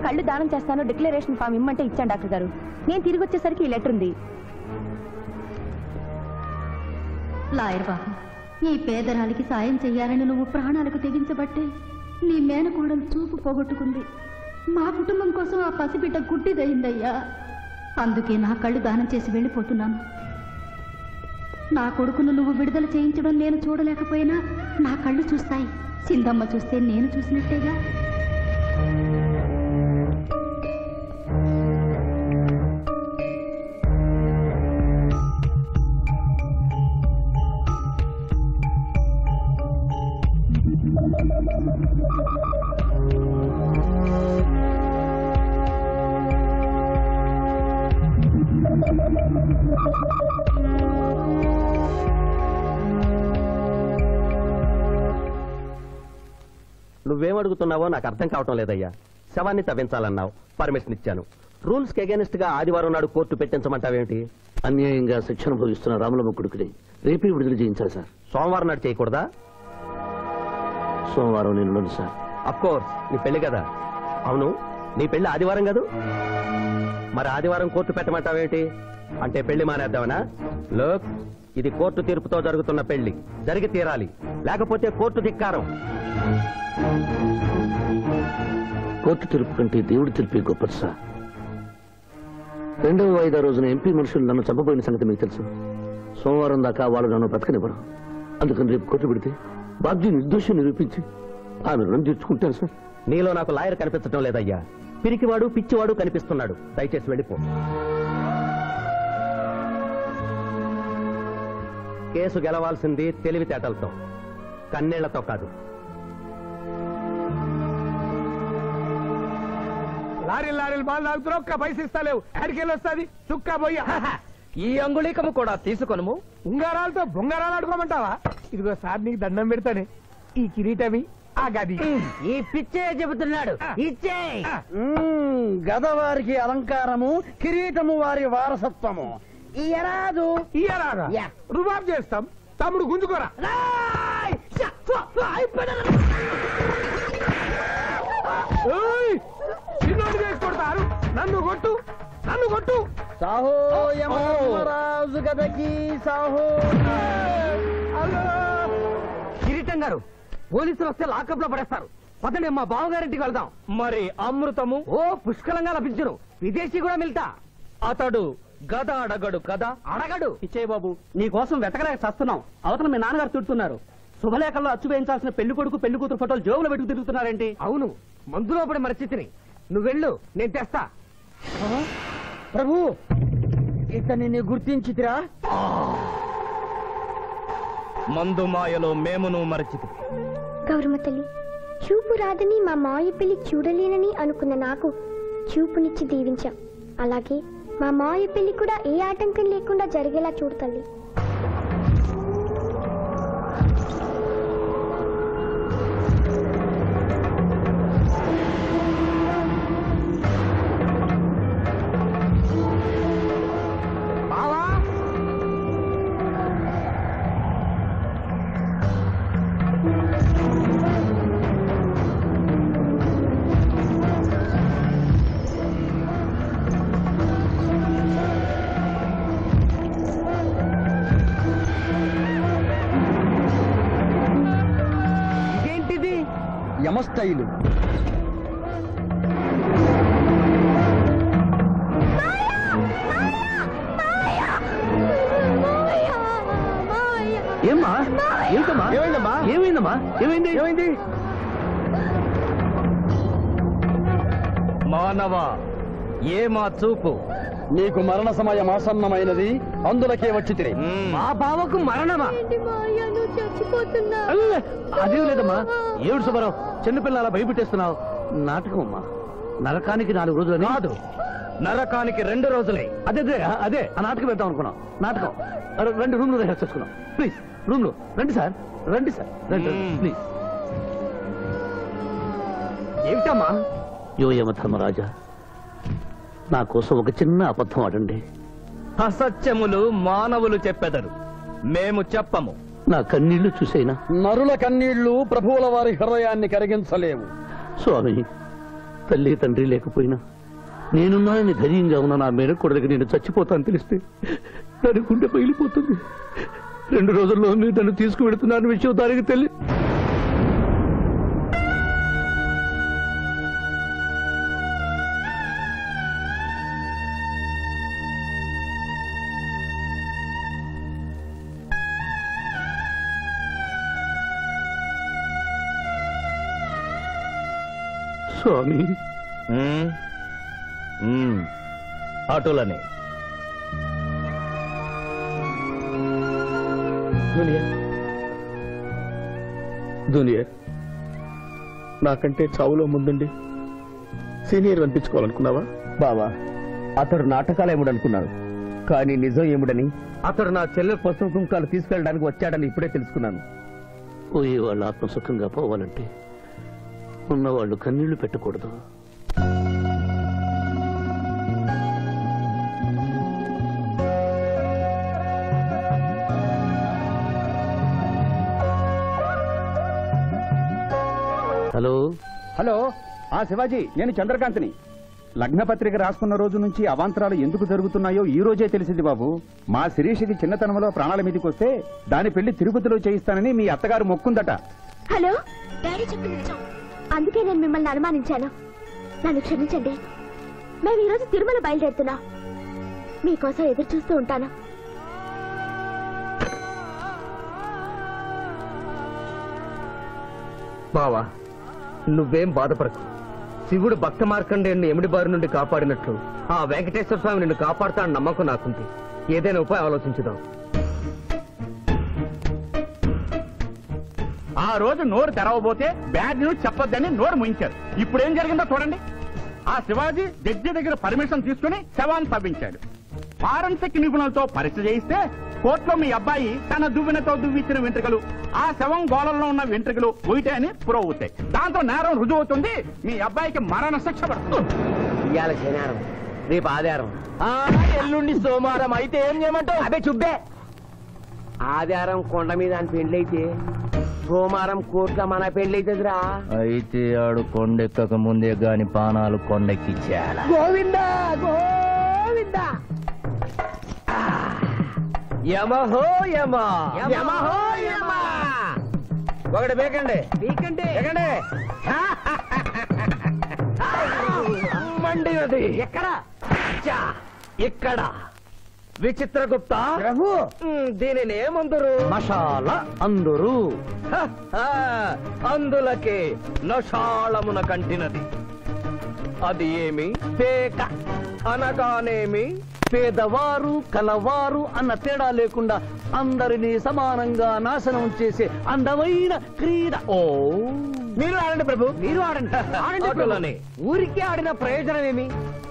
S8: కళ్ళు దానం చేస్తాను డిక్లరేషన్ ఫామ్ ఇమ్మంటే ఇచ్చాను డాక్టర్ గారు. నేను తిరిగి వచ్చేసరికి ఈ లెటర్ ఉంది.
S3: లాయర్ బాబు, ఈ పేదరాలికి సాయం చెయ్యాలని నువ్వు ప్రాణాలకు తెగించబట్టే నీ మేనకోడలు చూపు పోగొట్టుకుంది. మా కుటుంబం కోసం ఆ పసిబిడ్డ గుడ్డిదయిందయ్యా. అందుకే నా కళ్ళు దానం చేసి వెళ్ళిపోతున్నాను.
S10: నా కొడుకును నువ్వు విడుదల చేయించడం నేను చూడలేకపోయినా నా కళ్ళు చూస్తాయి. సింధమ్మ చూస్తే నేను చూసినట్టేగా.
S4: నువ్వేమడుగుతున్నావో నాకు అర్థం కావటం లేదయ్యా. శవాన్ని తవ్వించాలన్నావు, పర్మిషన్ ఇచ్చాను. రూల్స్ కి అగేనిస్ట్ గా ఆదివారం నాడు కోర్టు పెట్టించమంటావేమిటి?
S7: అన్యాయంగా శిక్ష అనుభవిస్తున్న రాములమ్మ కొడుకుని రేపే విడుదల చేయించాలి సార్.
S4: సోమవారం నాడు చేయకూడదా?
S7: సోమవారం నేను సార్.
S4: అఫ్ కోర్స్, నీ పెళ్లి కదా. అవును, నీ పెళ్లి ఆదివారం కాదు. మరి ఆదివారం కోర్టు పెట్టమంటావేమిటి? అంటే పెళ్లి మానేద్దామనా? లోక్, ఇది కోర్టు తీర్పుతో జరుగుతున్న పెళ్లి, జరిగి తీరాలి, లేకపోతే కోర్టు ధిక్కారం.
S7: కోర్టు తీర్పు కంటే దేవుడి తీర్పే గొప్పది సార్. 2వ వాయిదా రోజున ఎంపీ మనుషులు నన్ను చంపబోయిన సంగతి మీకు తెలుసు. సోమవారం దాకా వాళ్ళు నన్ను బ్రతకనివ్వరు. అందుకని రేపు కోర్టు పెడితే బాబ్జీ నిర్దోషం నిరూపించి ఆమె రుణం తీర్చుకుంటాను సార్.
S4: నీలో నాకు లాయర్ కనిపించడం లేదయ్యా. పిరికివాడు పిచ్చివాడు కనిపిస్తున్నాడు. దయచేసి వెళ్ళిపో. కేసు గెలవాల్సింది తెలివితేటలతో, కన్నీళ్లతో కాదు.
S6: లారీలు బాల్ తాగుతున్నావు, ఒక్క పైసలు ఇస్తలేవు. ఆడికెళ్ళి వస్తుంది చుక్క పోయి.
S2: ఈ అంగుళీకము కూడా తీసుకొనుము.
S6: ఉంగరాలతో బొంగరాలు ఆడుకోమంటావా? ఇదిగో సార్, నీకు దండం పెడతానే. ఈ కిరీటమి, ఆ గది.
S3: ఈ పిచ్చే చెబుతున్నాడు. ఇచ్చే
S2: గదవారికి అలంకారము, కిరీటము వారి వారసత్వము. ఇయరాదు
S6: ఇయరాదా? రుబాబ్ చేస్తాం. తమ్ముడు గుంజుకోరా. చిన్నోడు చేసి కొడతారు. నన్ను కొట్టు, నన్ను కొట్టు.
S2: సాహో యమరాజు గదకి సాహో. కిరీటం గారు, పోలీసులు వస్తే లాకప్ లో పడేస్తారు. పదండి, మా బావగారింటికి వెళ్దాం. మరి అమృతము ఓ పుష్కలంగా లభించును. విదేశీ కూడా మిల్తా. అతడు గద అడగడు కదా. అడగడు.
S13: ఇచ్చయ్య బాబు, నీ కోసం వెతకలేక చస్తున్నాం. అవతల మీ నాన్నగారు తిడుతున్నారు. శుభలేఖల్లో అచ్చు వేయించాల్సిన పెళ్లి కొడుకు పెళ్లి కూతురు ఫోటోలు జోబులు పెట్టుకు తిరుగుతున్నారేంటి?
S2: అవును, మందులో పడి మరచితిని. నువ్వెళ్ళు, నేను తెస్తా. ప్రభు, ఇతన్ని గుర్తించితిరా?
S13: మందు మాయలో మేమును మరచితి.
S5: గౌరమ్మ తల్లి, చూపు రాదని మా మాయ పెళ్లి చూడలేనని అనుకున్న నాకు చూపునిచ్చి దీవించాం. అలాగే మా మాయ పెళ్లి కూడా ఏ ఆటంకం లేకుండా జరిగేలా చూడు తల్లి.
S2: యమస్థైలు.
S7: ఏమ్మా? ఏమిటమ్మా?
S2: ఏమైందమ్మా?
S7: ఏమైందమ్మా? ఏమైంది?
S2: ఏమైంది?
S13: మానవ, ఏ మా చూపు?
S2: నీకు మరణ సమయం ఆసన్నమైనది, అందులకే వచ్చి మా బావకు మరణమా?
S7: అదేం లేదమ్మా. ఏడు సుబ్బారావు, చిన్నపిల్ల అలా భయపెట్టేస్తున్నావు. నాటకం అమ్మా. నరకానికి 4 రోజులు
S13: కాదు, నరకానికి 2 రోజులే.
S7: అదే అదే ఆ నాటకం వేద్దాం అనుకున్నాం. నాటకం 2 రూమ్లు రిహార్స్ చేసుకున్నాం. ప్లీజ్ రూమ్ లో రండి సార్, రండి సార్, రండి ప్లీజ్.
S2: ఏమిటమ్మా?
S7: యో యమధర్మరాజా, నా కోసం ఒక చిన్న అబద్ధం ఆడండి.
S13: అసత్యములు మానవులు చెప్పెదరు, మేము చెప్పము.
S7: నా కన్నీళ్లు చూసేనా?
S2: నరుల కన్నీళ్లు ప్రభువుల వారి హృదయాన్ని కరిగించలేవు.
S7: స్వామి, తల్లి తండ్రి లేకపోయినా నేనున్నానని ధైర్యంగా ఉన్న నా మేనకోడలికి నేను చచ్చిపోతాను తెలిస్తే దాని గుండె పగిలిపోతుంది. 2 రోజుల్లో మీరు నన్ను తీసుకువెడుతున్న విషయం దానికి తెలియదు. స్వామి
S1: ఆటోలనే
S2: జూనియర్ నాకంటే చావులో ముందుండి సీనియర్ అనిపించుకోవాలనుకున్నావా? బావా, అతడు నాటకాలు ఏముడనుకున్నాడు, కానీ నిజం ఏముడని అతడు నా చెల్లె పసుపు కుంకాలు తీసుకెళ్ళడానికి వచ్చాడని ఇప్పుడే తెలుసుకున్నాను.
S7: పోయే వాళ్ళు ఆత్మసుఖంగా పోవాలంటే ఉన్నవాళ్ళు కన్నీళ్లు పెట్టకూడదు.
S9: హలో హలో శివాజీ, నేను చంద్రకాంత్ని. లగ్నపత్రిక రాసుకున్న రోజు నుంచి అవాంతరాలు ఎందుకు జరుగుతున్నాయో ఈ రోజే తెలిసింది బాబు. మా శిరీషకి చిన్నతనంలో ప్రాణాల మీదకి వస్తే దాని పెళ్లి తిరుపతిలో చేయిస్తానని మీ అత్తగారు మొక్కుందట.
S5: హలో, డాడీ చెప్పింది నిజం. అందుకే నేను మిమ్మల్ని అనుమానించాను. నన్ను క్షమించండి. మేము ఈరోజు తిరుమల బయలుదేరుతున్నాం. మీకోసం ఎదురు చూస్తూ ఉంటాను.
S2: బావా, నువ్వేం బాధపడకు. శివుడు భక్త మార్కండేయుని ఎమిడి బారి నుండి కాపాడినట్లు ఆ వెంకటేశ్వర స్వామి నిన్ను కాపాడుతాడని నమ్మకం నాకుంది. ఏదైనా ఉపాయం ఆలోచించుదాం.
S12: ఆ రోజు నోరు తెరవబోతే బ్యాడ్ న్యూస్ చెప్పొద్దని నోరు ముయించారు. ఇప్పుడు ఏం జరిగిందో చూడండి. ఆ శివాజీ జడ్జి దగ్గర పర్మిషన్ తీసుకుని శవాన్ని తవ్వించాడు. ఫారెన్సిక్ నిపుణులతో పరీక్ష చేయిస్తే కోర్టులో మీ అబ్బాయి తన దువ్వెనతో దువ్విచ్చిన వెంట్రుకలు ఆ శవం గోళంలో ఉన్న వెంట్రుకలు ఒకటే అని ప్రూవ్ అవుతాయి. దాంతో నేరం రుజువు అవుతుంది. మీ అబ్బాయికి మరణ శిక్ష పడుతుంది.
S11: ఇవాళ శనివారం, రేపు ఆదివారం,
S1: ఎల్లుండి సోమవారం. అయితే ఏం చేయమంటావు?
S11: అదే చుబ్బే. ఆదివారం కొండ మీద అని పెళ్ళైతే సోమవారం కోట్ల మన పెళ్ళైతుందిరా.
S1: అయితే ఆడు కొండెక్కక ముందే గాని పానాలు కొండెక్కిచ్చేయాల.
S2: గోవిందా గోవిందా, యమహో యమ, యమహో యమ. ఒకటి బేకండి, బేకండి. మండినది ఎక్కడ? ఇక్కడ. విచిత్రగుప్త ప్రభు, దీనిని ఏమందరు?
S7: మషాల అందురు.
S2: అందులకే నషాళమున కంటినది. అది ఏమి? పేక అనగానేమి?
S7: పేదవారు కలవారు అన్న తేడా లేకుండా అందరినీ సమానంగా నాశనం చేసే అందమైన క్రీడ.
S2: ఓ, మీరు ఆడండి ప్రభు, మీరు ఆడండి. ఆడండి. ఊరికి ఆడిన ప్రయోజనం ఏమి?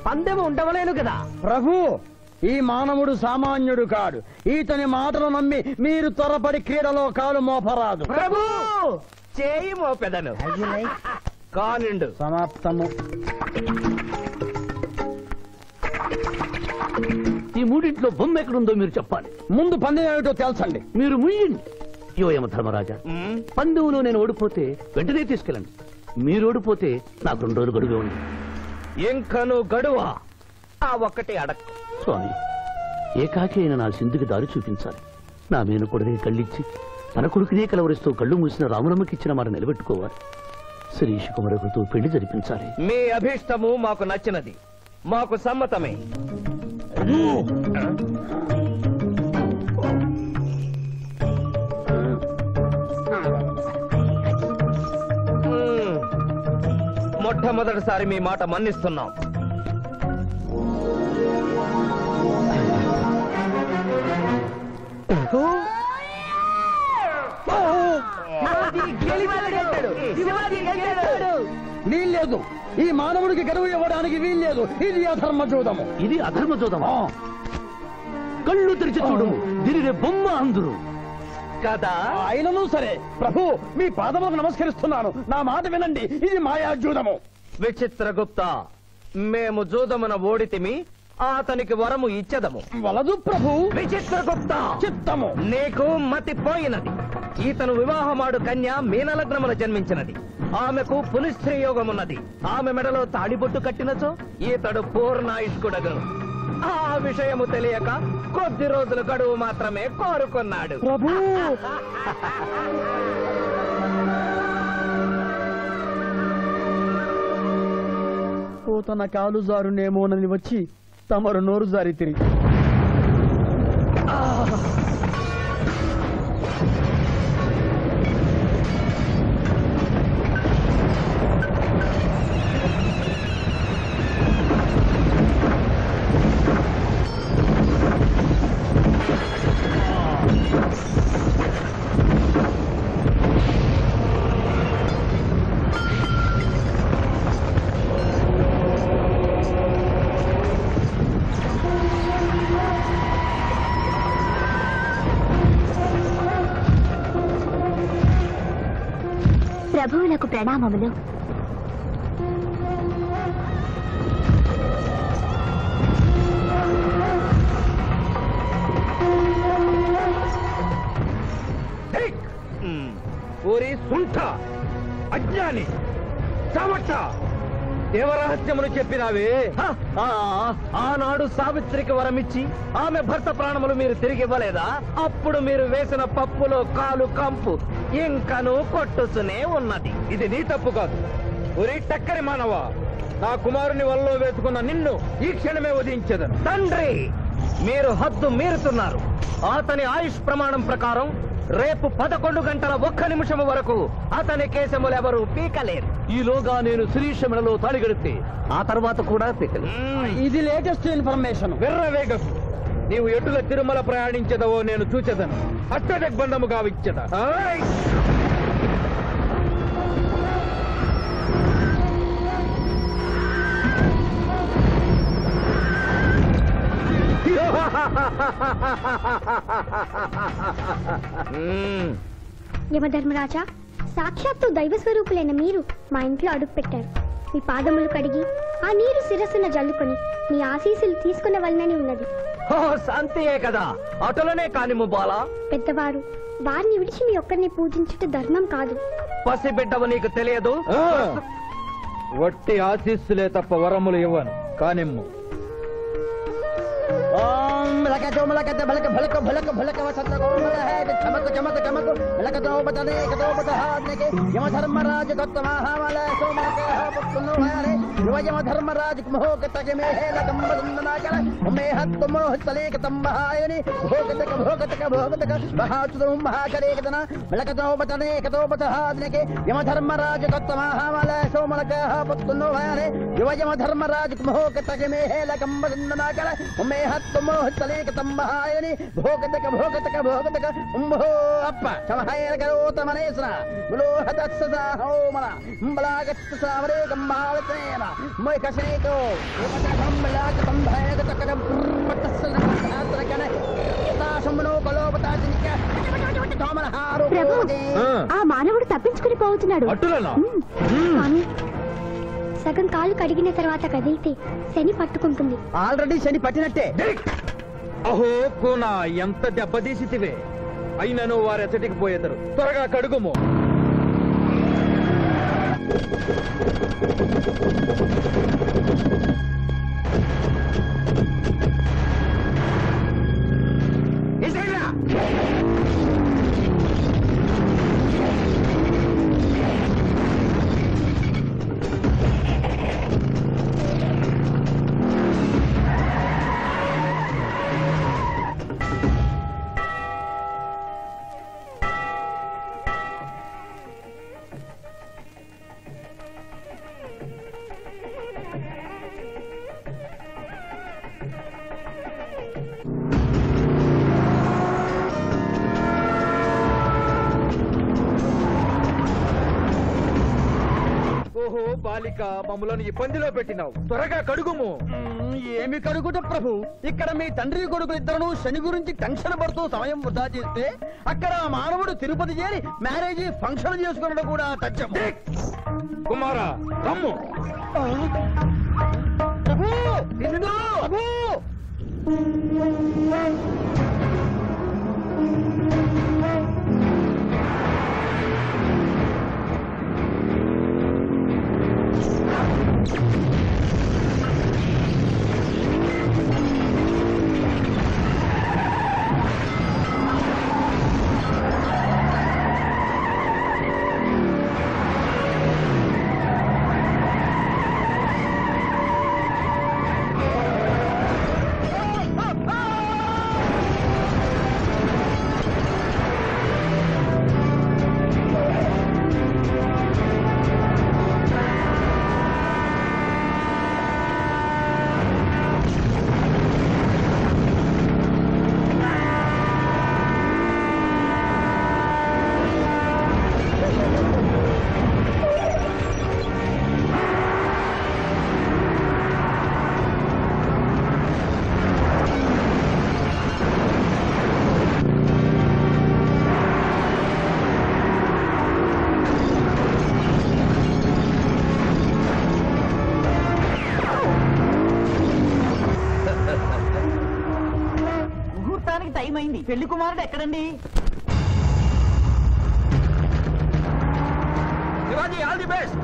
S2: పందెము ఉండవలేను కదా ప్రభు. ఈ మానవుడు సామాన్యుడు కాడు. ఈతని మాటలు నమ్మి మీరు త్వరపడి క్రీడలో కాలు మోపరాదు ప్రభు. చేయి మోపెదను కానిండు. సమాప్తము.
S7: ఈ మూడింట్లో బొమ్మ ఎక్కడుందో మీరు చెప్పాలి.
S2: ముందు పందెం ఏమిటో తెలుసండి.
S7: మీరు ముయ్యండి. యోయమ ధర్మరాజా, పందెంలో నేను ఓడిపోతే వెంటనే తీసుకెళ్ళండి. మీరు ఓడిపోతే నాకు 2 రోజులు గడువే ఉంది.
S2: ఇంకను గడువా? ఆ ఒక్కటి అడక్
S7: స్వామి, ఏకాకి అయిన నా సింధుకి దారి చూపించాలి. నా మేనకొడనే కళ్ళిచ్చి తన కొడుకునే కలవరిస్తూ కళ్ళు మూసిన రాములమ్మకిచ్చిన మాట నిలబెట్టుకోవాలి. శిరీష్ కుమరకుతో పెళ్లి జరిపించాలి.
S2: మీ అభీష్టము మాకు నచ్చినది, మాకు సమ్మతమే. మొట్టమొదటిసారి మీ మాట మన్నిస్తున్నాం. వీల్లేదు. ఈ మానవుడికి గడువు ఇవ్వడానికి వీల్లేదు. ఇది అధర్మ జూదము.
S7: ఇది అధర్మ జూదమా? కళ్ళు తెరిచి చూడము, దీనిని బొమ్మ అందురు
S2: కదా. అయినను సరే ప్రభు, మీ పాదములకు నమస్కరిస్తున్నాను. నా మాట వినండి. ఇది మాయా జూదము. విచిత్రగుప్త, మేము జూదమున ఓడితిమి, అతనికి వరము ఇచ్చదము. వలదు ప్రభు. విచిత్రగుప్త, చిత్తము నీకు మతి పోయినది. ఈతను వివాహమాడు కన్య మీనలగ్నమున జన్మించినది. ఆమెకు పునిస్త్రీ యోగమున్నది. ఆమె మెడలో తాడిబొట్టు కట్టినచో ఈతడు పూర్ణాయుష్కుడగను. ఆ విషయము తెలియక కొద్ది రోజుల గడువు మాత్రమే కోరుకున్నాడు ప్రభు. ఓ, తన కాలు జారునేమోనని వచ్చి తమరు నోరు జారి తిరిగి
S5: ప్రభువులకు ప్రణామములు.
S2: ఓరి సుంఠ, అజ్ఞాని, చావట్ట, దేవరహస్యమును చెప్పినావే. ఆనాడు సావిత్రికి వరమిచ్చి ఆమె భర్త ప్రాణములు మీరు తిరిగి ఇవ్వలేదా? అప్పుడు మీరు వేసిన పప్పులో కాలు కంపు ఇంకను కొట్టుతూనే ఉన్నది. ఇది నీ తప్పు కాదు. ఒరి టక్కరి మానవ, నా కుమారుని వల్ల వేసుకున్న నిన్ను ఈ క్షణమే వధించదను. తండ్రి, మీరు హద్దు మీరుతున్నారు. అతని ఆయుష్ ప్రమాణం ప్రకారం రేపు 11 గంటల 1 నిమిషం వరకు అతని కేశములెవరూ పీకలేరు. ఈలోగా నేను శ్రీశమలలో తాళిగడితే ఆ తర్వాత కూడా పీకలేరు. ఇది లేటెస్ట్ ఇన్ఫర్మేషన్. వెర్రవేగకు. నీవు ఎటుగా తిరుమల ప్రయాణించదవో నేను చూచెదను. అష్టదిగ్బంధము గావిచ్చద.
S5: యమధర్మరాజా, సాక్షాత్తు దైవ స్వరూపులైన మీరు మా ఇంట్లో అడుగు పెట్టారు. మీ పాదములు కడిగి ఆ నీరు శిరస్సున జల్లుకొని మీ ఆశీస్సులు తీసుకునే వలనని ఉన్నది.
S2: శాంతియే కదా, అటులనే కానిము బాలా.
S5: పెద్దవారు, వారిని విడిచి మీ ఒక్కరిని పూజించుట ధర్మం కాదు.
S2: పసిబిడ్డవు నీకు తెలియదు. వట్టి ఆశీస్సులే తప్ప వరములు ఇవ్వను. కానిమ్ము.
S5: ఆ మానవుడు తప్పించుకుని పోతున్నాడు. కానీ సగం కాలు కడిగిన తర్వాత కదిలితే శని పట్టుకుంటుంది.
S2: ఆల్రెడీ శని పట్టినట్టే. అహో కూనా, ఎంత దెబ్బతీసితివే. అయినను వారెచ్చటికి పోయేదరు. త్వరగా కడుగుము. ఓహో బాలిక, మమ్మలను ఇబ్బందిలో పెట్టినావు. త్వరగా కడుగుము. ఏమి కడుగుట ప్రభు? ఇక్కడ మీ తండ్రి కొడుకులు ఇద్దరు శని గురించి టెన్షన్ పడుతూ సమయం వృధా చేస్తే అక్కడ మానవుడు తిరుపతి చేరి మ్యారేజ్ ఫంక్షన్ చేసుకున్నాడు కూడా తథ్యం. కుమారా, రమ్ము. ప్రభు, ప్రభు.
S3: పెళ్లి కుమారుడు ఎక్కడండి?
S2: Shivaji all the best.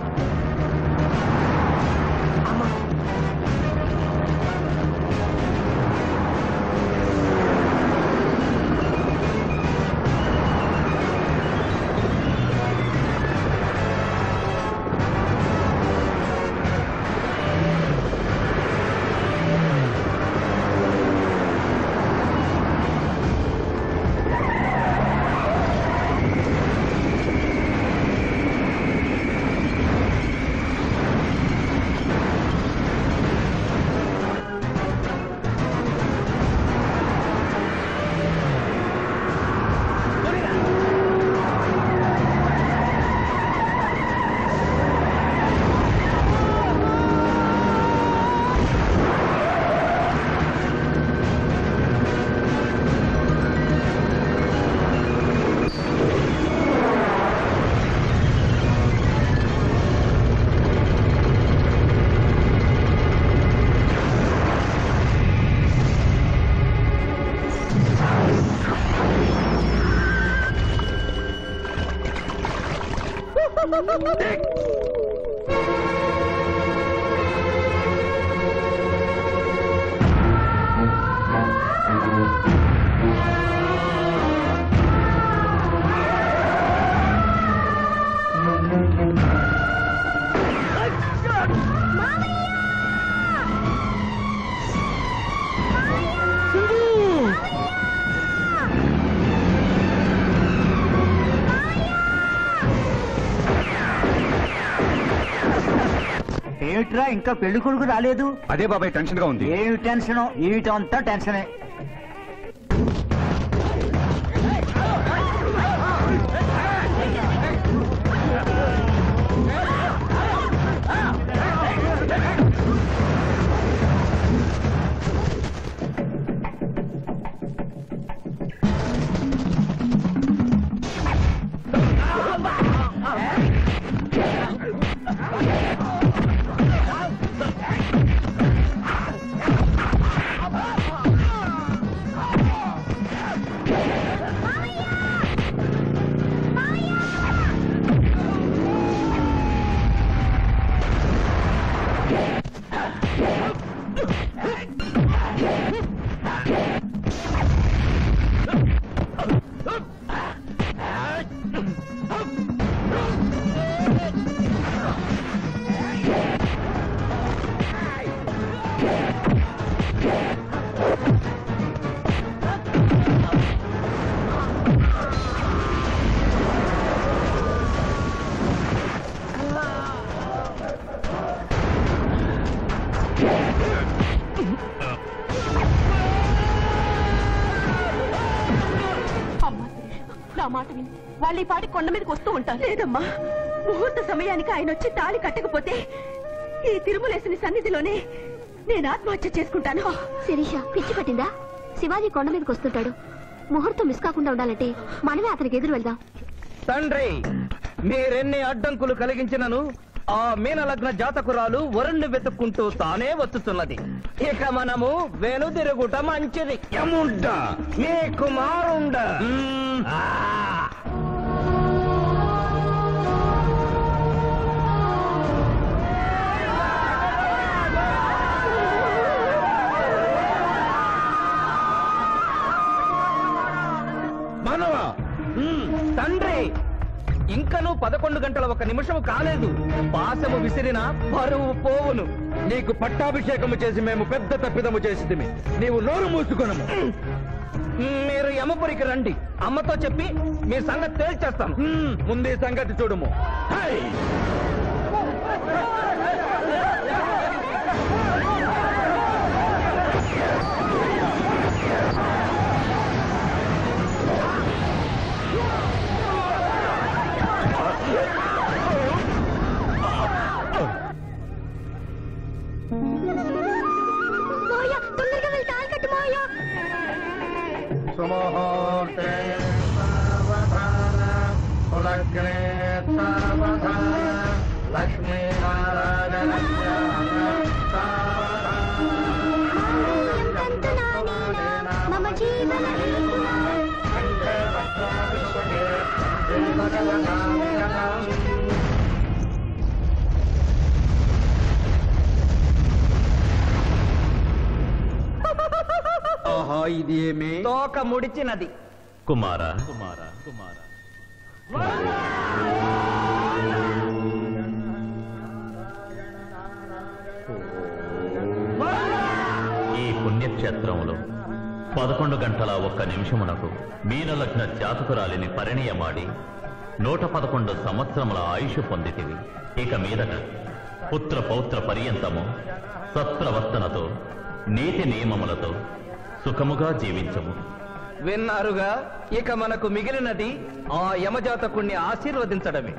S3: ఏమిట్రా ఇంకా పెళ్లి కొడుకు రాలేదు?
S9: అదే బాబాయ్ టెన్షన్ గా ఉంది.
S3: ఏమి టెన్షన్? ఏమిటంతా టెన్షనే.
S10: నా మాట విని వాళ్ళు ఈ పాటి కొండ మీదకి వస్తూ ఉంటారు. లేదమ్మా, ముహూర్త సమయానికి ఆయన వచ్చి తాళి కట్టకపోతే ఈ తిరుమలేసుని సన్నిధిలోనే నేను ఆత్మహత్య చేసుకుంటాను.
S5: శిరీష పిచ్చి పట్టిందా? శివాజీ కొండ మీదకి వస్తుంటాడు. ముహూర్తం మిస్ కాకుండా ఉండాలంటే మనమే అతనికి ఎదురు వెళ్దాం.
S2: తండ్రి, మీరెన్ని అడ్డంకులు కలిగించినను ఆ మీనలగ్న జాతకురాలు వరుణ్ణి వెతుక్కుంటూ తానే వస్తున్నది. ఇక మనము వెనుదిరుగుట మంచిది. యముండ మీ కుమారుండ. మనవా తండ్రి, ఇంకనూ 11 గంటల 1 నిమిషం కాలేదు. పాశము విసిరిన బరువు పోవును. నీకు పట్టాభిషేకము చేసి మేము పెద్ద తప్పిదము చేసిదిమి. నీవు నోరు మూసుకొనము. మీరు యమపురికి రండి. అమ్మతో చెప్పి మీ సంగతి తేల్చేస్తాం. ముందే సంగతి చూడము.
S5: తొందరగా వెళ్ళి తాళి కట్టు మావయ్య.
S6: సుముహూర్తే సావధాన కులగ్నే సావధాన లక్ష్మీనారాయణ
S5: మమ జీవన
S4: ఆహా ఇది ఏమి
S13: తోక ముడిచినది.
S14: కుమారా ఈ పుణ్యక్షేత్రంలో 11 గంటల 1 నిమిషమునకు మీనలగ్న జాతకురాలిని పరిణయమాడి 111 సంవత్సరముల ఆయుష్ పొందితివి. ఇక మీదట పుత్ర పౌత్ర పర్యంతము సత్ప్రవర్తనతో నీతి నియమములతో సుఖముగా జీవించము.
S13: విన్నారుగా, ఇక మనకు మిగిలినది ఆ యమజాతకుణ్ణి ఆశీర్వదించడమే.